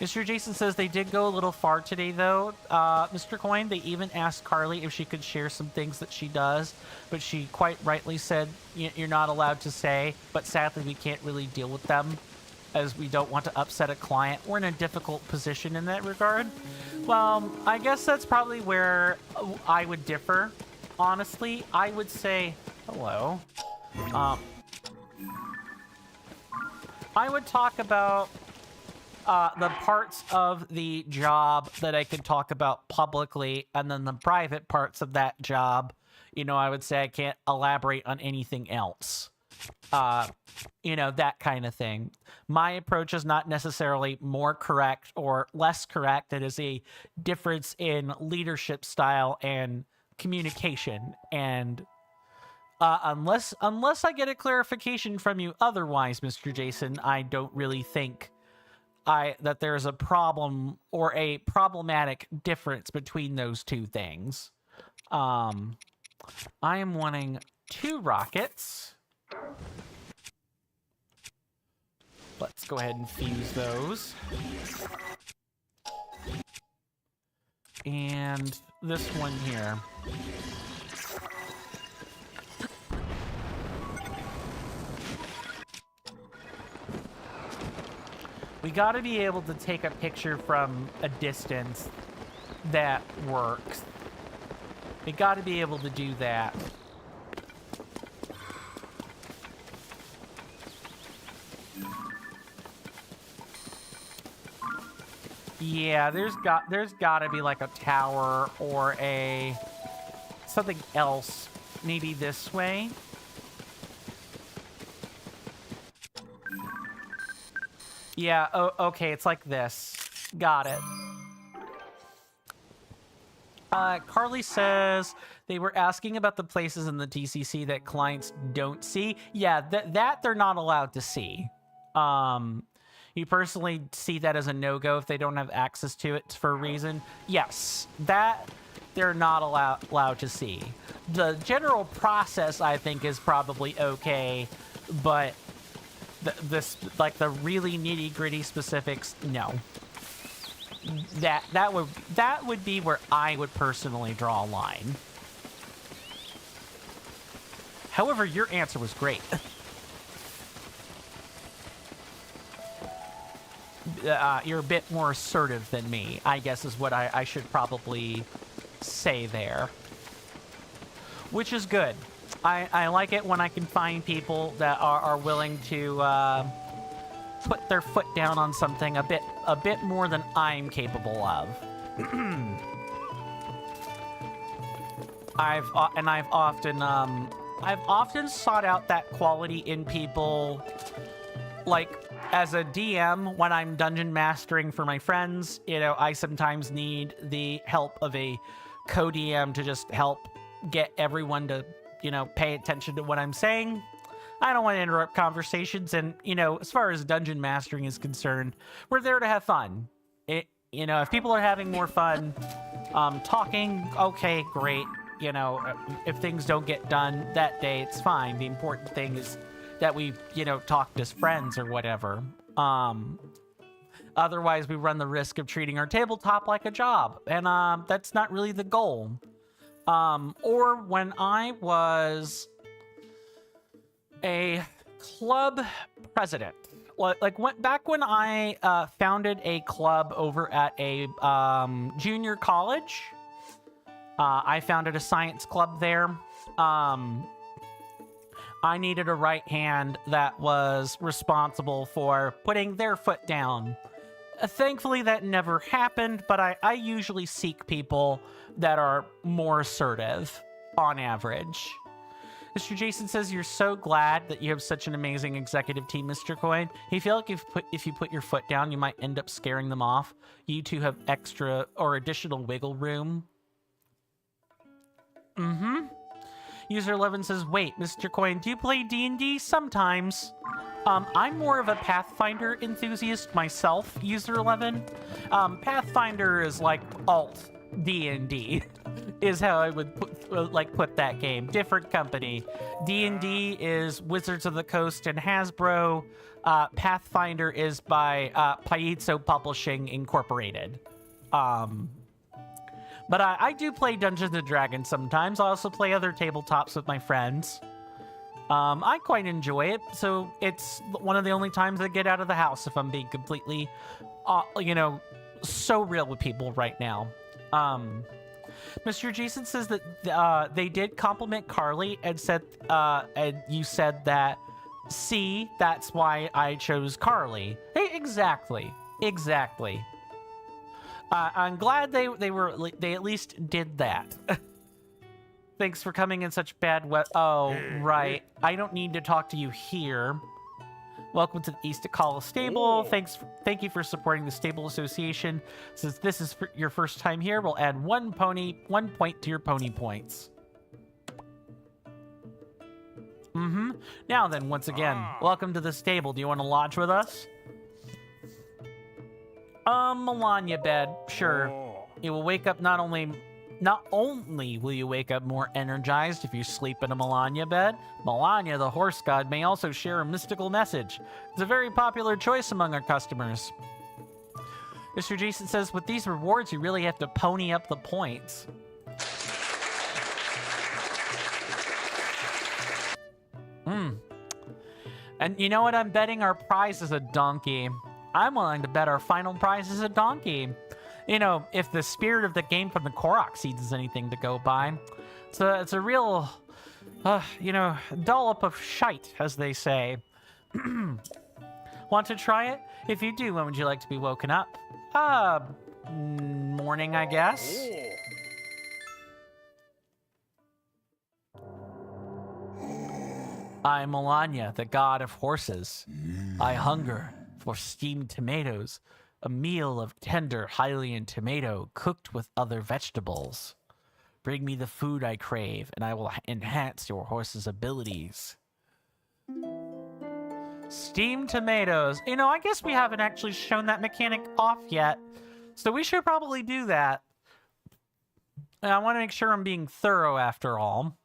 Mr. Jason says they did go a little far today, though. Mr. Coin, they even asked Carly if she could share some things that she does, but she quite rightly said you're not allowed to say, but sadly we can't really deal with them as we don't want to upset a client. We're in a difficult position in that regard. Well, I guess that's probably where I would differ. Honestly, I would say, hello. I would talk about the parts of the job that I could talk about publicly, and then the private parts of that job, I would say I can't elaborate on anything else. That kind of thing. My approach is not necessarily more correct or less correct. It is a difference in leadership style and communication. And unless I get a clarification from you otherwise, Mr. Jason, I don't really think that there's a problem or a problematic difference between those two things. I am wanting 2 rockets. Let's go ahead and fuse those. And this one here. We gotta be able to take a picture from a distance that works. We gotta be able to do that. Yeah, there's gotta be like a tower or a something else. Maybe this way. Yeah, okay, it's like this. Got it. Carly says they were asking about the places in the TCC that clients don't see. Yeah, that they're not allowed to see. You personally see that as a no-go if they don't have access to it for a reason. Yes, that they're not allowed to see. The general process, I think, is probably okay, but this, like, the really nitty-gritty specifics, no. That would be where I would personally draw a line. However, your answer was great. You're a bit more assertive than me, I guess is what I should probably say there. Which is good. I like it when I can find people that are willing to put their foot down on something a bit more than I'm capable of. I've often sought out that quality in people, like, as a DM, when I'm dungeon mastering for my friends, you know, I sometimes need the help of a co-DM to just help get everyone to, you know, pay attention to what I'm saying. I don't want to interrupt conversations, and, you know, as far as dungeon mastering is concerned, we're there to have fun. You know, if people are having more fun talking, okay, great. You know, if things don't get done that day, it's fine. The important thing is that we, you know, talked as friends or whatever. Otherwise, we run the risk of treating our tabletop like a job, and that's not really the goal. Or when I was a club president, like back when I founded a club over at a junior college, I founded a science club there. I needed a right hand that was responsible for putting their foot down. Thankfully, that never happened, but I usually seek people that are more assertive, on average. Mr. Jason says, you're so glad that you have such an amazing executive team, Mr. Coin. You feel like if you put your foot down, you might end up scaring them off. You two have extra or additional wiggle room. User 11 says, wait, Mr. Coin, do you play D&D? Sometimes. I'm more of a Pathfinder enthusiast myself, User 11. Pathfinder is like alt D&D, is how I would put that game. Different company. D&D is Wizards of the Coast and Hasbro. Pathfinder is by Paizo Publishing Incorporated. But I do play Dungeons & Dragons sometimes. I also play other tabletops with my friends. I quite enjoy it, so it's one of the only times I get out of the house, if I'm being completely, you know, so real with people right now. Mr. Jason says that they did compliment Carly and said, and you said that, see, that's why I chose Carly. Hey, exactly. I'm glad they at least did that. Thanks for coming in such bad weather. Oh, right. I don't need to talk to you here. Welcome to the East Akala Stable. Thank you for supporting the Stable Association. Since this is your first time here, we'll add 1 point to your pony points. Now then, once again, welcome to the stable. Do you want to lodge with us? Melania bed, sure. You will wake up not only will you wake up more energized if you sleep in a Melania bed, Melania, the horse god, may also share a mystical message. It's a very popular choice among our customers. Mr. Jason says, with these rewards, you really have to pony up the points. And you know what? I'm betting our prize is a donkey. I'm willing to bet our final prize is a donkey. You know, if the spirit of the game from the Korok seeds is anything to go by. It's a real, you know, dollop of shite, as they say. Want to try it? If you do, when would you like to be woken up? Morning, I guess. I'm Melania, the god of horses. I hunger for steamed tomatoes, a meal of tender Hylian tomato cooked with other vegetables. Bring me the food I crave, and I will enhance your horse's abilities. Steamed tomatoes. You know, I guess we haven't actually shown that mechanic off yet, so we should probably do that. And I want to make sure I'm being thorough after all.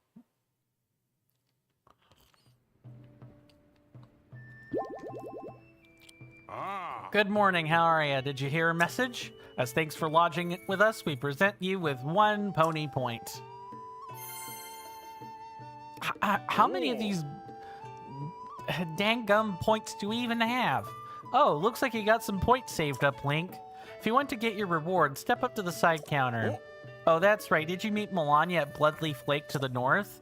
Good morning, how are ya? Did you hear a message? As thanks for lodging with us, we present you with 1 pony point. How many of these dang-gum points do we even have? Oh, looks like you got some points saved up, Link. If you want to get your reward, step up to the side counter. Oh, that's right. Did you meet Melania at Bloodleaf Lake to the north?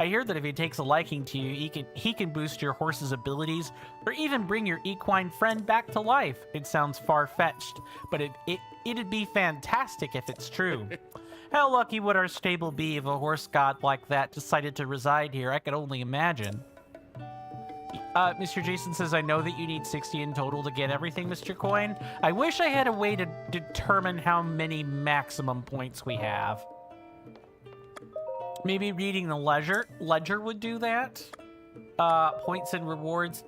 I hear that if he takes a liking to you, he can boost your horse's abilities or even bring your equine friend back to life. It sounds far-fetched, but it'd be fantastic if it's true. How lucky would our stable be if a horse god like that decided to reside here? I could only imagine. Mr. Jason says, I know that you need 60 in total to get everything, Mr. Coin. I wish I had a way to determine how many maximum points we have. Maybe reading the ledger would do that. Points and rewards.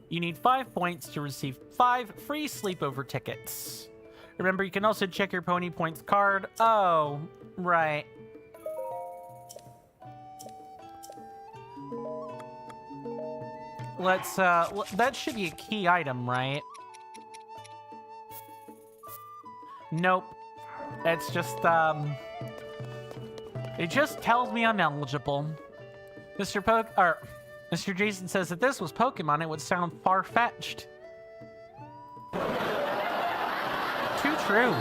You need 5 points to receive 5 free sleepover tickets. Remember, you can also check your pony points card. Oh, right. Let's, that should be a key item, right? Nope. It's just, it just tells me I'm eligible. Mr. Jason says that this was Pokemon, it would sound far-fetched. Too true.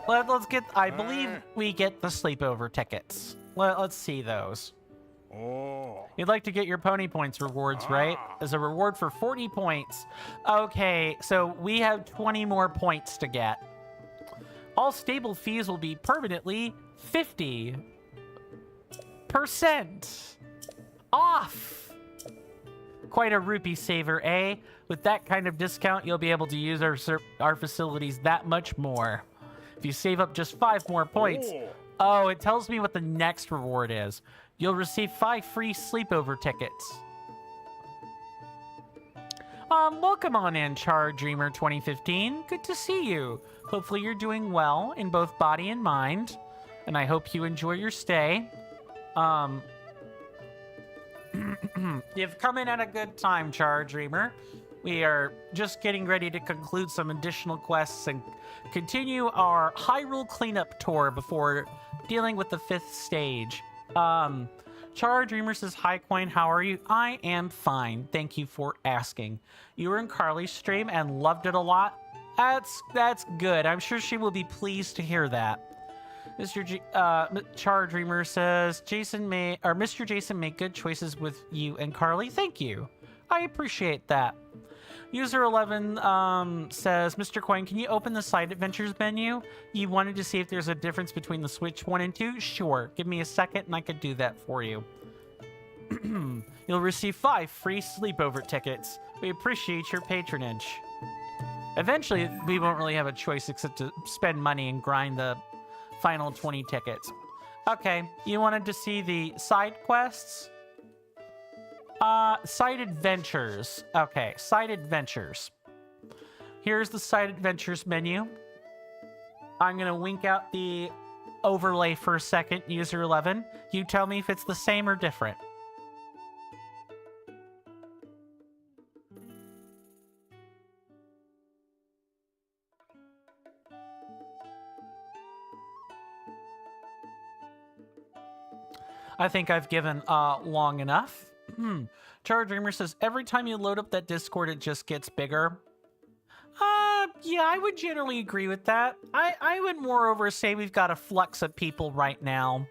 Let's get, I believe we get the sleepover tickets. Let's see those. Oh. You'd like to get your pony points rewards, right? As a reward for 40 points. Okay, so we have 20 more points to get. All stable fees will be permanently 50% off. Quite a rupee saver, eh? With that kind of discount, you'll be able to use our facilities that much more. If you save up just 5 more points... Oh, it tells me what the next reward is. You'll receive 5 free sleepover tickets. Welcome on in, Char Dreamer 2015. Good to see you. Hopefully you're doing well in both body and mind. And I hope you enjoy your stay. You've come in at a good time, Char Dreamer. We are just getting ready to conclude some additional quests and continue our Hyrule cleanup tour before dealing with the 5th stage. Char Dreamer says, hi, Coin, how are you? I am fine. Thank you for asking. You were in Carly's stream and loved it a lot? That's good. I'm sure she will be pleased to hear that. Char Dreamer says, Mr. Jason made good choices with you and Carly. Thank you. I appreciate that. User 11 says, Mr. Coin, can you open the side adventures menu? You wanted to see if there's a difference between the Switch 1 and 2? Sure. Give me a second and I could do that for you. You'll receive 5 free sleepover tickets. We appreciate your patronage. Eventually, we won't really have a choice except to spend money and grind the final 20 tickets. Okay, you wanted to see the side quests? Side adventures. Okay, side adventures. Here's the side adventures menu. I'm gonna wink out the overlay for a second, user 11. You tell me if it's the same or different. I think I've given long enough. Char Dreamer says, every time you load up that Discord, it just gets bigger. Yeah, I would generally agree with that. I would moreover say we've got a flux of people right now,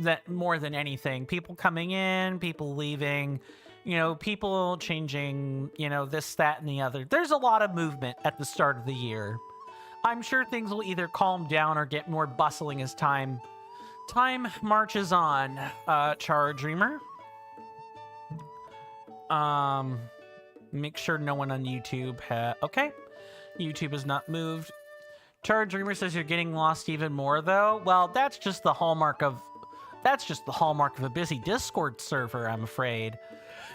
that more than anything. People coming in, people leaving, you know, people changing, you know, this, that, and the other. There's a lot of movement at the start of the year. I'm sure things will either calm down or get more bustling as time Time marches on, Char Dreamer. Make sure no one on YouTube okay. YouTube has not moved. Char Dreamer says you're getting lost even more though. Well, that's just the hallmark of a busy Discord server, I'm afraid.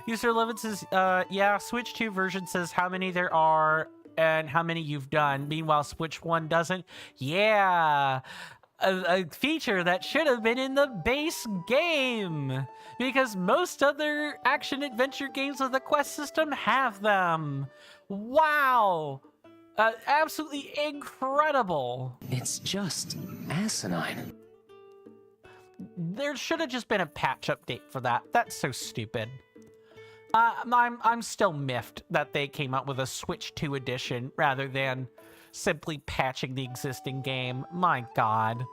User 11 says, yeah, Switch 2 version says how many there are and how many you've done. Meanwhile, Switch 1 doesn't. Yeah, a feature that should have been in the base game, because most other action-adventure games with the quest system have them. Wow! Absolutely incredible. It's just asinine. There should have just been a patch update for that. That's so stupid. I'm still miffed that they came out with a Switch 2 edition rather than simply patching the existing game. My God.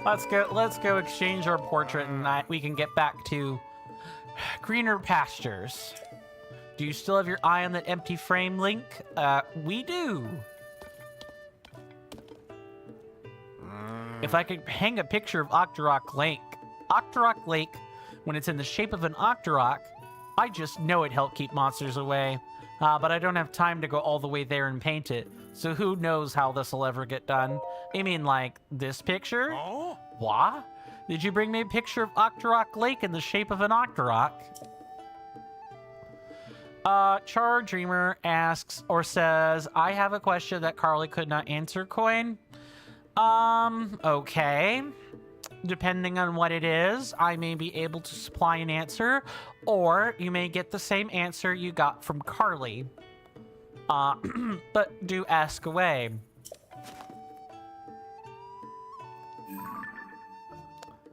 Let's go exchange our portrait and we can get back to greener pastures. Do you still have your eye on that empty frame, Link? We do. If I could hang a picture of Octorok Lake, when it's in the shape of an Octorok, I just know it'd help keep monsters away. But I don't have time to go all the way there and paint it, so who knows how this will ever get done. I mean, like, this picture? Oh? What? Did you bring me a picture of Octorok Lake in the shape of an Octorok? Char Dreamer asks, or says, I have a question that Carly could not answer, Coin. Okay. Depending on what it is, I may be able to supply an answer, or you may get the same answer you got from Carly. But do ask away.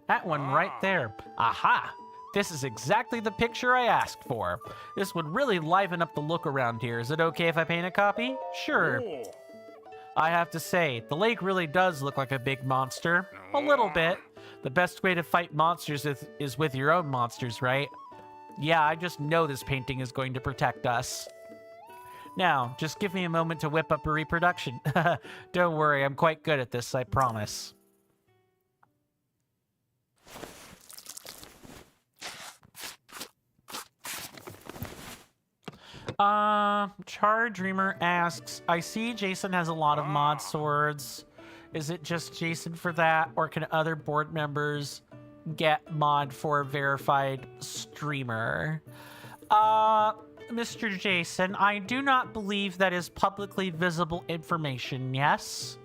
That one right there. Aha! This is exactly the picture I asked for. This would really liven up the look around here. Is it okay if I paint a copy? Sure. Oh. I have to say, the lake really does look like a big monster. A little bit. The best way to fight monsters is with your own monsters, right? Yeah, I just know this painting is going to protect us. Now, just give me a moment to whip up a reproduction. Don't worry, I'm quite good at this, I promise. Char Dreamer asks, I see Jason has a lot of mod swords. Is it just Jason for that, or can other board members get mod for a verified streamer? Mr. Jason, I do not believe that is publicly visible information, yes?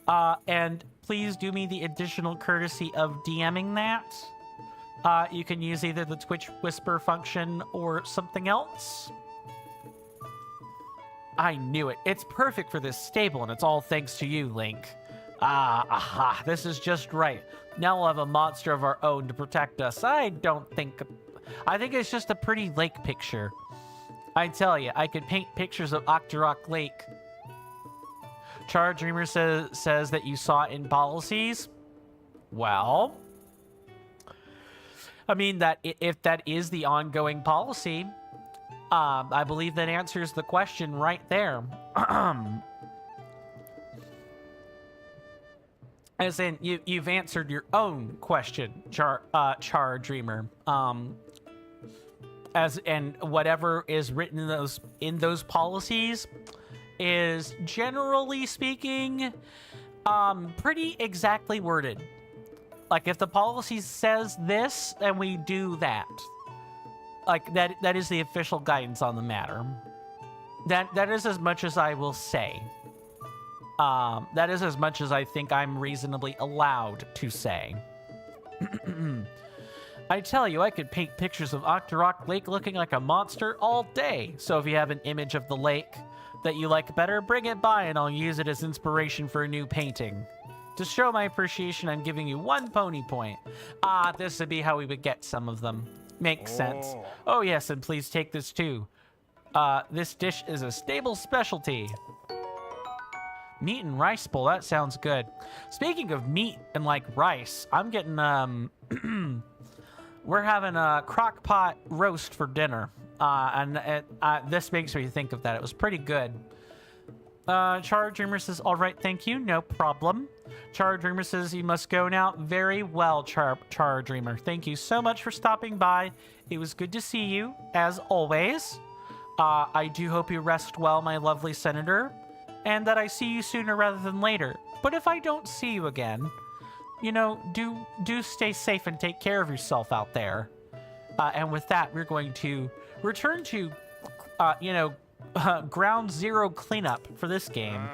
And please do me the additional courtesy of DMing that. You can use either the Twitch Whisper function or something else. I knew it. It's perfect for this stable, and it's all thanks to you, Link. Aha, this is just right. Now we'll have a monster of our own to protect us. I think it's just a pretty lake picture. I tell you, I could paint pictures of Octorok Lake. Char Dreamer says that you saw it in policies. Well, I mean, that if that is the ongoing policy, I believe that answers the question right there. As in, you've answered your own question, Char Dreamer. And whatever is written in those policies is, generally speaking, pretty exactly worded. Like, if the policy says this, then we do that. Like, that is the official guidance on the matter. That is as much as I will say. That is as much as I think I'm reasonably allowed to say. I tell you, I could paint pictures of Octorok Lake looking like a monster all day. So if you have an image of the lake that you like better, bring it by and I'll use it as inspiration for a new painting. To show my appreciation, I'm giving you 1 pony point. This would be how we would get some of them. Makes sense. Oh yes, and please take this too. This dish is a stable specialty. Meat and rice bowl, that sounds good. Speaking of meat and like rice, I'm getting, we're having a crock pot roast for dinner. And this makes me think of that. It was pretty good. Char Dreamer says, all right, thank you, no problem. Char Dreamer says, you must go now. Very well, Char Dreamer. Thank you so much for stopping by. It was good to see you, as always. I do hope you rest well, my lovely senator, and that I see you sooner rather than later. But if I don't see you again, you know, do stay safe and take care of yourself out there. And with that, we're going to return to, ground zero cleanup for this game.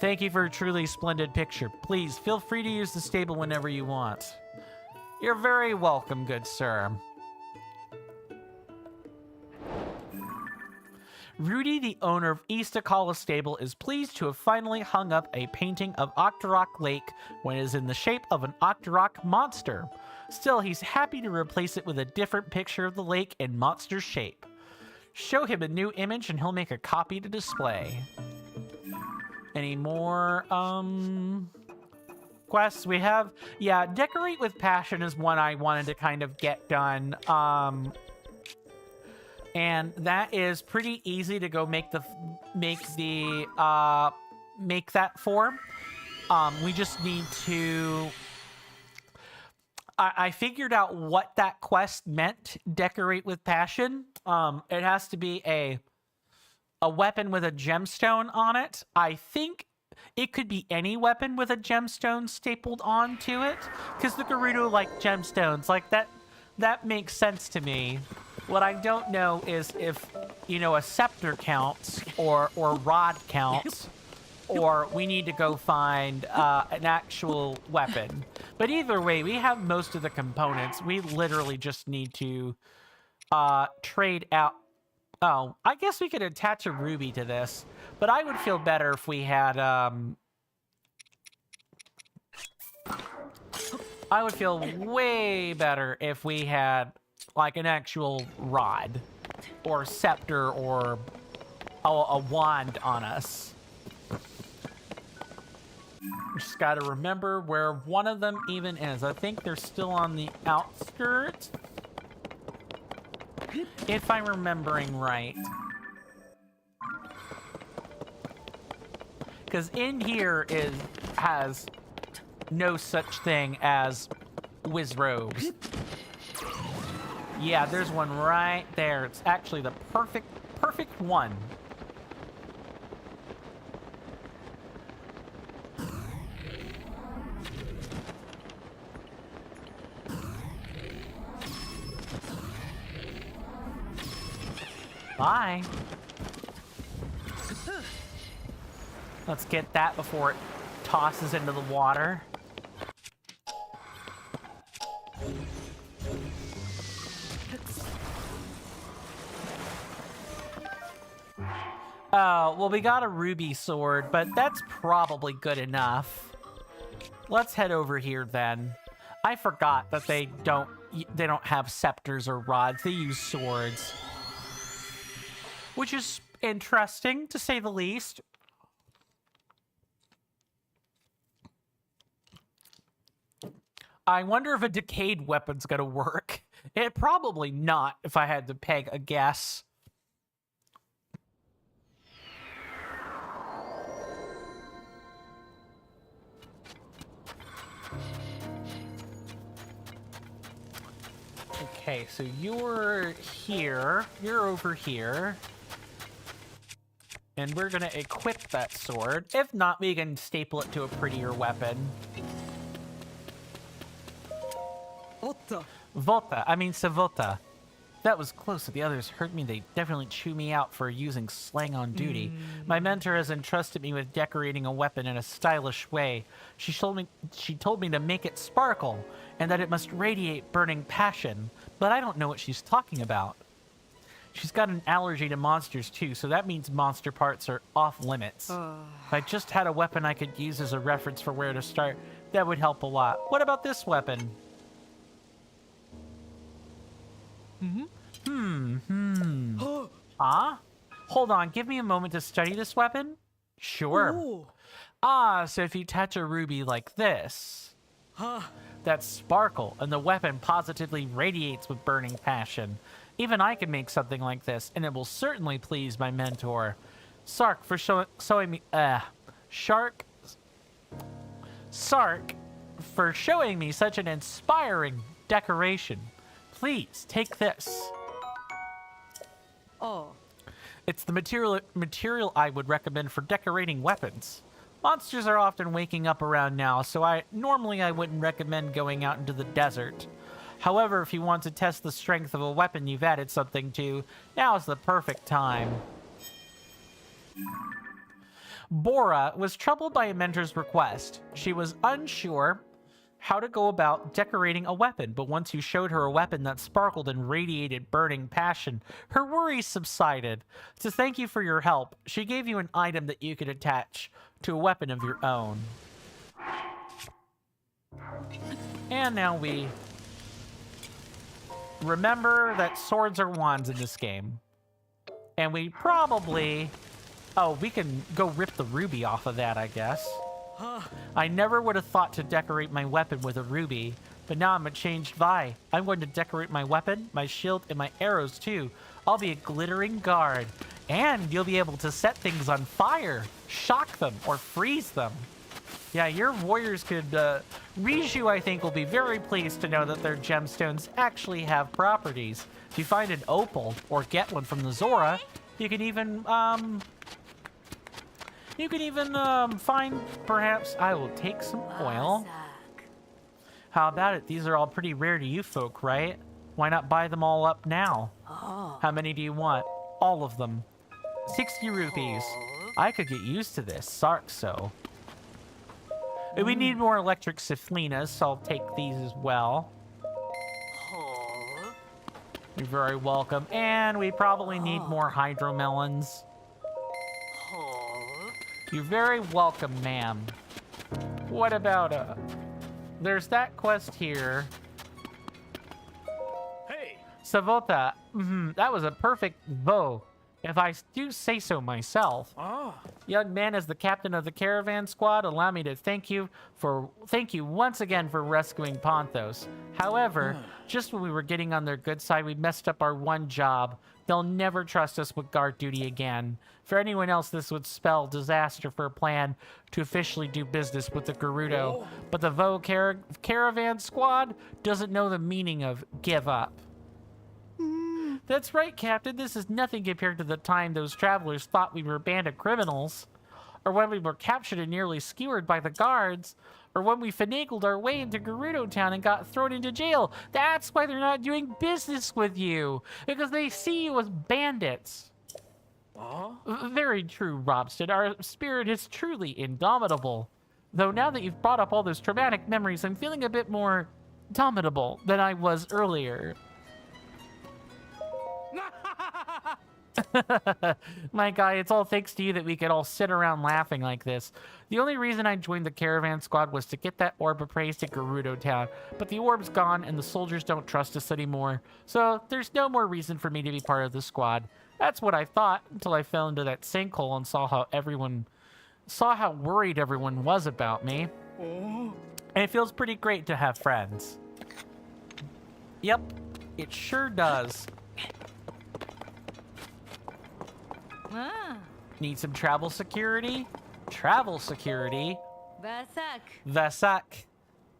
Thank you for a truly splendid picture. Please feel free to use the stable whenever you want. You're very welcome, good sir. Rudy, the owner of East Akala Stable, is pleased to have finally hung up a painting of Octorok Lake when it is in the shape of an Octorok monster. Still, he's happy to replace it with a different picture of the lake in monster shape. Show him a new image and he'll make a copy to display. Any more, quests we have? Yeah, Decorate with Passion is one I wanted to kind of get done. And that is pretty easy to go make that for. We just need to... I figured out what that quest meant, Decorate with Passion. It has to be a weapon with a gemstone on it. I think it could be any weapon with a gemstone stapled onto it, because the Gerudo like gemstones. Like, that makes sense to me. What I don't know is if, you know, a scepter counts, or rod counts, or we need to go find an actual weapon. But either way, we have most of the components. We literally just need to trade out. Oh, I guess we could attach a ruby to this, but I would feel better if we had, I would feel way better if we had, like, an actual rod, or scepter, or a wand on us. Just gotta remember where one of them even is. I think they're still on the outskirts, if I'm remembering right. Because in here has no such thing as Wizrobes. Yeah, there's one right there. It's actually the perfect one. Bye. Let's get that before it tosses into the water. Oh, well, we got a ruby sword, but that's probably good enough. Let's head over here then. I forgot that they don't have scepters or rods. They use swords. Which is interesting, to say the least. I wonder if a decayed weapon's gonna work. It probably not, if I had to peg a guess. Okay, so you're here. You're over here. And we're gonna equip that sword. If not, we can staple it to a prettier weapon. Volta. I mean, Savota. That was close. If the others hurt me, they definitely chew me out for using slang on duty. My mentor has entrusted me with decorating a weapon in a stylish way. She told me to make it sparkle, and that it must radiate burning passion. But I don't know what she's talking about. She's got an allergy to monsters too, so that means monster parts are off limits. If I just had a weapon I could use as a reference for where to start, that would help a lot. What about this weapon? Huh? Hold on, give me a moment to study this weapon? Sure. Ooh. Ah, so if you touch a ruby like this, that's sparkle, and the weapon positively radiates with burning passion. Even I can make something like this, and it will certainly please my mentor. Sark for showing me. Sark for showing me such an inspiring decoration. Please take this. Oh. It's the material I would recommend for decorating weapons. Monsters are often waking up around now, so I wouldn't recommend going out into the desert. However, if you want to test the strength of a weapon you've added something to, now is the perfect time. Bora was troubled by a mentor's request. She was unsure how to go about decorating a weapon, but once you showed her a weapon that sparkled and radiated burning passion, her worries subsided. To thank you for your help, she gave you an item that you could attach to a weapon of your own. And now we remember that swords are wands in this game. And we probably... Oh, we can go rip the ruby off of that, I guess. I never would have thought to decorate my weapon with a ruby, but now I'm a changed Vi. I'm going to decorate my weapon, my shield, and my arrows too. I'll be a glittering guard, and you'll be able to set things on fire, shock them, or freeze them. Yeah, your warriors could, Riju, I think, will be very pleased to know that their gemstones actually have properties. If you find an opal, or get one from the Zora, you can even, find, perhaps, I will take some oil. How about it? These are all pretty rare to you folk, right? Why not buy them all up now? How many do you want? All of them. 60 rupees. I could get used to this. Sark so. We need more electric Siflinas, so I'll take these as well. You're very welcome. And we probably need more hydromelons. You're very welcome, ma'am. What about, there's that quest here. Hey! Savota, that was a perfect bow, if I do say so myself. Young man, as the captain of the caravan squad, allow me to thank you once again for rescuing Ponthos. However, just when we were getting on their good side, we messed up our one job. They'll never trust us with guard duty again. For anyone else, this would spell disaster for a plan to officially do business with the Gerudo. But the Vo caravan squad doesn't know the meaning of give up. That's right, Captain. This is nothing compared to the time those travelers thought we were a band of criminals. Or when we were captured and nearly skewered by the guards. Or when we finagled our way into Gerudo Town and got thrown into jail. That's why they're not doing business with you. Because they see you as bandits. Very true, Robston. Our spirit is truly indomitable. Though now that you've brought up all those traumatic memories, I'm feeling a bit more domitable than I was earlier. My guy, it's all thanks to you that we could all sit around laughing like this. The only reason I joined the caravan squad was to get that orb of praise to Gerudo Town, but the orb's gone and the soldiers don't trust us anymore, so there's no more reason for me to be part of the squad. That's what I thought until I fell into that sinkhole and saw how worried everyone was about me. And it feels pretty great to have friends. Yep, it sure does. Need some travel security? Travel security? Vasak.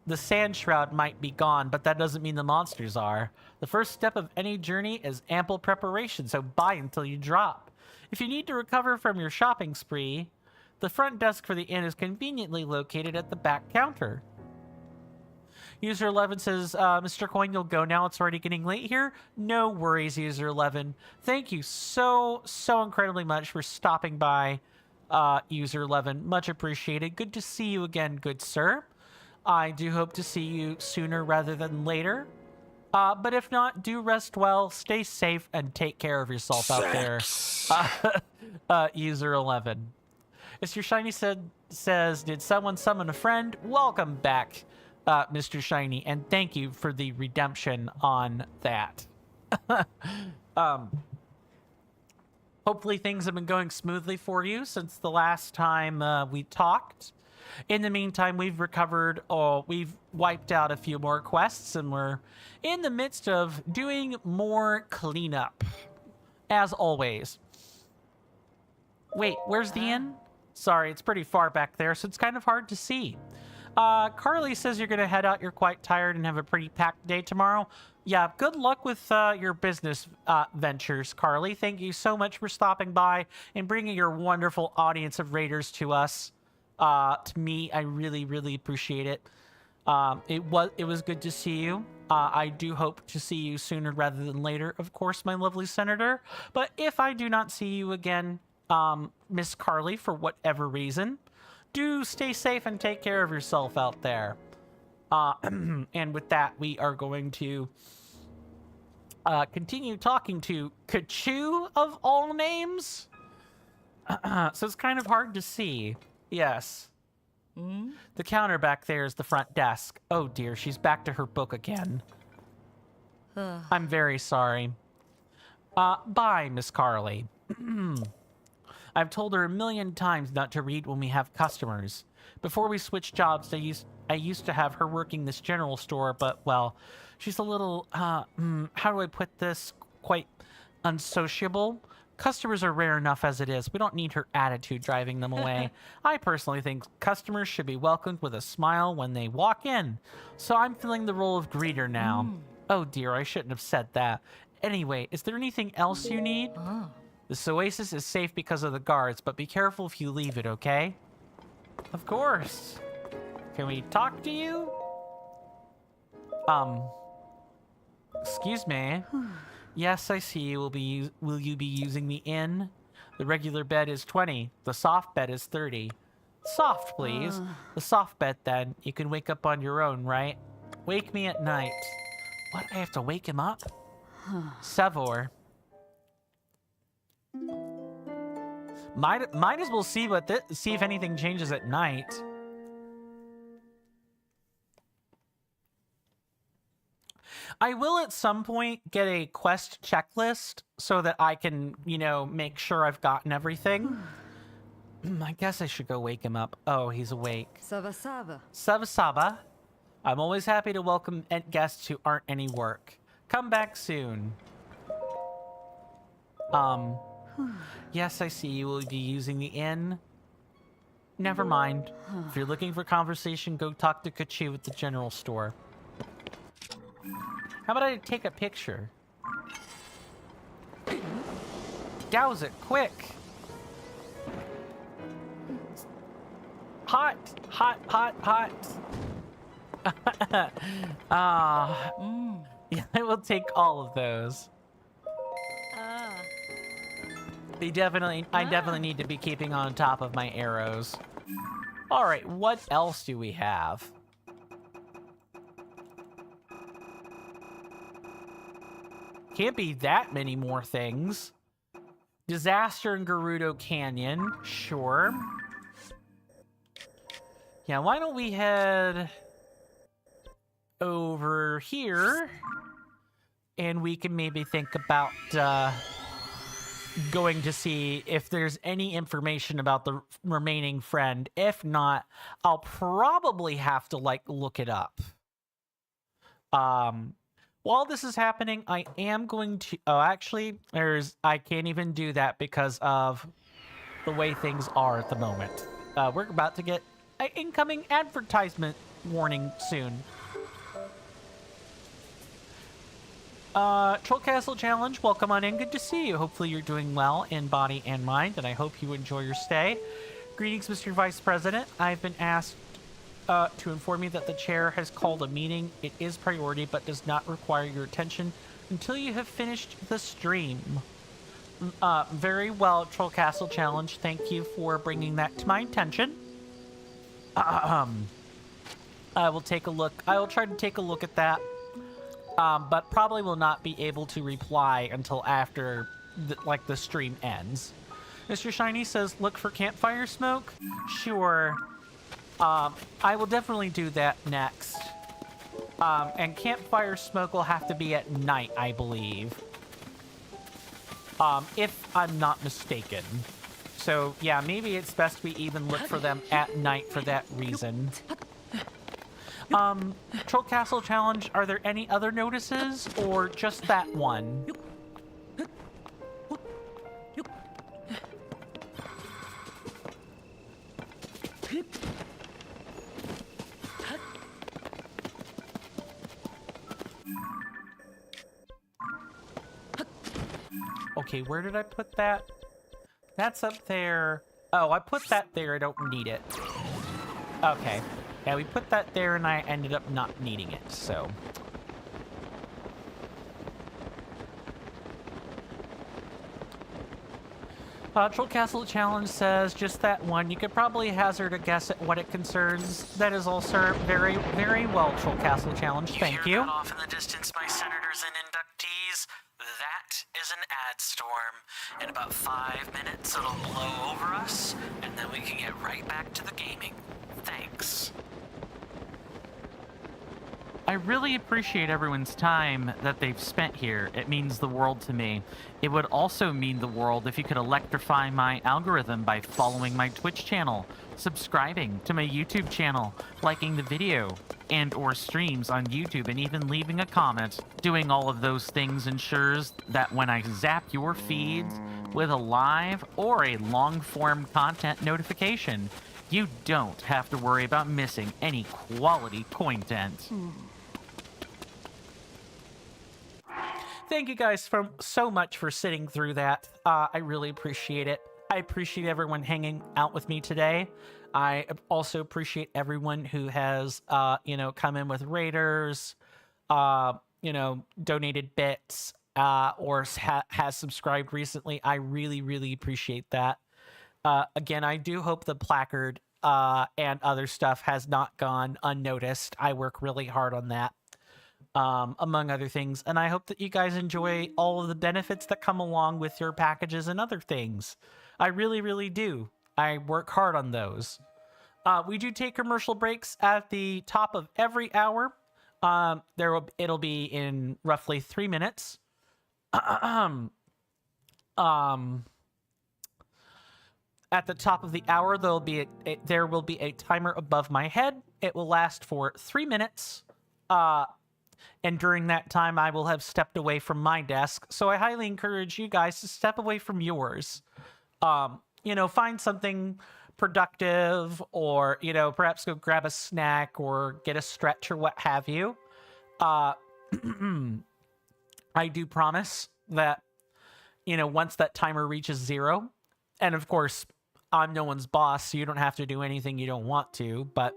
The sand shroud might be gone, but that doesn't mean the monsters are. The first step of any journey is ample preparation, so buy until you drop. If you need to recover from your shopping spree, the front desk for the inn is conveniently located at the back counter. User 11 says, Mr. Coin, you'll go now. It's already getting late here. No worries, User 11. Thank you so incredibly much for stopping by, User 11. Much appreciated. Good to see you again, good sir. I do hope to see you sooner rather than later. But if not, do rest well, stay safe, and take care of yourself out there. User 11. Mr. Shiny says, did someone summon a friend? Welcome back, Mr. Shiny, and thank you for the redemption on that. Hopefully things have been going smoothly for you since the last time we talked. In the meantime, we've recovered, we've wiped out a few more quests, and we're in the midst of doing more cleanup, as always. Wait, where's the inn? Sorry, it's pretty far back there, so it's kind of hard to see. Carly says you're gonna head out. You're quite tired and have a pretty packed day tomorrow. Yeah, good luck with your business ventures, Carly. Thank you so much for stopping by and bringing your wonderful audience of raiders to us. To me, I really, really appreciate it. It was good to see you. I do hope to see you sooner rather than later, of course, my lovely senator. But if I do not see you again, Miss Carly, for whatever reason, do stay safe and take care of yourself out there. And with that, we are going to continue talking to Kachu of all names. So it's kind of hard to see. Yes. The counter back there is the front desk. Oh dear, she's back to her book again. I'm very sorry. Bye, Miss Carly. I've told her a million times not to read when we have customers. Before we switched jobs, I used to have her working this general store, but, well, she's a little, how do I put this? Quite unsociable. Customers are rare enough as it is. We don't need her attitude driving them away. I personally think customers should be welcomed with a smile when they walk in. So I'm filling the role of greeter now. Oh dear, I shouldn't have said that. Anyway, is there anything else you need? This oasis is safe because of the guards, but be careful if you leave it, okay? Of course. Can we talk to you? Excuse me. Yes, I see you. Will you be using the inn? The regular bed is 20. The soft bed is 30. Soft, please. The soft bed, then. You can wake up on your own, right? Wake me at night. What? I have to wake him up? Savor. Might as well see see if anything changes at night. I will at some point get a quest checklist so that I can, you know, make sure I've gotten everything. I guess I should go wake him up. Oh, he's awake. Sava Sava. Sava Sava. I'm always happy to welcome guests who aren't any work. Come back soon. Yes, I see you will be using the inn. Never mind. If you're looking for conversation, go talk to Kachu at the general store. How about I take a picture? That was it, quick. Hot, hot, hot, hot. Yeah, I will take all of those. I definitely need to be keeping on top of my arrows. All right, what else do we have? Can't be that many more things. Disaster in Gerudo Canyon, sure. Yeah, why don't we head over here and we can maybe think about going to see if there's any information about the remaining friend. If not, I'll probably have to like look it up. While this is happening, I am going to... Oh, actually, I can't even do that because of the way things are at the moment. We're about to get an incoming advertisement warning soon. Troll Castle Challenge, welcome on in. Good to see you. Hopefully you're doing well in body and mind, and I hope you enjoy your stay. Greetings, Mr. Vice President. I've been asked to inform you that the chair has called a meeting. It is priority, but does not require your attention until you have finished the stream. Very well, Troll Castle Challenge. Thank you for bringing that to my attention. I will take a look. I will try to take a look at that, but probably will not be able to reply until after, the stream ends. Mr. Shiny says, look for campfire smoke. Sure. I will definitely do that next. And campfire smoke will have to be at night, I believe. If I'm not mistaken. So, yeah, maybe it's best we even look for them at night for that reason. Troll Castle Challenge, are there any other notices, or just that one? Okay, where did I put that? That's up there. Oh, I put that there. I don't need it. Okay. Yeah, we put that there and I ended up not needing it, so. Troll Castle Challenge says just that one. You could probably hazard a guess at what it concerns. That is all, sir. Very, very well, Troll Castle Challenge. Thank hear you. That off in the distance, my senators and inductees? That is an ad storm. In about 5 minutes, it'll blow over us, and then we can get right back to the gaming. Thanks. I really appreciate everyone's time that they've spent here. It means the world to me. It would also mean the world if you could electrify my algorithm by following my Twitch channel, subscribing to my YouTube channel, liking the video and or streams on YouTube, and even leaving a comment. Doing all of those things ensures that when I zap your feeds with a live or a long-form content notification, you don't have to worry about missing any quality content. Thank you guys so much for sitting through that. I really appreciate it. I appreciate everyone hanging out with me today. I also appreciate everyone who has, come in with raiders, donated bits, or has subscribed recently. I really, really appreciate that. Again, I do hope the placard and other stuff has not gone unnoticed. I work really hard on that. Among other things, and I hope that you guys enjoy all of the benefits that come along with your packages and other things. I really, really do. I work hard on those. We do take commercial breaks at the top of every hour. It'll be in roughly 3 minutes. At the top of the hour, there will be a timer above my head. It will last for 3 minutes. And during that time, I will have stepped away from my desk. So I highly encourage you guys to step away from yours. Find something productive, or, perhaps go grab a snack or get a stretch or what have you. I do promise that, once that timer reaches 0, and of course, I'm no one's boss, so you don't have to do anything you don't want to, but,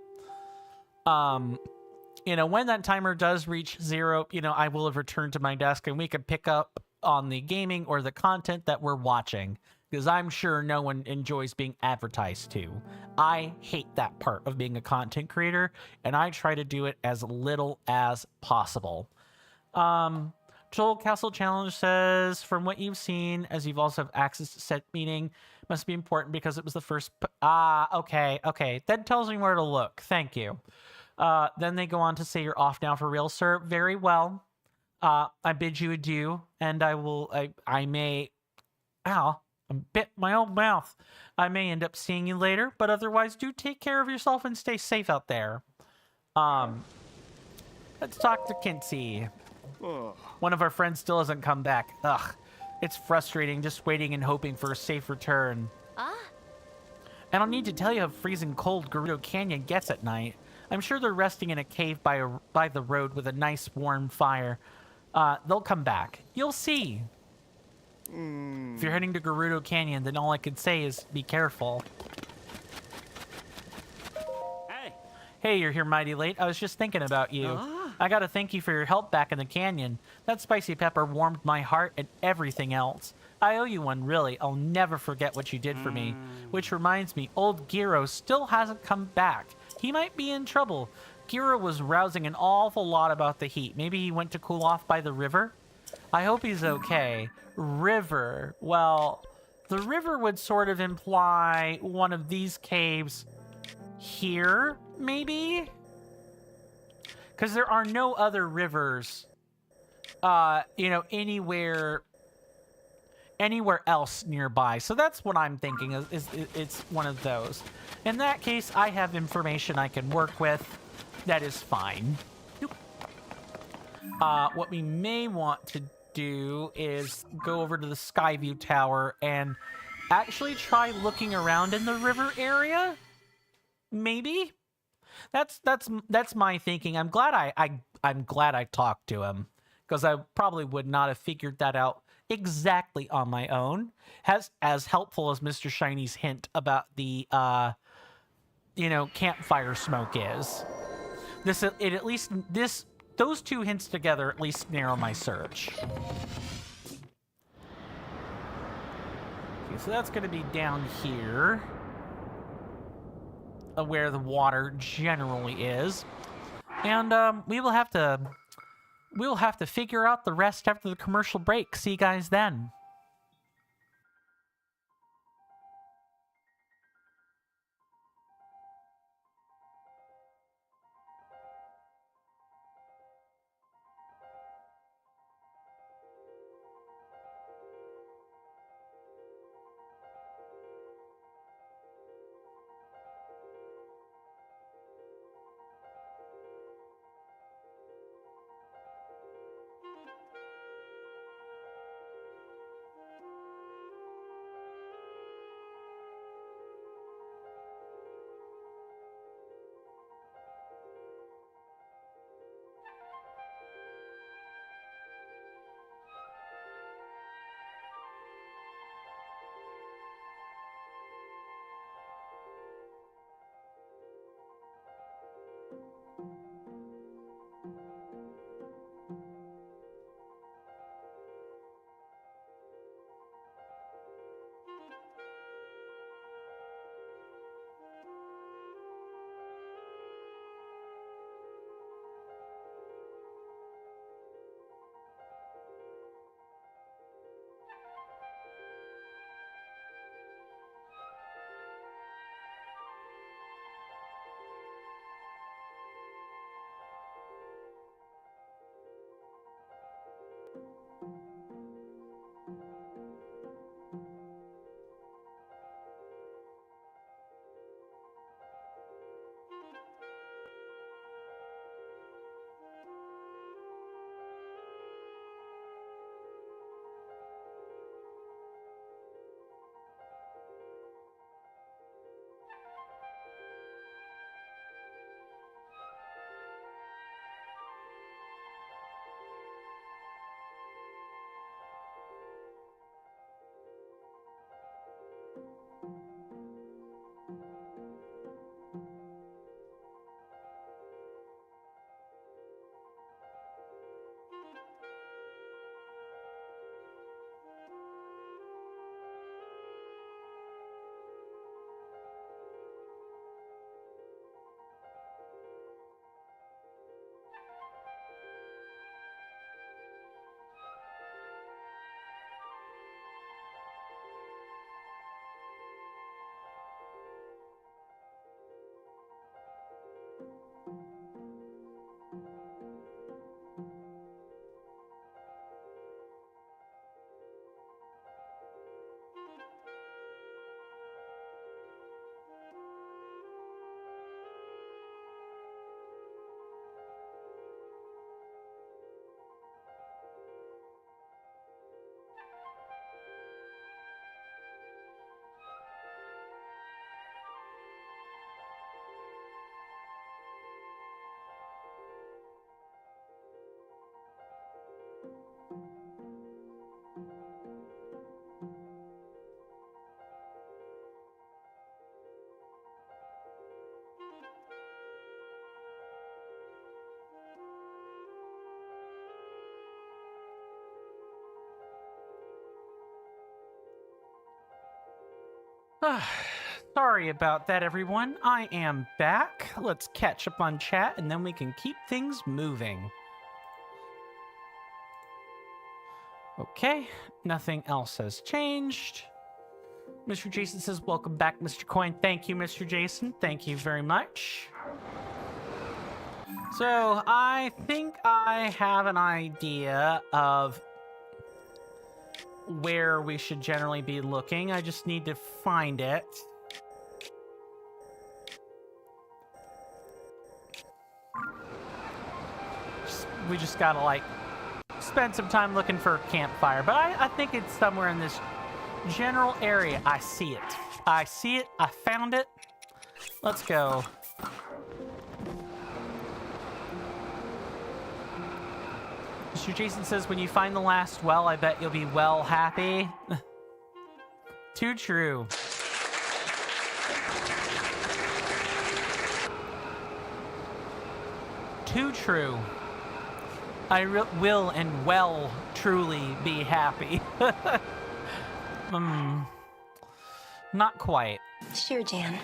when that timer does reach 0, I will have returned to my desk and we can pick up on the gaming or the content that we're watching, because I'm sure no one enjoys being advertised to. I hate that part of being a content creator, and I try to do it as little as possible. Troll Castle Challenge says, from what you've seen, as you've also have access to set meeting, must be important because it was the first... okay. That tells me where to look. Thank you. Then they go on to say, you're off now for real, sir. Very well. I bid you adieu, and I may... Ow, I bit my own mouth. I may end up seeing you later, but otherwise do take care of yourself and stay safe out there. Let's talk to Kinsey. One of our friends still hasn't come back. Ugh, it's frustrating just waiting and hoping for a safe return. I don't need to tell you how freezing cold Gerudo Canyon gets at night. I'm sure they're resting in a cave by the road with a nice warm fire. They'll come back. You'll see. If you're heading to Gerudo Canyon, then all I could say is be careful. Hey, you're here mighty late. I was just thinking about you. I gotta thank you for your help back in the canyon. That spicy pepper warmed my heart and everything else. I owe you one, really. I'll never forget what you did for me. Which reminds me, old Giro still hasn't come back. He might be in trouble. Giro was rousing an awful lot about the heat. Maybe he went to cool off by the river? I hope he's okay. River. Well, the river would sort of imply one of these caves here, maybe? Because there are no other rivers, anywhere else nearby. So that's what I'm thinking, is it's one of those. In that case, I have information I can work with. That is fine. What we may want to do is go over to the Skyview Tower and actually try looking around in the river area. maybe. That's my thinking. I'm glad I'm glad I talked to him, because I probably would not have figured that out exactly on my own. As helpful as Mr. Shiny's hint about the campfire smoke is. Those two hints together at least narrow my search. Okay, so that's going to be down here, where the water generally is, and we'll have to figure out the rest after the commercial break. See you guys then. Sorry about that, everyone. I am back. Let's catch up on chat, and then we can keep things moving. Okay, nothing else has changed. Mr. Jason says, welcome back, Mr. Coin. Thank you, Mr. Jason. Thank you very much. So, I think I have an idea of where we should generally be looking. I just need to find it. We just gotta, like, spend some time looking for a campfire. But I think it's somewhere in this general area. I see it. I see it. I found it. Let's go. Mr. Jason says, when you find the last well, I bet you'll be well happy. Too true. Too true. I will and will truly be happy. Not quite. Sure, Jan.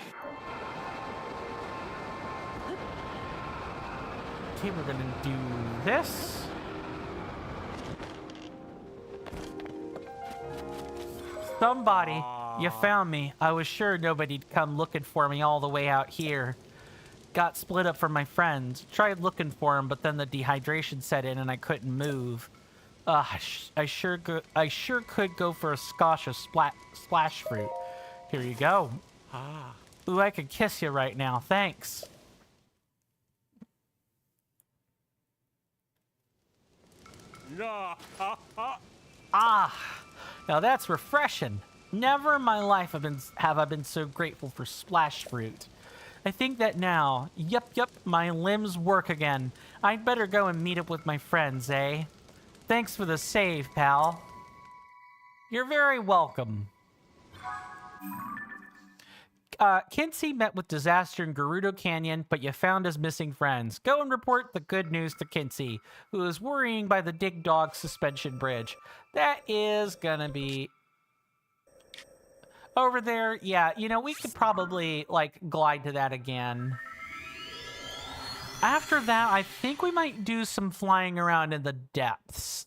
Okay, we're gonna do this. Somebody, you found me. I was sure nobody'd come looking for me all the way out here. Got split up from my friends. Tried looking for him, but then the dehydration set in and I couldn't move. I sure could go for a squash of splash fruit. Here you go. Ooh, I could kiss you right now. Thanks. Now that's refreshing. Never in my life have I been so grateful for splash fruit. I think that now, yep, my limbs work again. I'd better go and meet up with my friends, eh? Thanks for the save, pal. You're very welcome. Kinsey met with disaster in Gerudo Canyon, but you found his missing friends. Go and report the good news to Kinsey, who is worrying by the Dig Dog suspension bridge. That is gonna be over there. Yeah, you know, we could probably, like, glide to that again. After that, I think we might do some flying around in the depths.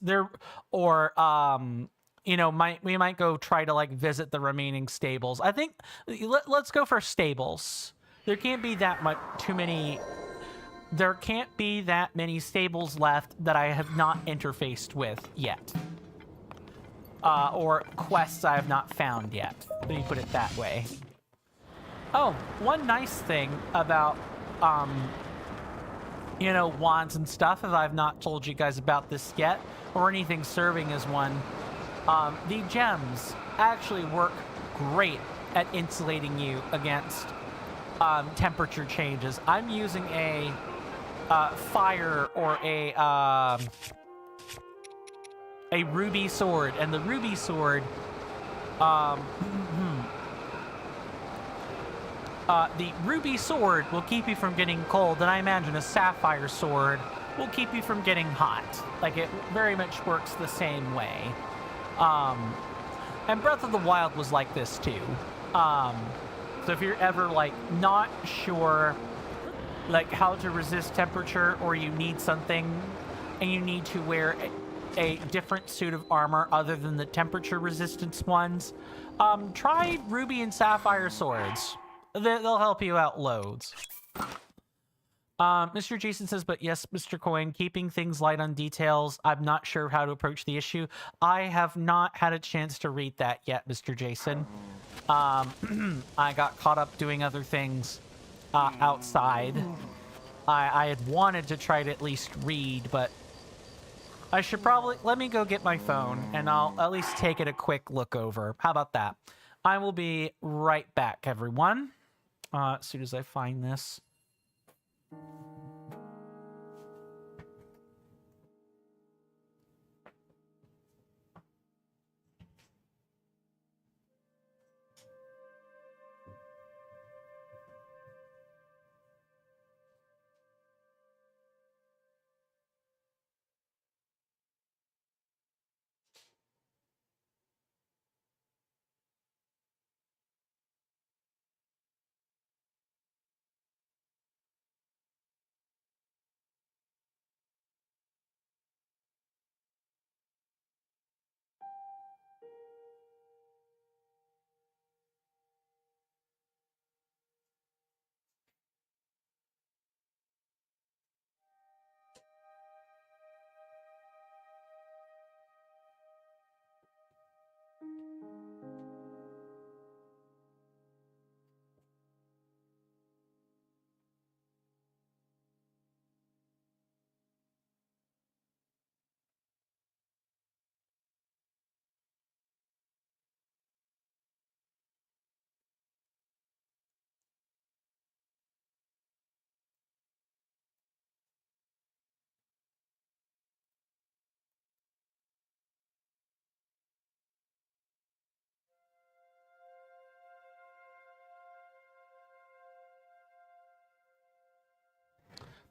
Or, you know, we might go try to, like, visit the remaining stables. I think, let's go for stables. There can't be that many stables left that I have not interfaced with yet. Or quests I have not found yet. Let me put it that way. Oh, one nice thing about, you know, wands and stuff, if I've not told you guys about this yet, or anything serving as one, the gems actually work great at insulating you against temperature changes. I'm using a fire or a ruby sword, and the ruby sword, the ruby sword will keep you from getting cold, and I imagine a sapphire sword will keep you from getting hot. Like, it very much works the same way. And Breath of the Wild was like this too. So if you're ever, like, not sure, like, how to resist temperature, or you need something and you need to wear a different suit of armor other than the temperature resistance ones, try ruby and sapphire swords. They'll help you out loads. Mr. Jason says, but yes, Mr. Coin, keeping things light on details. I'm not sure how to approach the issue. I have not had a chance to read that yet, Mr. Jason. I got caught up doing other things outside. I had wanted to try to at least read, but I should probably... Let me go get my phone, and I'll at least take it a quick look over. How about that? I will be right back, everyone. As soon as I find this.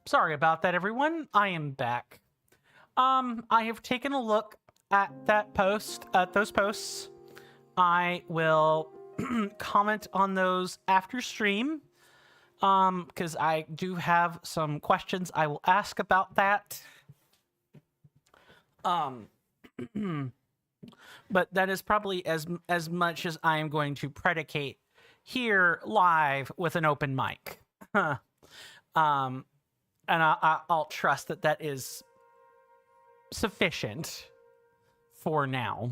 sorry about that, everyone. I am back. I have taken a look at those posts. I will comment on those after stream. Because I do have some questions I will ask about that. But that is probably as much as I am going to predicate here live with an open mic. And I'll trust that that is sufficient for now.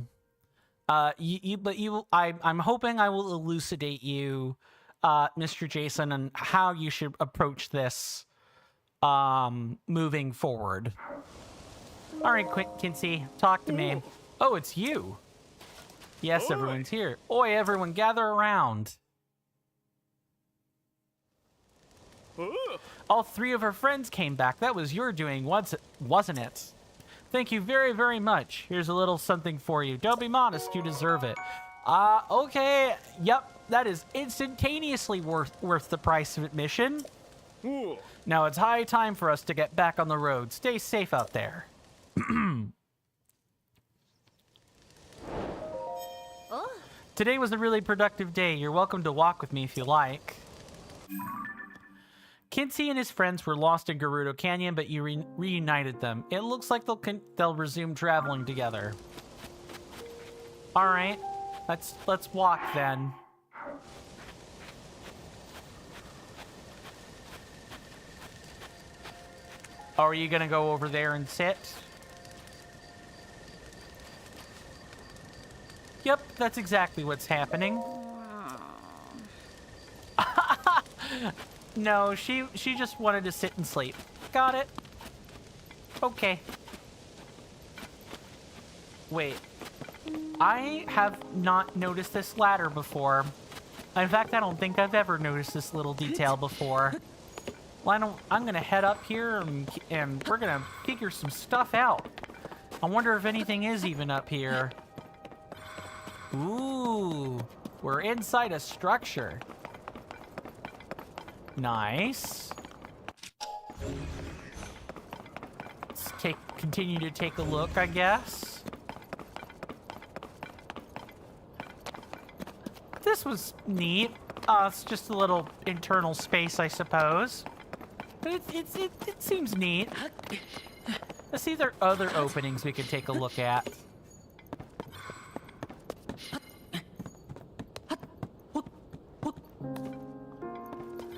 I'm hoping I will elucidate you, Mr. Jason, on how you should approach this moving forward. All right, quick, Kinsey, talk to me. Oh, it's you. Yes, everyone's here. Oi, everyone, gather around. All three of our friends came back. That was your doing, wasn't it? Thank you very, very much. Here's a little something for you. Don't be modest, you deserve it. Okay. Yep, that is instantaneously worth the price of admission. Now it's high time for us to get back on the road. Stay safe out there. Today was a really productive day. You're welcome to walk with me if you like. Kinsey and his friends were lost in Gerudo Canyon, but you reunited them. It looks like they'll resume traveling together. All right, let's walk then. Oh, are you gonna go over there and sit? Yep, that's exactly what's happening. No, she just wanted to sit and sleep. Got it. Okay. Wait. I have not noticed this ladder before. In fact, I don't think I've ever noticed this little detail before. Well, I'm gonna head up here and we're gonna figure some stuff out. I wonder if anything is even up here. Ooh, we're inside a structure. Nice. Let's continue to take a look, I guess. This was neat. It's just a little internal space, I suppose. But it seems neat. Let's see if there are other openings we could take a look at.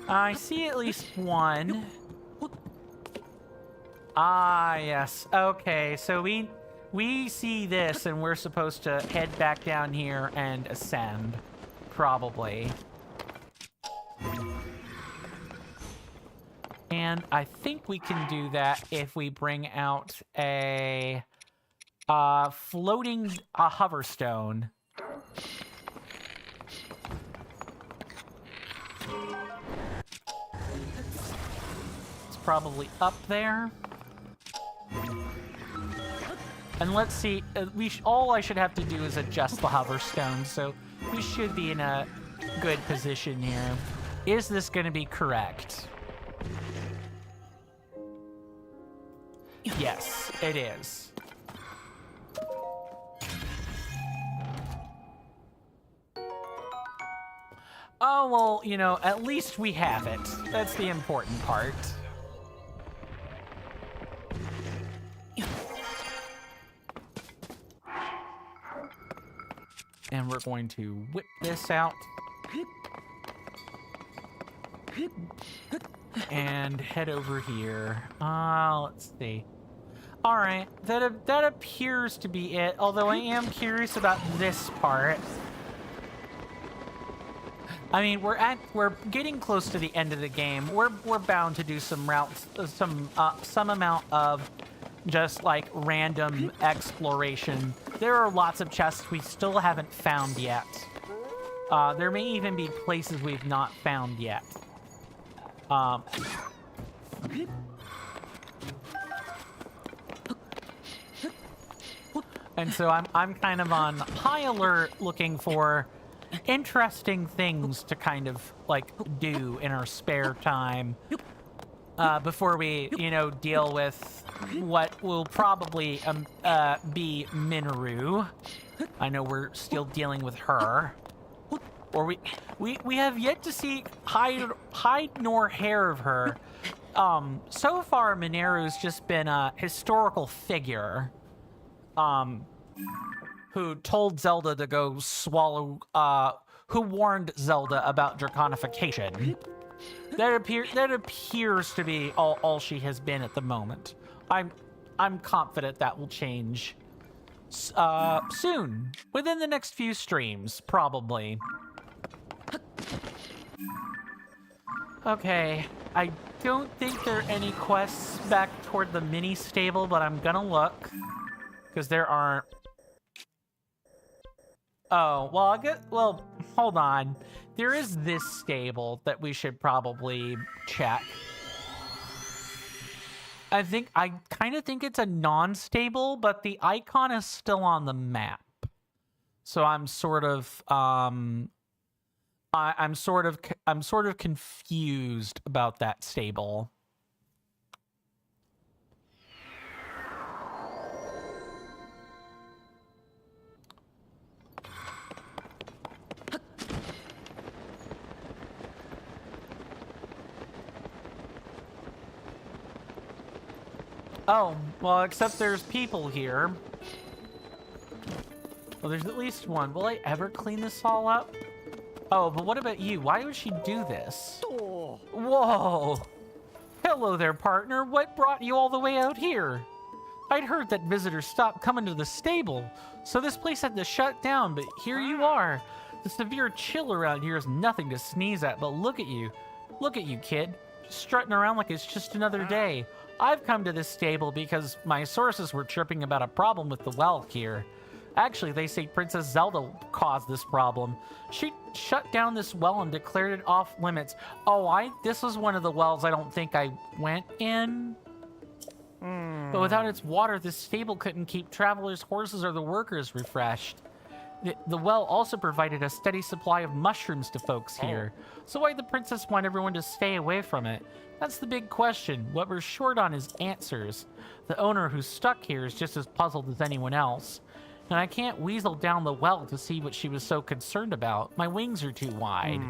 I see at least one. Ah, yes. Okay, so we see this and we're supposed to head back down here and ascend. Probably. And I think we can do that if we bring out a floating hoverstone. Probably up there. And let's see, all I should have to do is adjust the hoverstone, so we should be in a good position here. Is this going to be correct? Yes, it is. Oh, well, you know, at least we have it. That's the important part. And we're going to whip this out. And head over here. Let's see. All right, that appears to be it. Although I am curious about this part. I mean, we're getting close to the end of the game. We're bound to do some routes, some amount of just like random exploration. There are lots of chests we still haven't found yet. There may even be places we've not found yet. And so I'm kind of on high alert looking for interesting things to kind of like do in our spare time. before we, deal with what will probably be Minoru. I know we're still dealing with her. Or we have yet to see hide nor hair of her. So far, Minoru's just been a historical figure. Who told Zelda to go swallow, who warned Zelda about draconification. That appears to be all she has been at the moment. I'm confident that will change soon, within the next few streams, probably. Okay, I don't think there are any quests back toward the mini stable, but I'm gonna look because there aren't. Oh, well, hold on. There is this stable that we should probably check. I kind of think it's a non-stable, but the icon is still on the map. So I'm sort of, I'm sort of confused about that stable. Oh, well, except there's people here. Well, there's at least one. Will I ever clean this all up? Oh, but what about you? Why would she do this? Whoa! Hello there, partner. What brought you all the way out here? I'd heard that visitors stopped coming to the stable, so this place had to shut down, but here you are. The severe chill around here is nothing to sneeze at, but look at you. Look at you, kid. Strutting around like it's just another day. I've come to this stable because my sources were chirping about a problem with the well here. Actually, they say Princess Zelda caused this problem. She shut down this well and declared it off limits. Oh, this was one of the wells I don't think I went in. But without its water, this stable couldn't keep travelers, horses, or the workers refreshed. The well also provided a steady supply of mushrooms to folks here. So why'd the princess want everyone to stay away from it? That's the big question. What we're short on is answers. The owner who's stuck here is just as puzzled as anyone else. And I can't weasel down the well to see what she was so concerned about. My wings are too wide.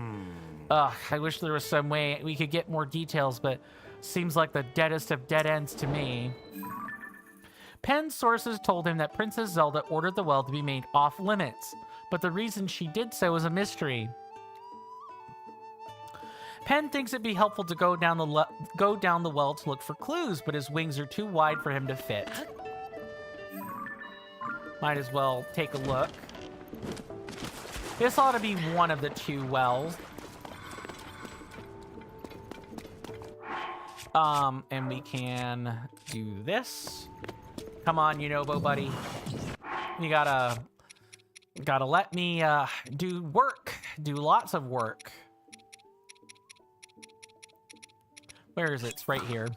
Ugh, I wish there was some way we could get more details, but seems like the deadest of dead ends to me. Penn's sources told him that Princess Zelda ordered the well to be made off limits, but the reason she did so is a mystery. Penn thinks it'd be helpful to go down the well to look for clues, but his wings are too wide for him to fit. Might as well take a look. This ought to be one of the two wells. And we can do this. Come on, Yunobo buddy. You gotta let me do work. Do lots of work. Where is it? It's right here.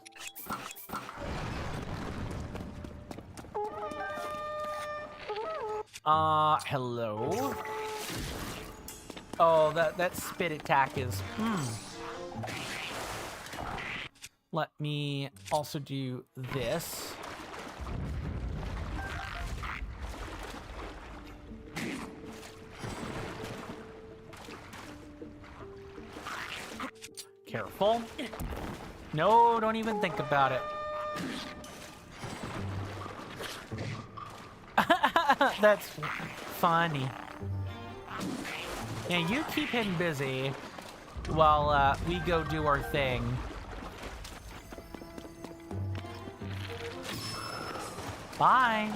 Hello. Oh, that spit attack is Let me also do this. Careful. No, don't even think about it. That's funny. Yeah, you keep him busy while we go do our thing. Bye.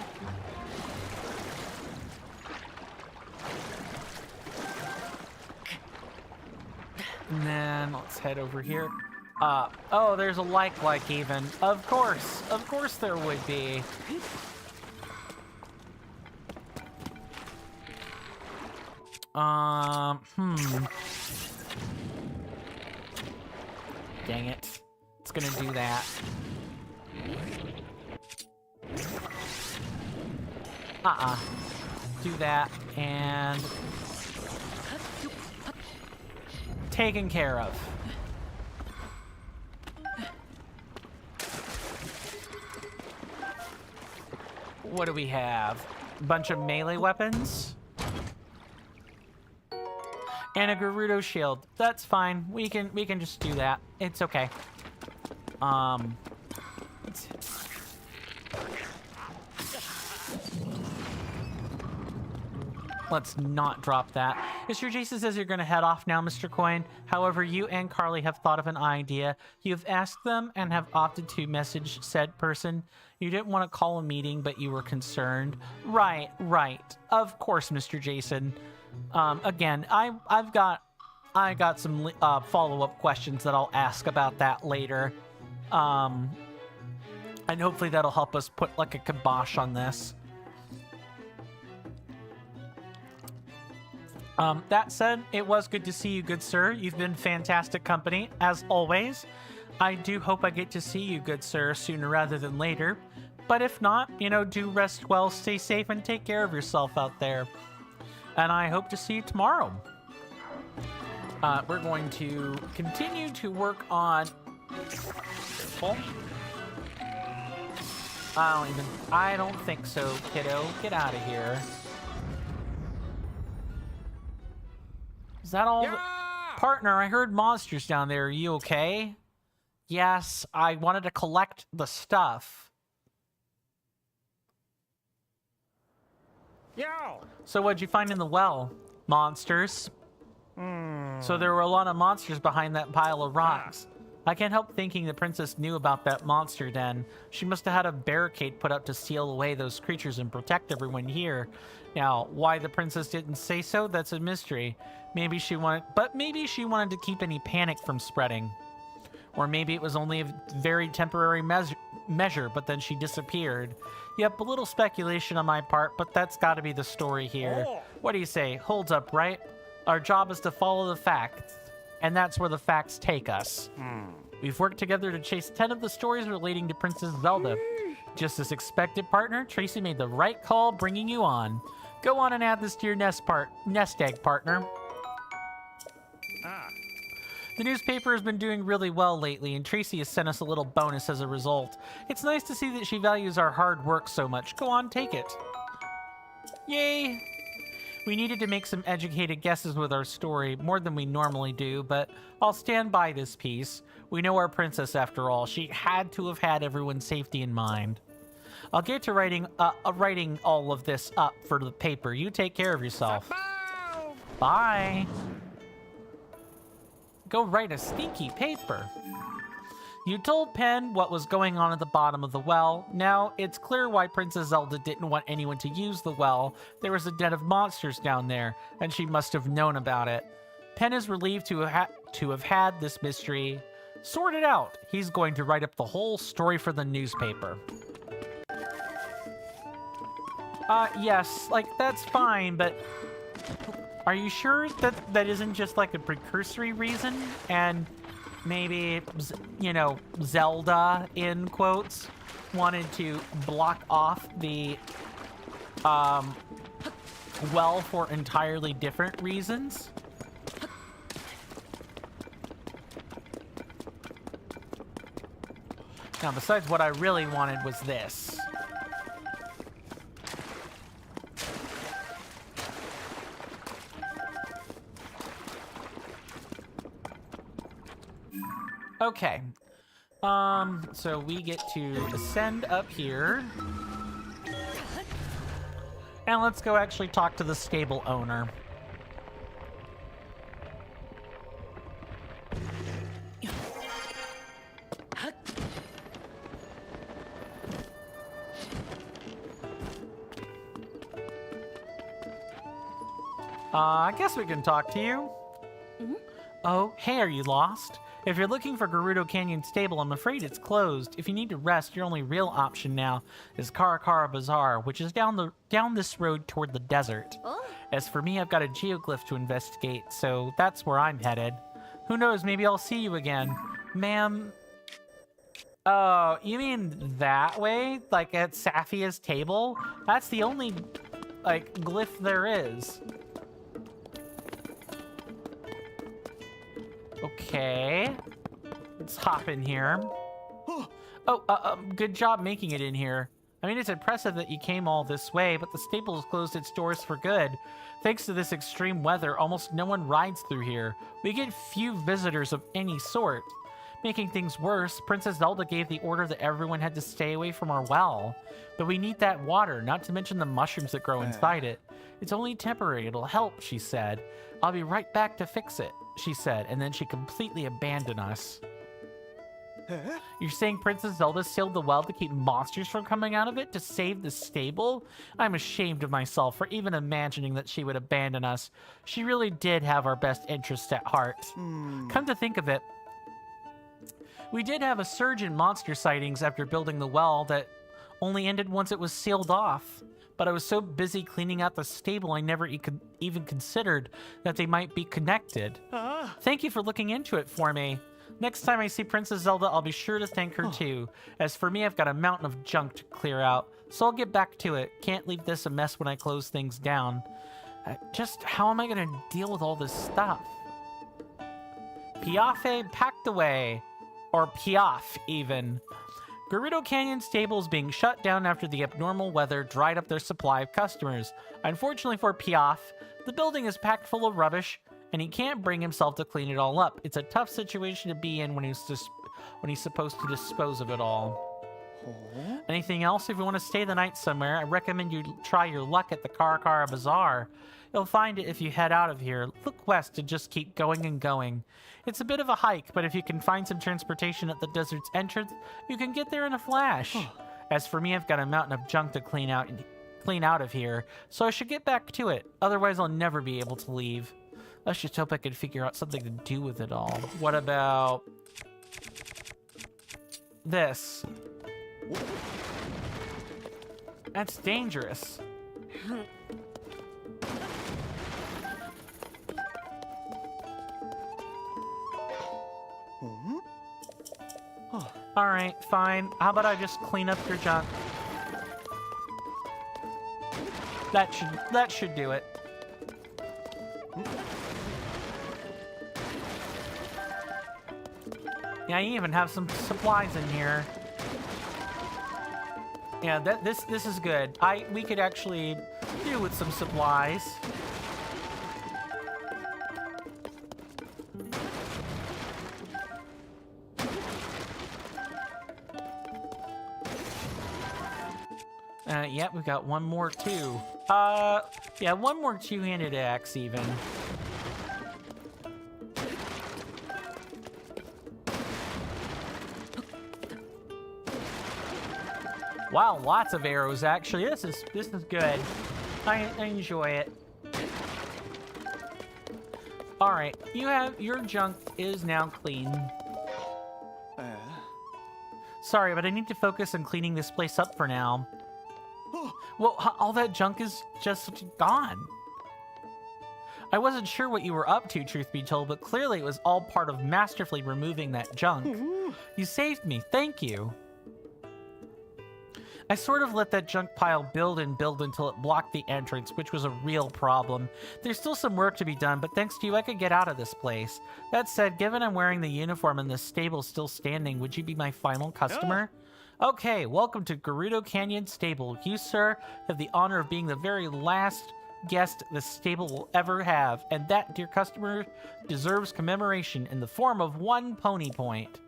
And then let's head over here. Oh, there's a like even. Of course there would be. Dang it. It's gonna do that. Do that, and taken care of. what do we have? A bunch of melee weapons. And a Gerudo shield. That's fine. We can just do that. It's okay. Let's not drop that. Mr. Jason says you're going to head off now, Mr. Coin. However, you and Carly have thought of an idea. You've asked them and have opted to message said person. You didn't want to call a meeting, but you were concerned. Right. Of course, Mr. Jason. Again, I got some follow-up questions that I'll ask about that later. And hopefully that'll help us put like a kibosh on this. That said, it was good to see you, good sir. You've been fantastic company, as always. I do hope I get to see you, good sir, sooner rather than later. But if not, you know, do rest well, stay safe, and take care of yourself out there. And I hope to see you tomorrow. We're going to continue to work on... Oh. I don't think so, kiddo. Get out of here. Is that all? Yeah! Partner, I heard monsters down there. Are you okay? Yes, I wanted to collect the stuff. Yo! So what'd you find in the well? Monsters. So there were a lot of monsters behind that pile of rocks. I can't help thinking the princess knew about that monster den. She must have had a barricade put up to seal away those creatures and protect everyone here. Now, why the princess didn't say so, that's a mystery. Maybe she wanted to keep any panic from spreading. Or maybe it was only a very temporary measure, but then she disappeared. Yep, a little speculation on my part, but that's got to be the story here. What do you say? Holds up, right? Our job is to follow the facts, and that's where the facts take us. We've worked together to chase 10 of the stories relating to Princess Zelda. Just as expected, partner, Tracy made the right call bringing you on. Go on and add this to your nest egg, partner. The newspaper has been doing really well lately, and Tracy has sent us a little bonus as a result. It's nice to see that she values our hard work so much. Go on, take it. Yay! We needed to make some educated guesses with our story, more than we normally do, but I'll stand by this piece. We know our princess after all. She had to have had everyone's safety in mind. I'll get to writing all of this up for the paper. You take care of yourself. Bye. Go write a stinky paper. You told Penn what was going on at the bottom of the well. Now, it's clear why Princess Zelda didn't want anyone to use the well. There was a den of monsters down there, and she must have known about it. Penn is relieved to have had this mystery sorted out. He's going to write up the whole story for the newspaper. Yes, like, that's fine, but... Are you sure that that isn't just, like, a precursory reason? And... maybe, you know, Zelda, in quotes, wanted to block off the, well for entirely different reasons? Now, besides, what I really wanted was this. Okay, so we get to ascend up here. And let's go actually talk to the stable owner. I guess we can talk to you. Oh, hey, are you lost? If you're looking for Gerudo Canyon Stable, I'm afraid it's closed. If you need to rest, your only real option now is Karakara Bazaar, which is down this road toward the desert. As for me, I've got a geoglyph to investigate, so that's where I'm headed. Who knows, maybe I'll see you again. Ma'am... Oh, you mean that way? Like at Saphia's table? That's the only, like, glyph there is. Okay, let's hop in here. Oh, good job making it in here. I mean, it's impressive that you came all this way, but the stable has closed its doors for good. Thanks to this extreme weather, almost no one rides through here. We get few visitors of any sort. Making things worse, Princess Zelda gave the order that everyone had to stay away from our well. But we need that water, not to mention the mushrooms that grow inside it. It's only temporary, it'll help, she said. I'll be right back to fix it, she said, and then she completely abandoned us. You're saying Princess Zelda sealed the well to keep monsters from coming out of it to save the stable? I'm ashamed of myself for even imagining that she would abandon us. She really did have our best interests at heart. Come to think of it, we did have a surge in monster sightings after building the well that only ended once it was sealed off. But I was so busy cleaning out the stable I never even considered that they might be connected. Thank you for looking into it for me. Next time I see Princess Zelda, I'll be sure to thank her too. As for me, I've got a mountain of junk to clear out, so I'll get back to it. Can't leave this a mess when I close things down. Just how am I going to deal with all this stuff? Piafe packed away. Or Piaf, even. Gerudo Canyon Stable is being shut down after the abnormal weather dried up their supply of customers. Unfortunately for Piaf, the building is packed full of rubbish, and he can't bring himself to clean it all up. It's a tough situation to be in when he's supposed to dispose of it all. Anything else? If you want to stay the night somewhere, I recommend you try your luck at the Karakara Bazaar. You'll find it if you head out of here. Look west and just keep going and going. It's a bit of a hike, but if you can find some transportation at the desert's entrance, you can get there in a flash. As for me, I've got a mountain of junk to clean out of here, so I should get back to it. Otherwise, I'll never be able to leave. Let's just hope I can figure out something to do with it all. What about this? That's dangerous. Alright, fine. How about I just clean up your junk? That should do it. Yeah, you even have some supplies in here. Yeah, this is good. We could actually do with some supplies. Yeah, we've got one more too. Yeah, one more two-handed axe even. Wow, lots of arrows actually. This is good. I enjoy it. All right, your junk is now clean. Sorry, but I need to focus on cleaning this place up for now. Well, all that junk is just gone. I wasn't sure what you were up to, truth be told, but clearly it was all part of masterfully removing that junk. You saved me, thank you. I sort of let that junk pile build and build until it blocked the entrance, which was a real problem. There's still some work to be done, but thanks to you, I could get out of this place. That said, given I'm wearing the uniform and the stable's still standing, would you be my final customer? Okay, welcome to Gerudo Canyon Stable. You, sir, have the honor of being the very last guest the stable will ever have, and that, dear customer, deserves commemoration in the form of 1 pony point.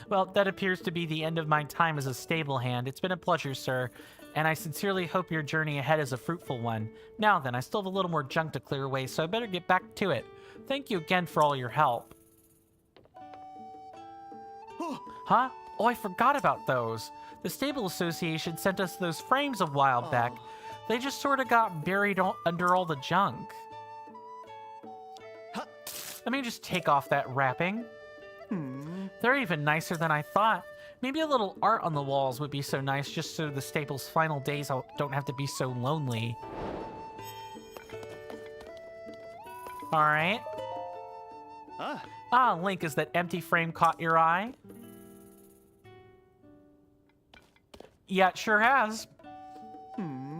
Well, that appears to be the end of my time as a stable hand. It's been a pleasure, sir, and I sincerely hope your journey ahead is a fruitful one. Now then, I still have a little more junk to clear away, so I better get back to it. Thank you again for all your help. Huh? Oh, I forgot about those. The Stable Association sent us those frames a while back. They just sort of got buried under all the junk. Let me just take off that wrapping. They're even nicer than I thought. Maybe a little art on the walls would be so nice, just so the Stable's final days don't have to be so lonely. Alright. Link, is that empty frame caught your eye? Yeah, it sure has.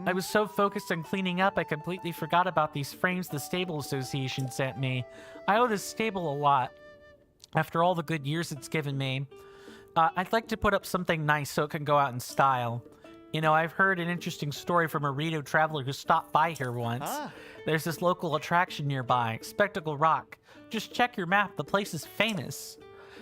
I was so focused on cleaning up, I completely forgot about these frames the Stable Association sent me. I owe this stable a lot, after all the good years it's given me. I'd like to put up something nice so it can go out in style. You know, I've heard an interesting story from a Rito traveler who stopped by here once. There's this local attraction nearby, Spectacle Rock. Just check your map, the place is famous.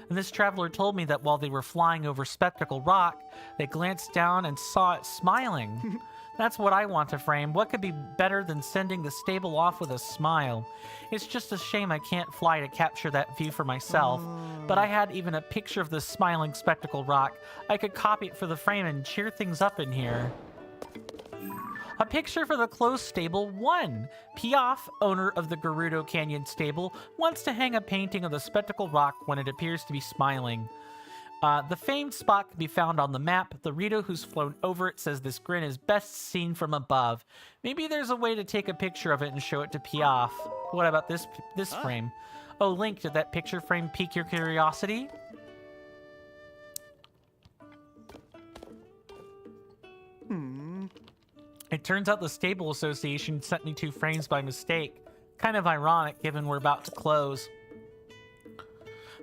And this traveler told me that while they were flying over Spectacle Rock, they glanced down and saw it smiling. That's what I want to frame. What could be better than sending the stable off with a smile? It's just a shame I can't fly to capture that view for myself. But I had even a picture of the smiling Spectacle Rock. I could copy it for the frame and cheer things up in here. A picture for the closed stable 1. Piaf, owner of the Gerudo Canyon stable, wants to hang a painting of the Spectacle Rock when it appears to be smiling. The famed spot can be found on the map. The Rito who's flown over it says this grin is best seen from above. Maybe there's a way to take a picture of it and show it to Piaf. What about this frame? Oh, Link, did that picture frame pique your curiosity? It turns out the Stable Association sent me 2 frames by mistake. Kind of ironic given we're about to close.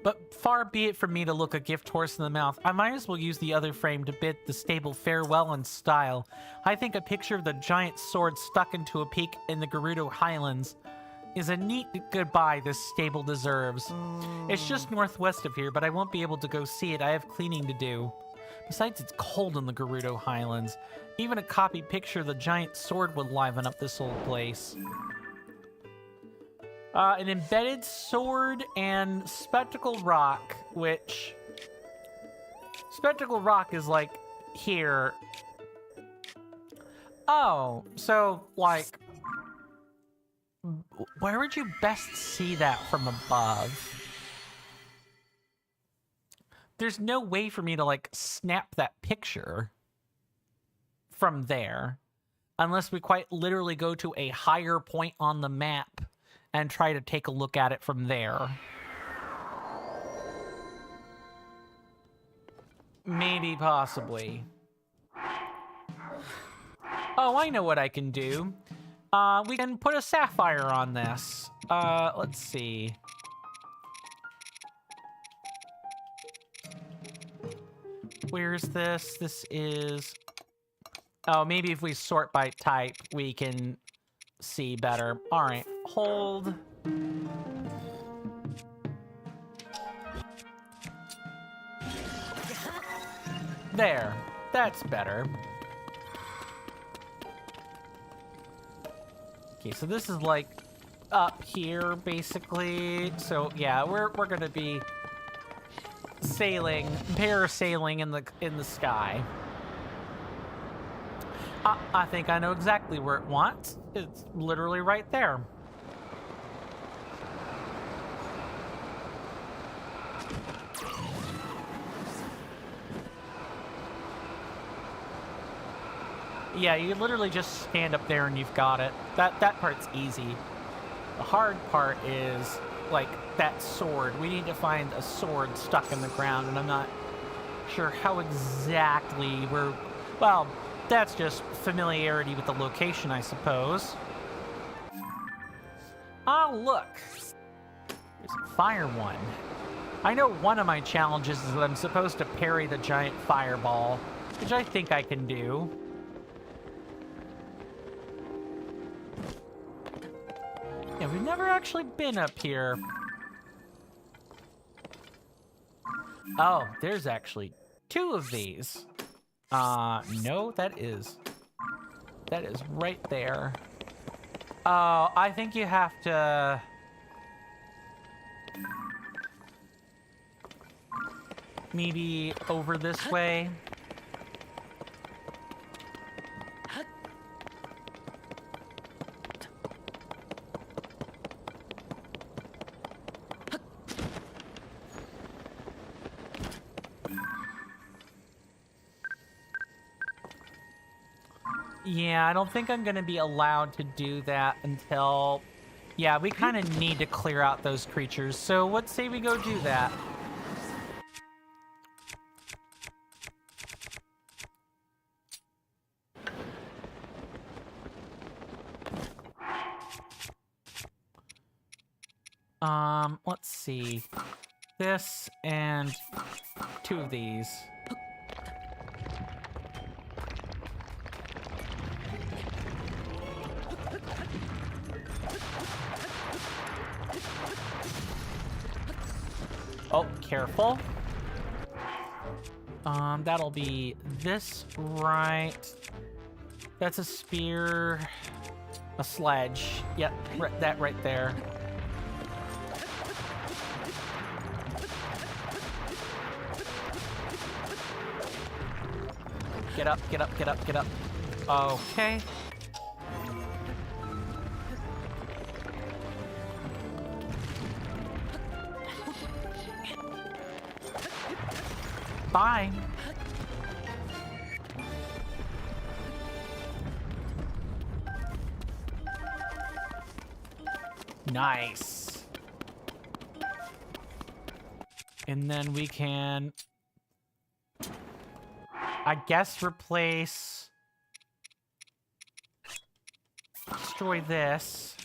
But far be it from me to look a gift horse in the mouth. I might as well use the other frame to bid the stable farewell in style. I think a picture of the giant sword stuck into a peak in the Gerudo Highlands is a neat goodbye this stable deserves. It's just northwest of here, but I won't be able to go see it. I have cleaning to do. Besides, it's cold in the Gerudo Highlands. Even a copied picture of the giant sword would liven up this old place. An embedded sword and Spectacle Rock, which... Spectacle Rock is, like, here. Oh, so, like... Where would you best see that from above? There's no way for me to, like, snap that picture from there. Unless we quite literally go to a higher point on the map and try to take a look at it from there. Maybe, possibly. Oh, I know what I can do. We can put a sapphire on this. Let's see. Where's this? This is... Oh, maybe if we sort by type, we can see better. All right, hold. There, that's better. Okay, so this is like up here, basically. So yeah, we're gonna be sailing, parasailing in the sky. I think I know exactly where it wants. It's literally right there. Yeah, you literally just stand up there and you've got it. That part's easy. The hard part is, like, that sword. We need to find a sword stuck in the ground, and I'm not sure how exactly we're... Well, that's just familiarity with the location, I suppose. Oh, look. There's a fire one. I know one of my challenges is that I'm supposed to parry the giant fireball, which I think I can do. Yeah, we've never actually been up here. Oh, there's actually 2 of these. No, that is right there. Oh, I think you have to... Maybe over this way. Yeah, I don't think I'm going to be allowed to do that until... Yeah, we kind of need to clear out those creatures, so let's say we go do that. Let's see. this and 2 of these. Oh, careful. That'll be this right. That's a spear. A sledge. Yep, that right there. Get up, get up, get up, get up. Okay. Bye. Nice. And then we can, I guess, replace, destroy this,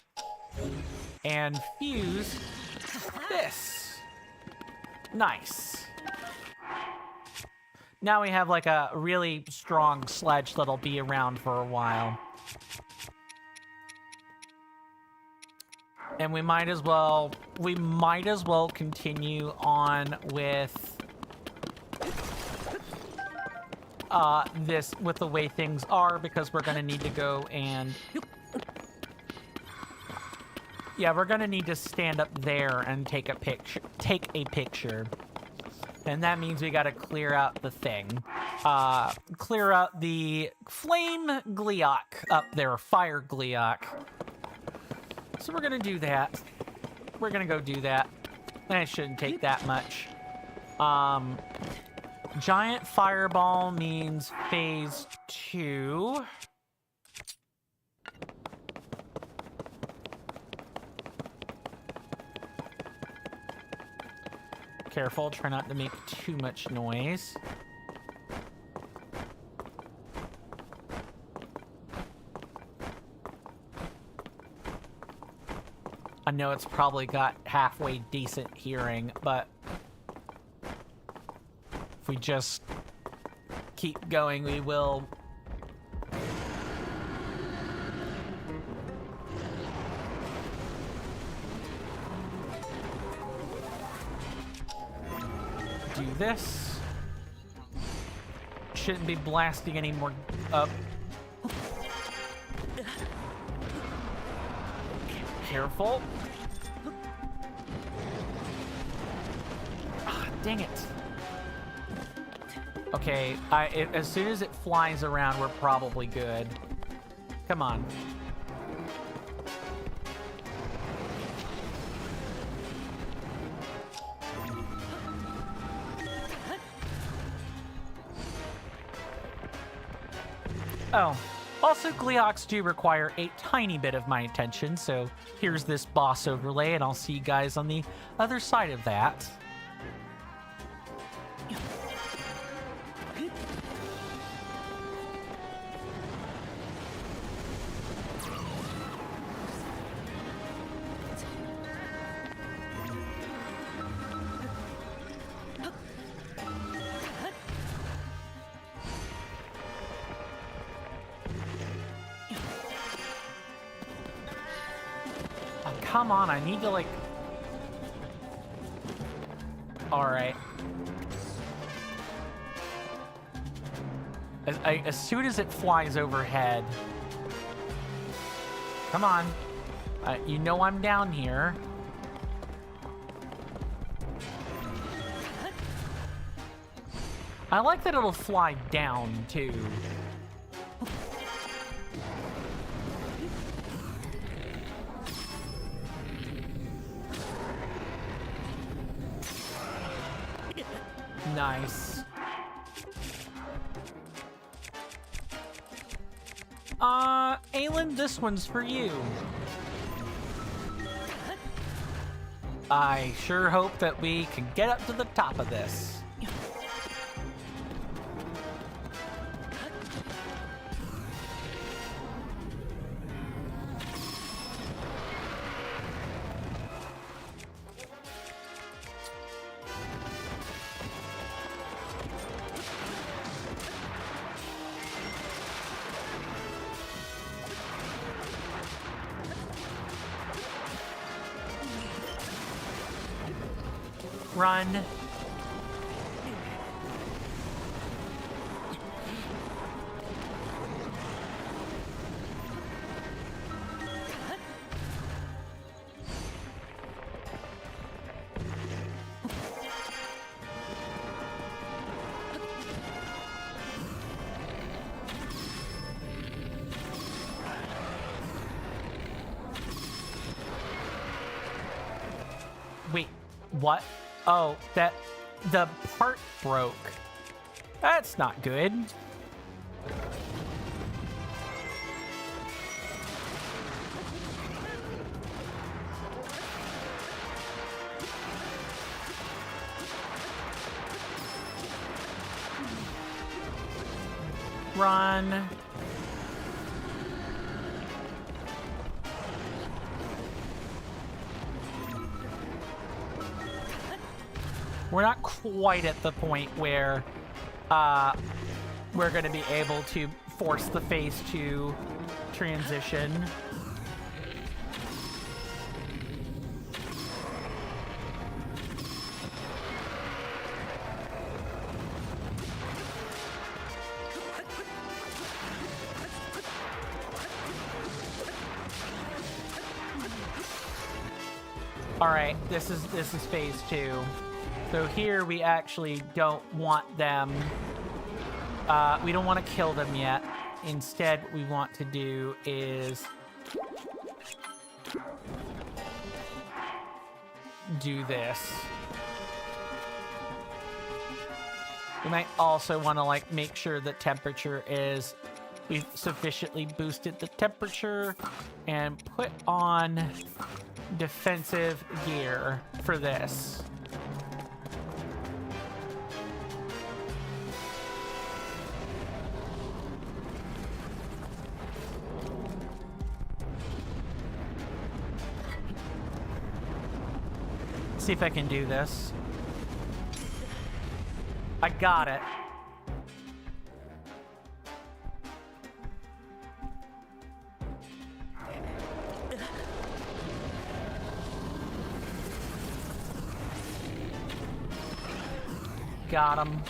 and fuse this. Nice. Now we have like a really strong sledge that'll be around for a while. And we might as well continue on with this, with the way things are, because we're gonna need to go and, yeah, we're gonna need to stand up there and take a picture. And that means we gotta clear out the thing. Clear out the flame Gleeok up there, fire Gleeok. So we're gonna do that. We're gonna go do that. And it shouldn't take that much. Giant fireball means phase 2. Careful, try not to make too much noise. I know it's probably got halfway decent hearing, but if we just keep going, we will. Do this. Shouldn't be blasting any more up. Careful. Ah, dang it. Okay, as soon as it flies around, we're probably good. Come on. Oh, also Gleeoks do require a tiny bit of my attention, so here's this boss overlay, and I'll see you guys on the other side of that. Come on, I need to, like... Alright. As soon as it flies overhead... Come on. You know I'm down here. I like that it'll fly down, too. Nice. Aelin, this one's for you. I sure hope that we can get up to the top of this. Run. Wait, what? Oh, the part broke. That's not good. Run. We're not quite at the point where we're going to be able to force the phase 2 transition. All right, this is phase 2. So here we actually don't want them, we don't want to kill them yet. Instead, what we want to do is do this. We might also want to like make sure the temperature is, we've sufficiently boosted the temperature and put on defensive gear for this. See if I can do this. I got it. Got him.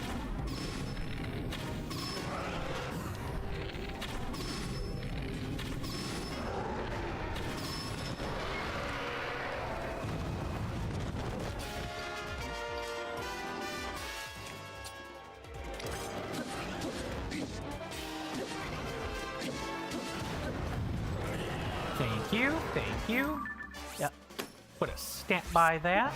Thank you. Yep. Put a stamp by that.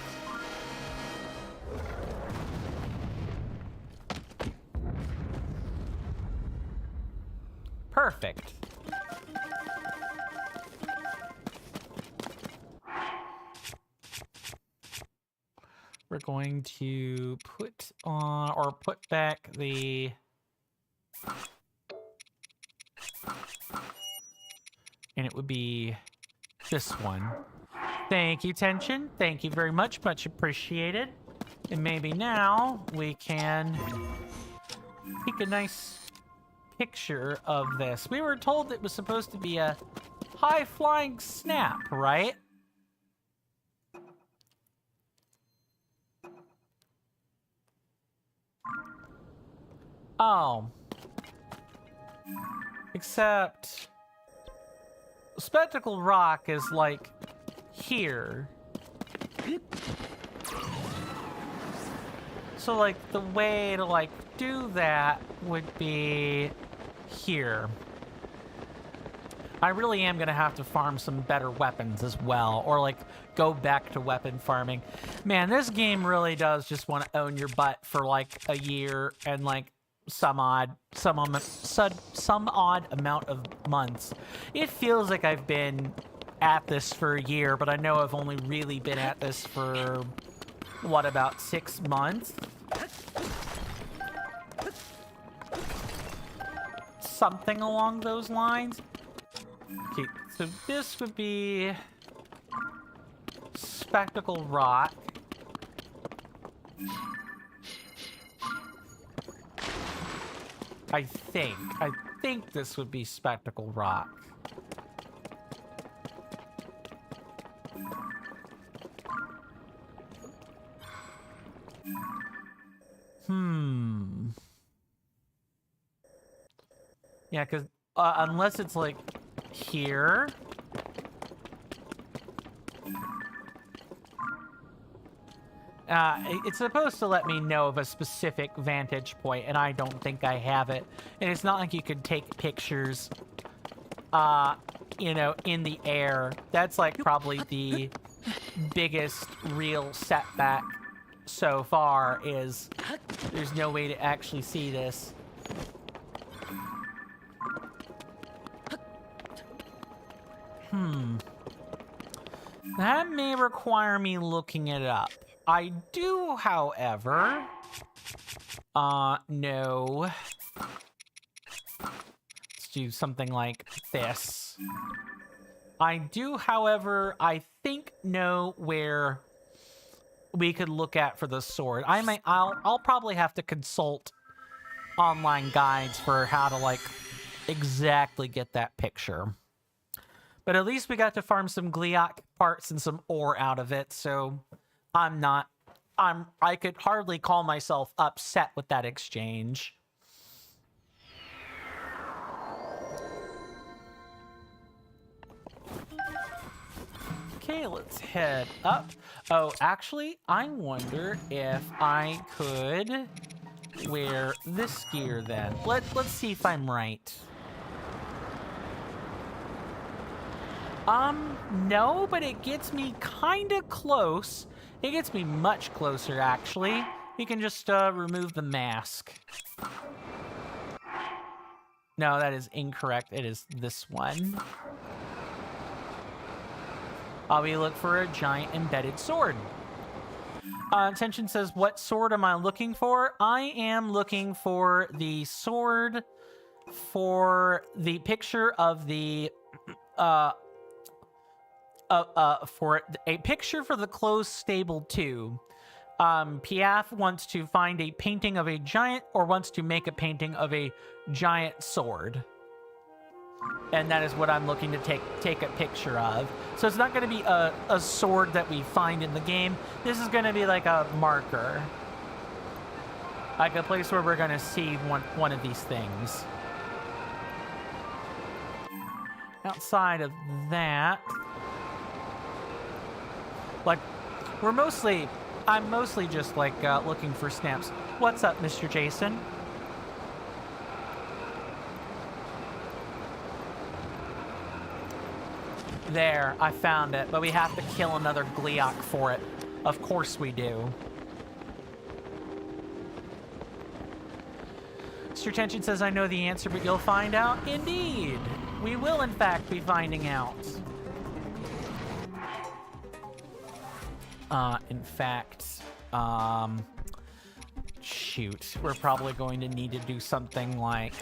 Perfect. We're going to put on, or put back the... And it would be this one. Thank you, Tension. Thank you very much. Much appreciated. And maybe now we can take a nice picture of this. We were told it was supposed to be a high-flying snap, right? Oh. Except... Spectacle Rock is, like, here. So, like, the way to, like, do that would be here. I really am gonna have to farm some better weapons as well, or, like, go back to weapon farming. Man, this game really does just want to own your butt for, like, a year and, like, some odd amount of months. It feels like I've been at this for a year, but I know I've only really been at this for, what, about 6 months? Something along those lines. Okay, so this would be Spectacle Rock. I think this would be Spectacle Rock. Yeah, because unless it's like here. It's supposed to let me know of a specific vantage point, and I don't think I have it. And it's not like you could take pictures, you know, in the air. That's like probably the biggest real setback so far, is there's no way to actually see this. That may require me looking it up. I do, however, know. Let's do something like this. I do, however, I think know where we could look at for the sword. I'll probably have to consult online guides for how to like exactly get that picture. But at least we got to farm some gliok parts and some ore out of it, so I could hardly call myself upset with that exchange. Okay, let's head up. Oh, actually, I wonder if I could wear this gear then. Let's see if I'm right. No, but it gets me kind of close. It gets me much closer, actually. You can just remove the mask. No, that is incorrect. It is this one. We look for a giant embedded sword. Tension says, what sword am I looking for? I am looking for the sword for the picture of the... for a picture for the closed stable 2. Piaf wants to find a painting of a giant, or wants to make a painting of a giant sword. And that is what I'm looking to take a picture of. So it's not going to be a sword that we find in the game. This is going to be like a marker. Like a place where we're going to see one of these things. Outside of that... Like, I'm mostly just, like, looking for snaps. What's up, Mr. Jason? There, I found it, but we have to kill another gliok for it. Of course we do. Mr. Tension says, I know the answer, but you'll find out. Indeed. We will, in fact, be finding out. In fact, shoot, we're probably going to need to do something like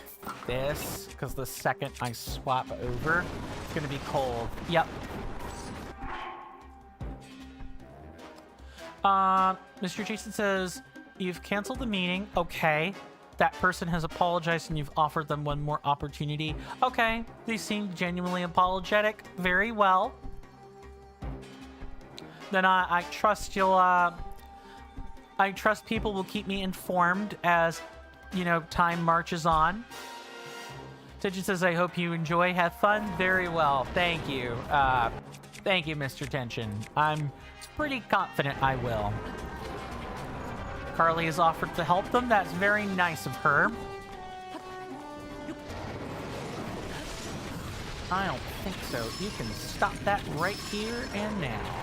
this, because the second I swap over, it's going to be cold. Yep. Mr. Jason says, you've canceled the meeting. Okay. That person has apologized and you've offered them one more opportunity. Okay. They seem genuinely apologetic. Very well. Then I trust you'll, I trust people will keep me informed as, you know, time marches on. Tension says, I hope you enjoy, have fun. Very well. Thank you. Thank you, Mr. Tension. I'm pretty confident I will. Carly has offered to help them. That's very nice of her. I don't think so. You can stop that right here and now.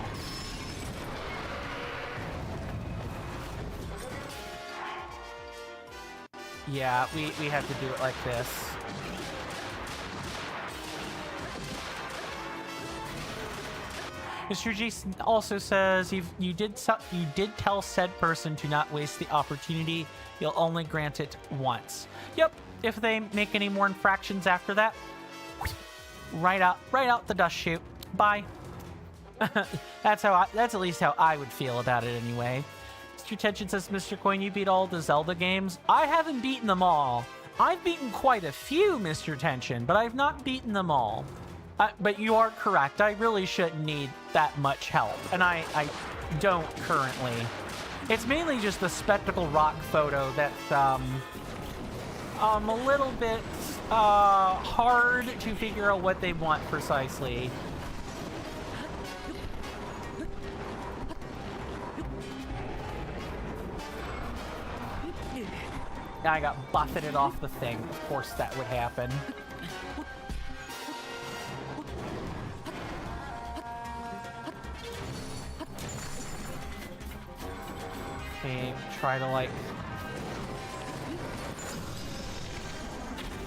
Yeah, we have to do it like this. Mr. Jason also says you did tell said person to not waste the opportunity. You'll only grant it once. Yep. If they make any more infractions after that, right out the dust chute. Bye. That's at least how I would feel about it anyway. Mr. Tension says, Mr. Coin, you beat all the Zelda games? I haven't beaten them all. I've beaten quite a few, Mr. Tension, but I've not beaten them all. But you are correct. I really shouldn't need that much help, and I don't currently. It's mainly just the spectacle rock photo that's a little bit hard to figure out what they want precisely. I got buffeted off the thing. Of course that would happen. Okay, try to like...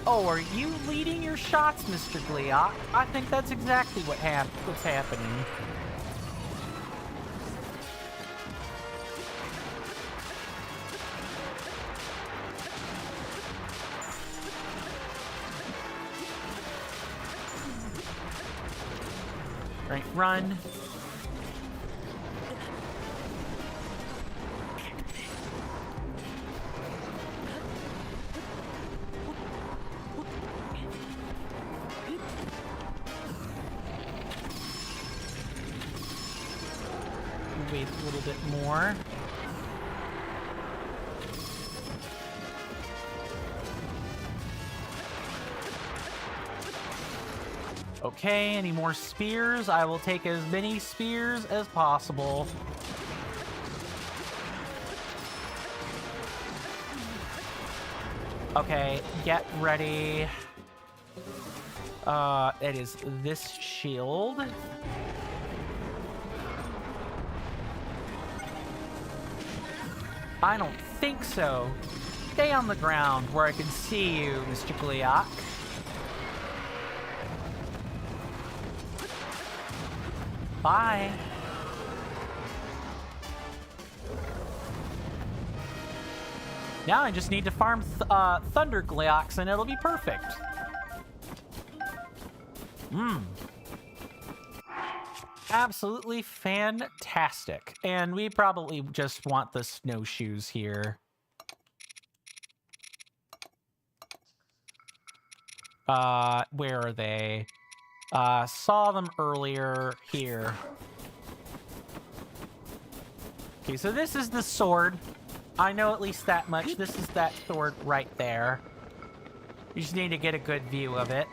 Oh, are you leading your shots, Mr. Gliok? I think that's exactly what's happening. Right, run. Wait a little bit more. Okay, any more spears? I will take as many spears as possible. Okay, get ready. It is this shield. I don't think so. Stay on the ground where I can see you, Mr. Gliok. Bye. Now I just need to farm Thunder Glyox and it'll be perfect. Absolutely fantastic. And we probably just want the snowshoes here. Where are they? Saw them earlier here. Okay, so this is the sword. I know at least that much. This is that sword right there. You just need to get a good view of it.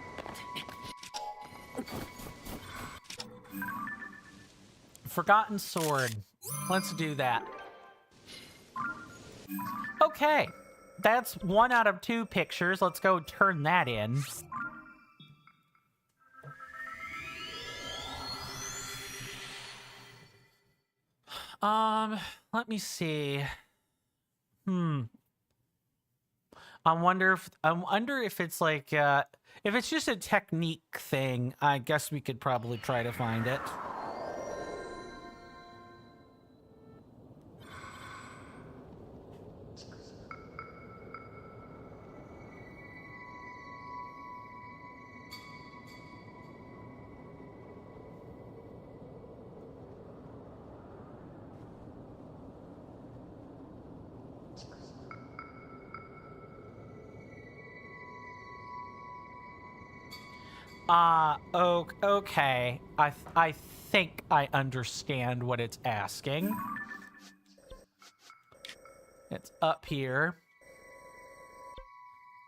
Forgotten sword. Let's do that. Okay. That's 1 out of 2 pictures. Let's go turn that in. Let me see. I wonder if it's like if it's just a technique thing, I guess we could probably try to find it. Okay. I think I understand what it's asking. It's up here.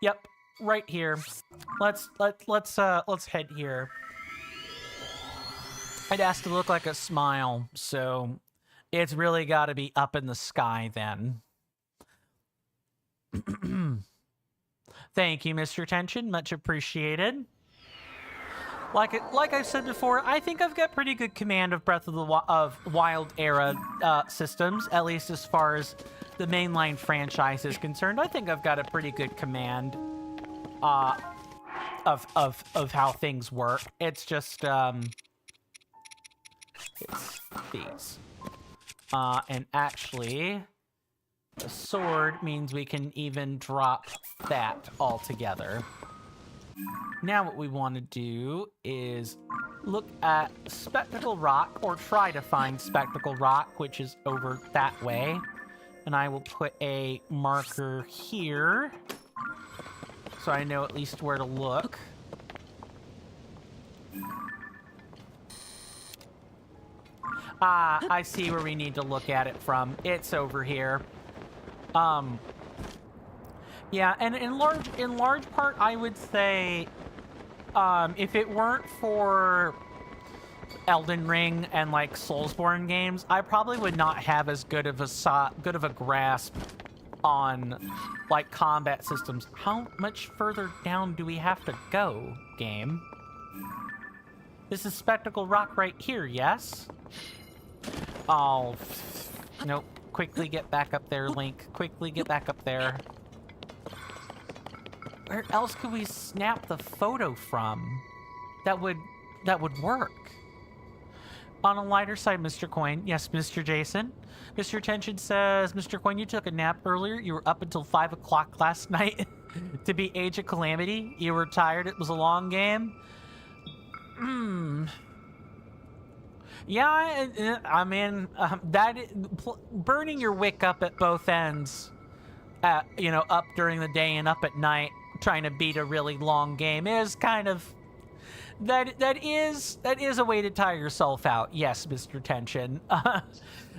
Yep, right here. Let's head here. It has to look like a smile, so it's really got to be up in the sky then. Thank you, Mr. Tension. Much appreciated. Like I've said before, I think I've got pretty good command of Breath of the Wild era systems, at least as far as the mainline franchise is concerned. I think I've got a pretty good command of how things work. It's just it's these. And actually, the sword means we can even drop that altogether. Now what we want to do is look at Spectacle Rock, or try to find Spectacle Rock, which is over that way. And I will put a marker here, so I know at least where to look. I see where we need to look at it from. It's over here. Yeah, and in large part, I would say, if it weren't for Elden Ring and like Soulsborne games, I probably would not have as good of a grasp on like combat systems. How much further down do we have to go, game? This is Spectacle Rock right here, yes? Oh, nope. Quickly get back up there, Link. Quickly get back up there. Where else could we snap the photo from that would work? On a lighter side, Mr. Coin. Yes, Mr. Jason. Mr. Tension says, Mr. Coin, you took a nap earlier. You were up until 5 o'clock last night to beat Age of Calamity. You were tired. It was a long game. Yeah, I mean, burning your wick up at both ends, up during the day and up at night, trying to beat a really long game is kind of that is a way to tire yourself out. Yes, Mr. Tension.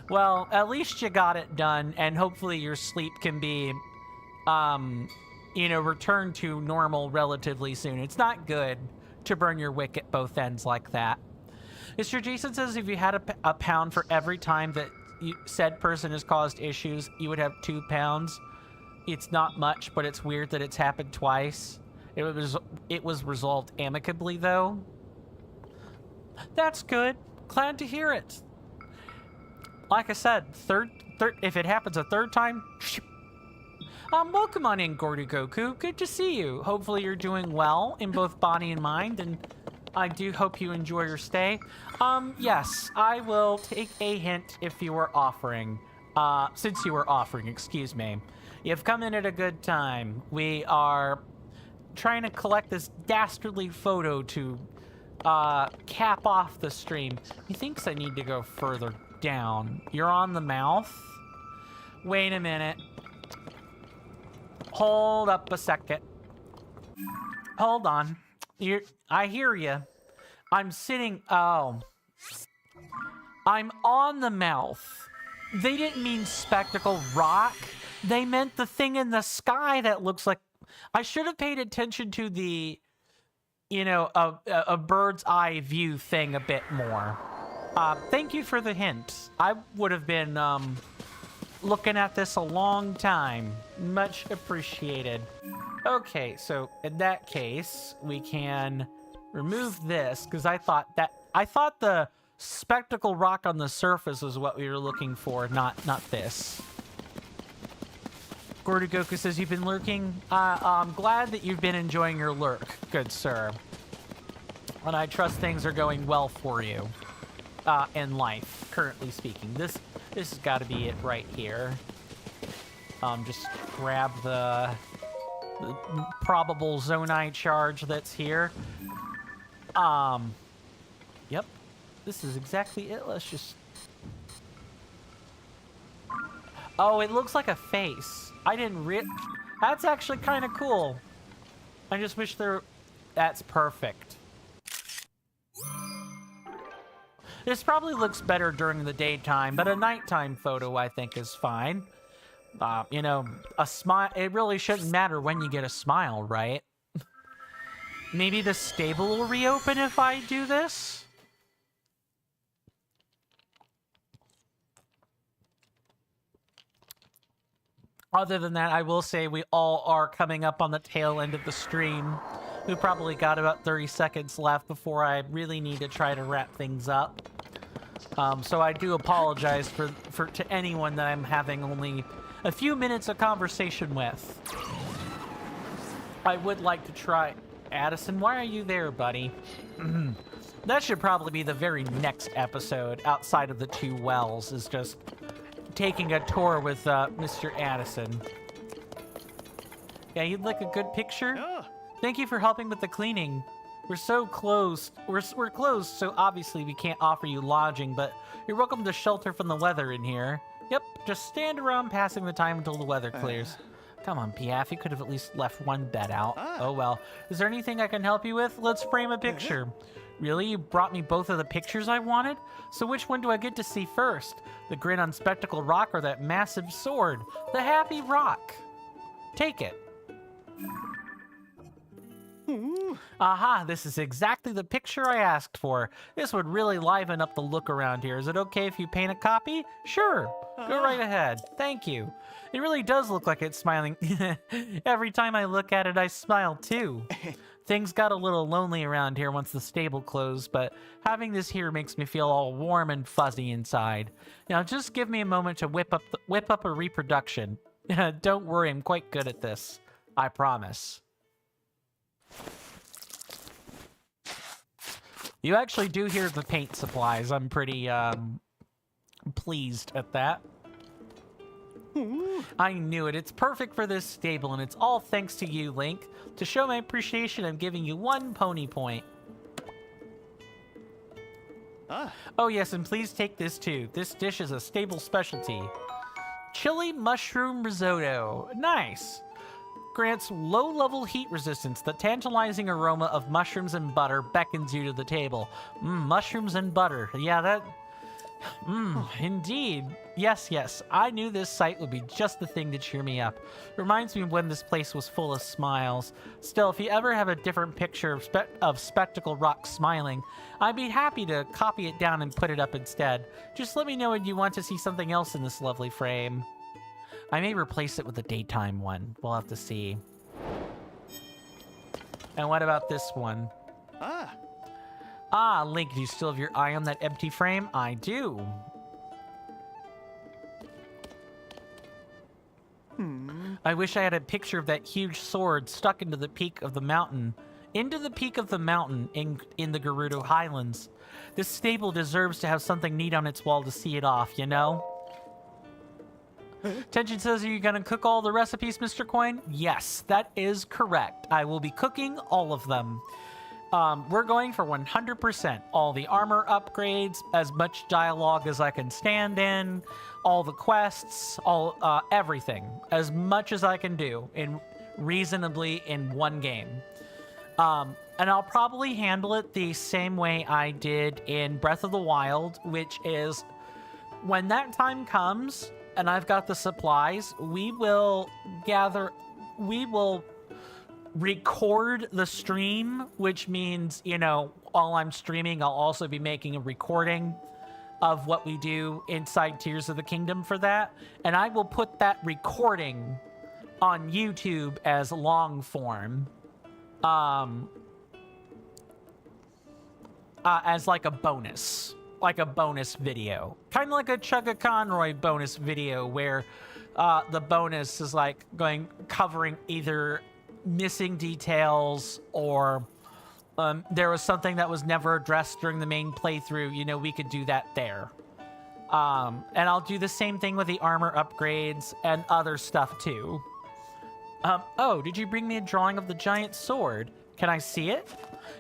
Well, at least you got it done, and hopefully your sleep can be, returned to normal relatively soon. It's not good to burn your wick at both ends like that. Mr. Jason says if you had a pound for every time that said person has caused issues, you would have 2 pounds. It's not much, but it's weird that it's happened twice. It was resolved amicably, though. That's good. Glad to hear it. Like I said, third, if it happens a third time, welcome on in, Gordy Goku. Good to see you. Hopefully you're doing well in both body and mind, and I do hope you enjoy your stay. Yes, I will take a hint if you were offering. Since you were offering, excuse me. You've come in at a good time. We are trying to collect this dastardly photo to cap off the stream. He thinks I need to go further down. You're on the mouth? Wait a minute. Hold up a second. Hold on. I hear you. I'm sitting... Oh. I'm on the mouth. They didn't mean Spectacle Rock. They meant the thing in the sky that looks like... I should have paid attention to the, a bird's eye view thing a bit more. Thank you for the hint. I would have been, looking at this a long time. Much appreciated. Okay, so in that case, we can remove this, because I thought the Spectacle Rock on the surface is what we were looking for, not this. Gordy Goku says you've been lurking. I'm glad that you've been enjoying your lurk, good sir. And I trust things are going well for you in life, currently speaking. This has got to be it right here. Just grab the probable Zonai charge that's here. Yep. This is exactly it. Let's just... Oh, it looks like a face. I didn't That's actually kind of cool. I just wish That's perfect. This probably looks better during the daytime, but a nighttime photo I think is fine. A smile... It really shouldn't matter when you get a smile, right? Maybe the stable will reopen if I do this? Other than that, I will say we all are coming up on the tail end of the stream. We probably got about 30 seconds left before I really need to try to wrap things up. So I do apologize to anyone that I'm having only a few minutes of conversation with. I would like to try... Addison, why are you there, buddy? That should probably be the very next episode outside of the 2 wells, is just taking a tour with Mr. Addison. Yeah, you'd like a good picture? Yeah. Thank you for helping with the cleaning. We're so closed. We're closed, so obviously we can't offer you lodging, but you're welcome to shelter from the weather in here. Yep, just stand around passing the time until the weather clears. Come on, Piaf, you could have at least left one bed out. Oh well. Is there anything I can help you with? Let's frame a picture. Really? You brought me both of the pictures I wanted? So which one do I get to see first? The grin on Spectacled Rock or that massive sword? The Happy Rock. Take it. Aha, this is exactly the picture I asked for. This would really liven up the look around here. Is it okay if you paint a copy? Sure, go right ahead. Thank you. It really does look like it's smiling. Every time I look at it, I smile too. Things got a little lonely around here once the stable closed, but having this here makes me feel all warm and fuzzy inside. Now just give me a moment to whip up a reproduction. Don't worry, I'm quite good at this. I promise. You actually do hear the paint supplies. I'm pretty pleased at that. I knew it. It's perfect for this stable, and it's all thanks to you, Link. To show my appreciation, I'm giving you 1 pony point. Oh yes, and please take this too. This dish is a stable specialty. Chili mushroom risotto. Nice. Grants low-level heat resistance. The tantalizing aroma of mushrooms and butter beckons you to the table. Mushrooms and butter. Yeah, that... indeed. Yes. I knew this sight would be just the thing to cheer me up. Reminds me of when this place was full of smiles. Still, if you ever have a different picture of Spectacled Rock smiling, I'd be happy to copy it down and put it up instead. Just let me know when you want to see something else in this lovely frame. I may replace it with a daytime one. We'll have to see. And what about this one? Link, do you still have your eye on that empty frame? I do. I wish I had a picture of that huge sword stuck into the peak of the mountain. In the Gerudo Highlands. This stable deserves to have something neat on its wall to see it off, you know? Tension says, are you gonna cook all the recipes, Mr. Coin? Yes, that is correct. I will be cooking all of them. We're going for 100%. All the armor upgrades, as much dialogue as I can stand in, all the quests, everything. As much as I can do reasonably in one game. And I'll probably handle it the same way I did in Breath of the Wild, which is when that time comes and I've got the supplies, we will record the stream, which means, you know, while I'm streaming, I'll also be making a recording of what we do inside Tears of the Kingdom for that. And I will put that recording on YouTube as long form. As like a bonus video. Kind of like a Chugga Conroy bonus video where the bonus is like covering either missing details or there was something that was never addressed during the main playthrough. You know, we could do that there. And I'll do the same thing with the armor upgrades and other stuff too. Oh, did you bring me a drawing of the giant sword? Can I see it?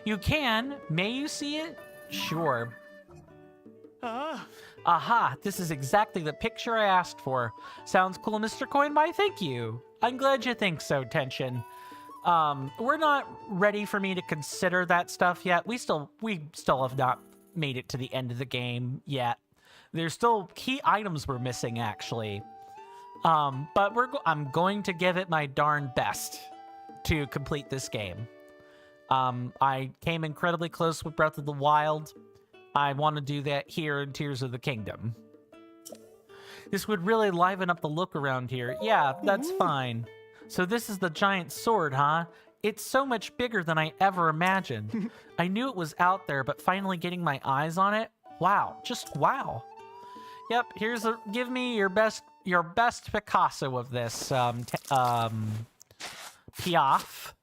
You can. May you see it? Sure. Aha, this is exactly the picture I asked for. Sounds cool, Mr. Coinby. Thank you. I'm glad you think so, Tension. We're not ready for me to consider that stuff yet. We still have not made it to the end of the game yet. There's still key items we're missing, actually. But I'm going to give it my darn best to complete this game. I came incredibly close with Breath of the Wild. I want to do that here in Tears of the Kingdom. This would really liven up the look around here. Yeah, that's fine. So this is the giant sword, huh? It's so much bigger than I ever imagined. I knew it was out there, but finally getting my eyes on it, wow, just wow. Yep, give me your best Picasso of this, Piaf.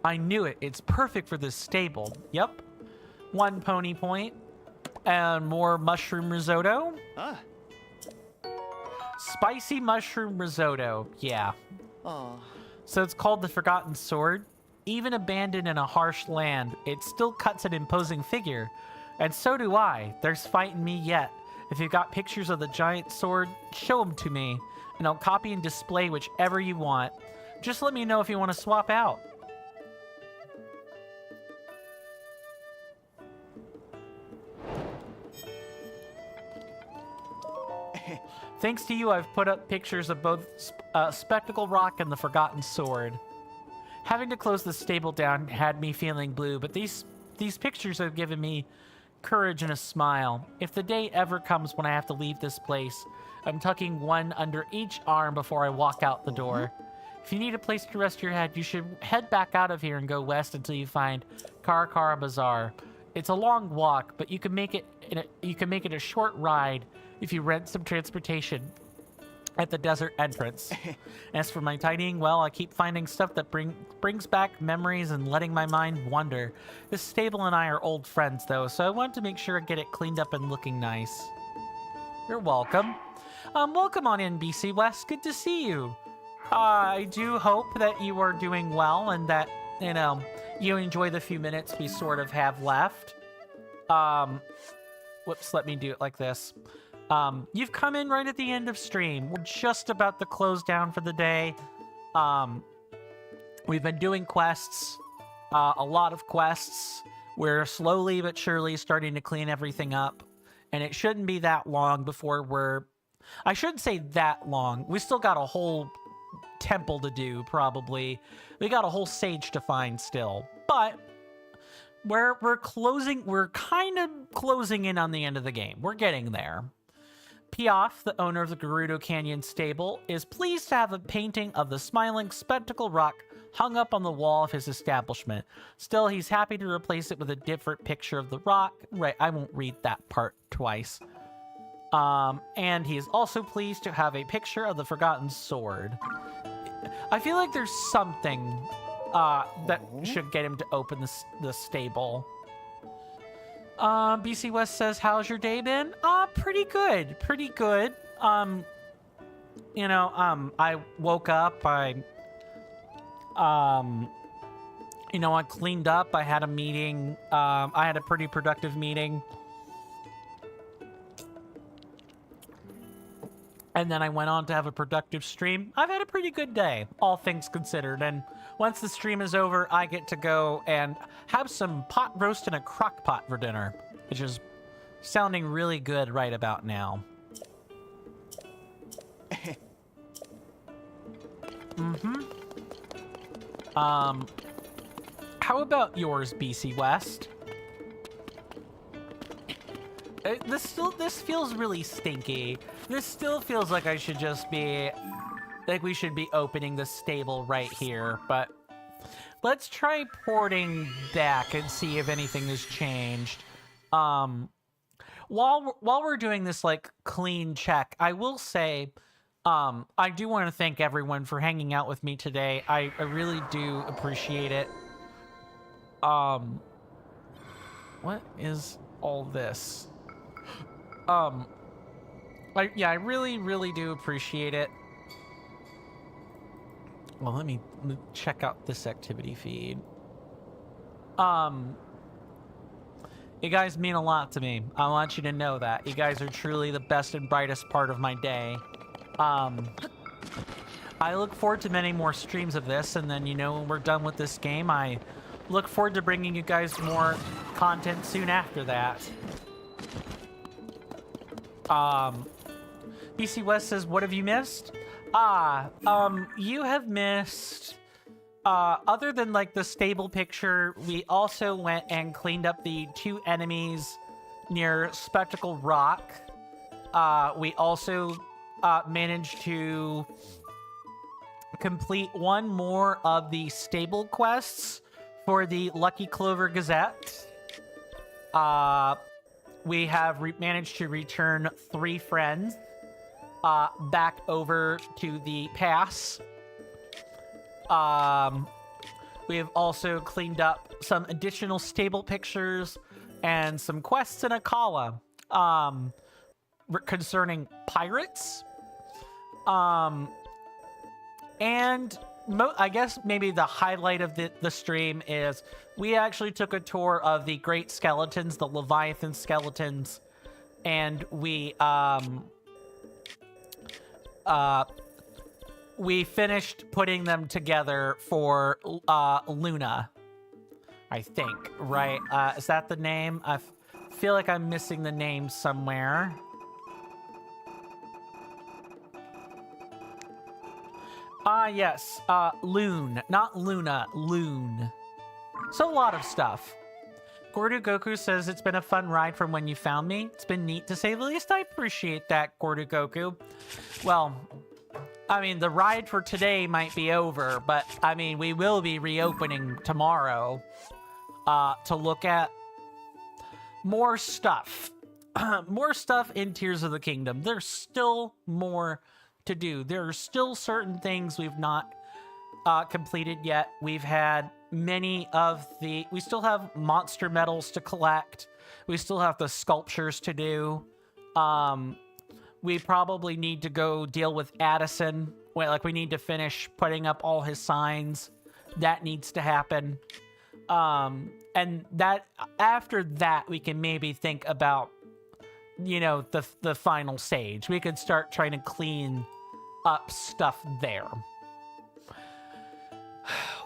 I knew it. It's perfect for this stable. Yep. 1 pony point. And more mushroom risotto. Spicy mushroom risotto. Yeah. So it's called the Forgotten Sword. Even abandoned in a harsh land, it still cuts an imposing figure. And so do I. There's fight in me yet. If you've got pictures of the giant sword, show them to me. and I'll copy and display whichever you want. Just let me know if you want to swap out. Thanks to you, I've put up pictures of both Spectacle Rock and the Forgotten Sword. Having to close the stable down had me feeling blue, but these pictures have given me courage and a smile. If the day ever comes when I have to leave this place, I'm tucking one under each arm before I walk out the door. If you need a place to rest your head, you should head back out of here and go west until you find Karakara Bazaar. It's a long walk, but you can make it a short ride if you rent some transportation at the desert entrance. As for my tidying, well, I keep finding stuff that brings back memories and letting my mind wander. This stable and I are old friends, though, so I want to make sure I get it cleaned up and looking nice. You're welcome. Welcome on in, BC West. Good to see you. I do hope that you are doing well and that, you know, you enjoy the few minutes we sort of have left. Whoops, let me do it like this. You've come in right at the end of stream. We're just about to close down for the day. We've been doing quests, a lot of quests. We're slowly but surely starting to clean everything up, and it shouldn't be that long before I shouldn't say that long. We still got a whole temple to do, probably. We got a whole sage to find still, but we're kind of closing in on the end of the game. We're getting there. Piaf, the owner of the Gerudo Canyon stable, is pleased to have a painting of the smiling Spectacle Rock hung up on the wall of his establishment. Still, he's happy to replace it with a different picture of the rock. Right, I won't read that part twice. And he is also pleased to have a picture of the Forgotten Sword. I feel like there's something that should get him to open the stable. BC West says, how's your day been? Pretty good. Pretty good. You know, I woke up, I cleaned up, I had a meeting, I had a pretty productive meeting. And then I went on to have a productive stream. I've had a pretty good day, all things considered. And once the stream is over, I get to go and have some pot roast in a crock pot for dinner, which is sounding really good right about now. How about yours, BC West? This feels really stinky. This still feels like I should just be, like we should be opening the stable right here, but let's try porting back and see if anything has changed. While we're doing this like clean check, I will say, I do want to thank everyone for hanging out with me today. I really do appreciate it. What is all this? Yeah, I really, really do appreciate it. Well, let me check out this activity feed. You guys mean a lot to me. I want you to know that. You guys are truly the best and brightest part of my day. I look forward to many more streams of this, and then, you know, when we're done with this game, I look forward to bringing you guys more content soon after that. BC West says, what have you missed? You have missed, other than like the stable picture, we also went and cleaned up the 2 enemies near Spectacle Rock. We also managed to complete one more of the stable quests for the Lucky Clover Gazette. We have managed to return 3 friends back over to the pass. We have also cleaned up some additional stable pictures and some quests in Akala concerning pirates. And I guess maybe the highlight of the stream is we actually took a tour of the Great Skeletons, the Leviathan Skeletons, and we we finished putting them together for Luna, I think, right? Is that the name? I feel like I'm missing the name somewhere. Yes, Loon, not Luna, Loon. So a lot of stuff. Gordu Goku says it's been a fun ride from when you found me. It's been neat to say the least. I appreciate that, Gordu Goku. Well, I mean, the ride for today might be over, but I mean, we will be reopening tomorrow to look at more stuff. More stuff in Tears of the Kingdom. There's still more to do. There are still certain things we've not completed yet. We've had many of the... We still have monster medals to collect. We still have the sculptures to do. We probably need to go deal with Addison. Well, like, we need to finish putting up all his signs. That needs to happen. And that after that, we can maybe think about, you know, the final stage. We could start trying to clean up stuff there.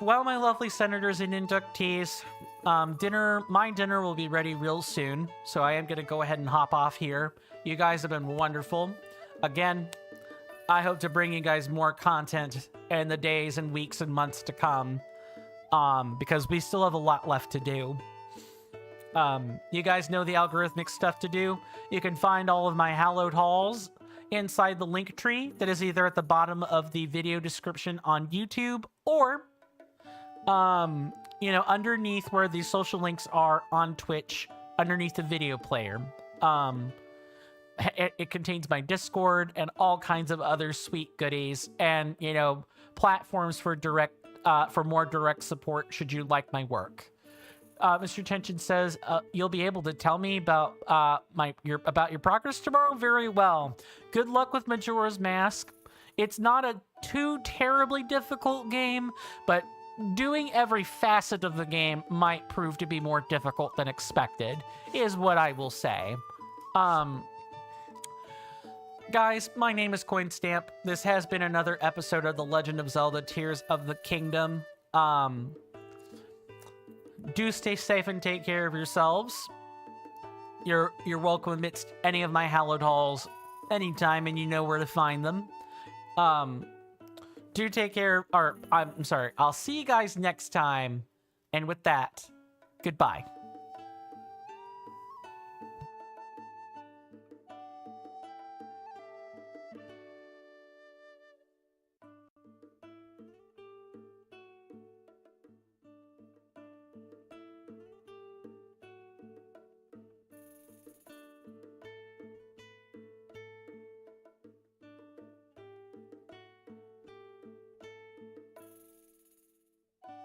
Well, my lovely senators and inductees, my dinner will be ready real soon, so I am going to go ahead and hop off here. You guys have been wonderful. Again, I hope to bring you guys more content in the days and weeks and months to come, because we still have a lot left to do. You guys know the algorithmic stuff to do. You can find all of my hallowed halls inside the link tree that is either at the bottom of the video description on YouTube or you know, underneath where the social links are on Twitch, underneath the video player. It contains my Discord and all kinds of other sweet goodies, and, you know, platforms for more direct support should you like my work. Mr. Tension says, you'll be able to tell me about your progress tomorrow? Very well. Good luck with Majora's Mask. It's not a too terribly difficult game, but doing every facet of the game might prove to be more difficult than expected, is what I will say. Guys, my name is Coinstamp. This has been another episode of The Legend of Zelda Tears of the Kingdom. Do stay safe and take care of yourselves. You're welcome amidst any of my hallowed halls anytime, and you know where to find them. Do take care, or I'm sorry, I'll see you guys next time. And with that, goodbye.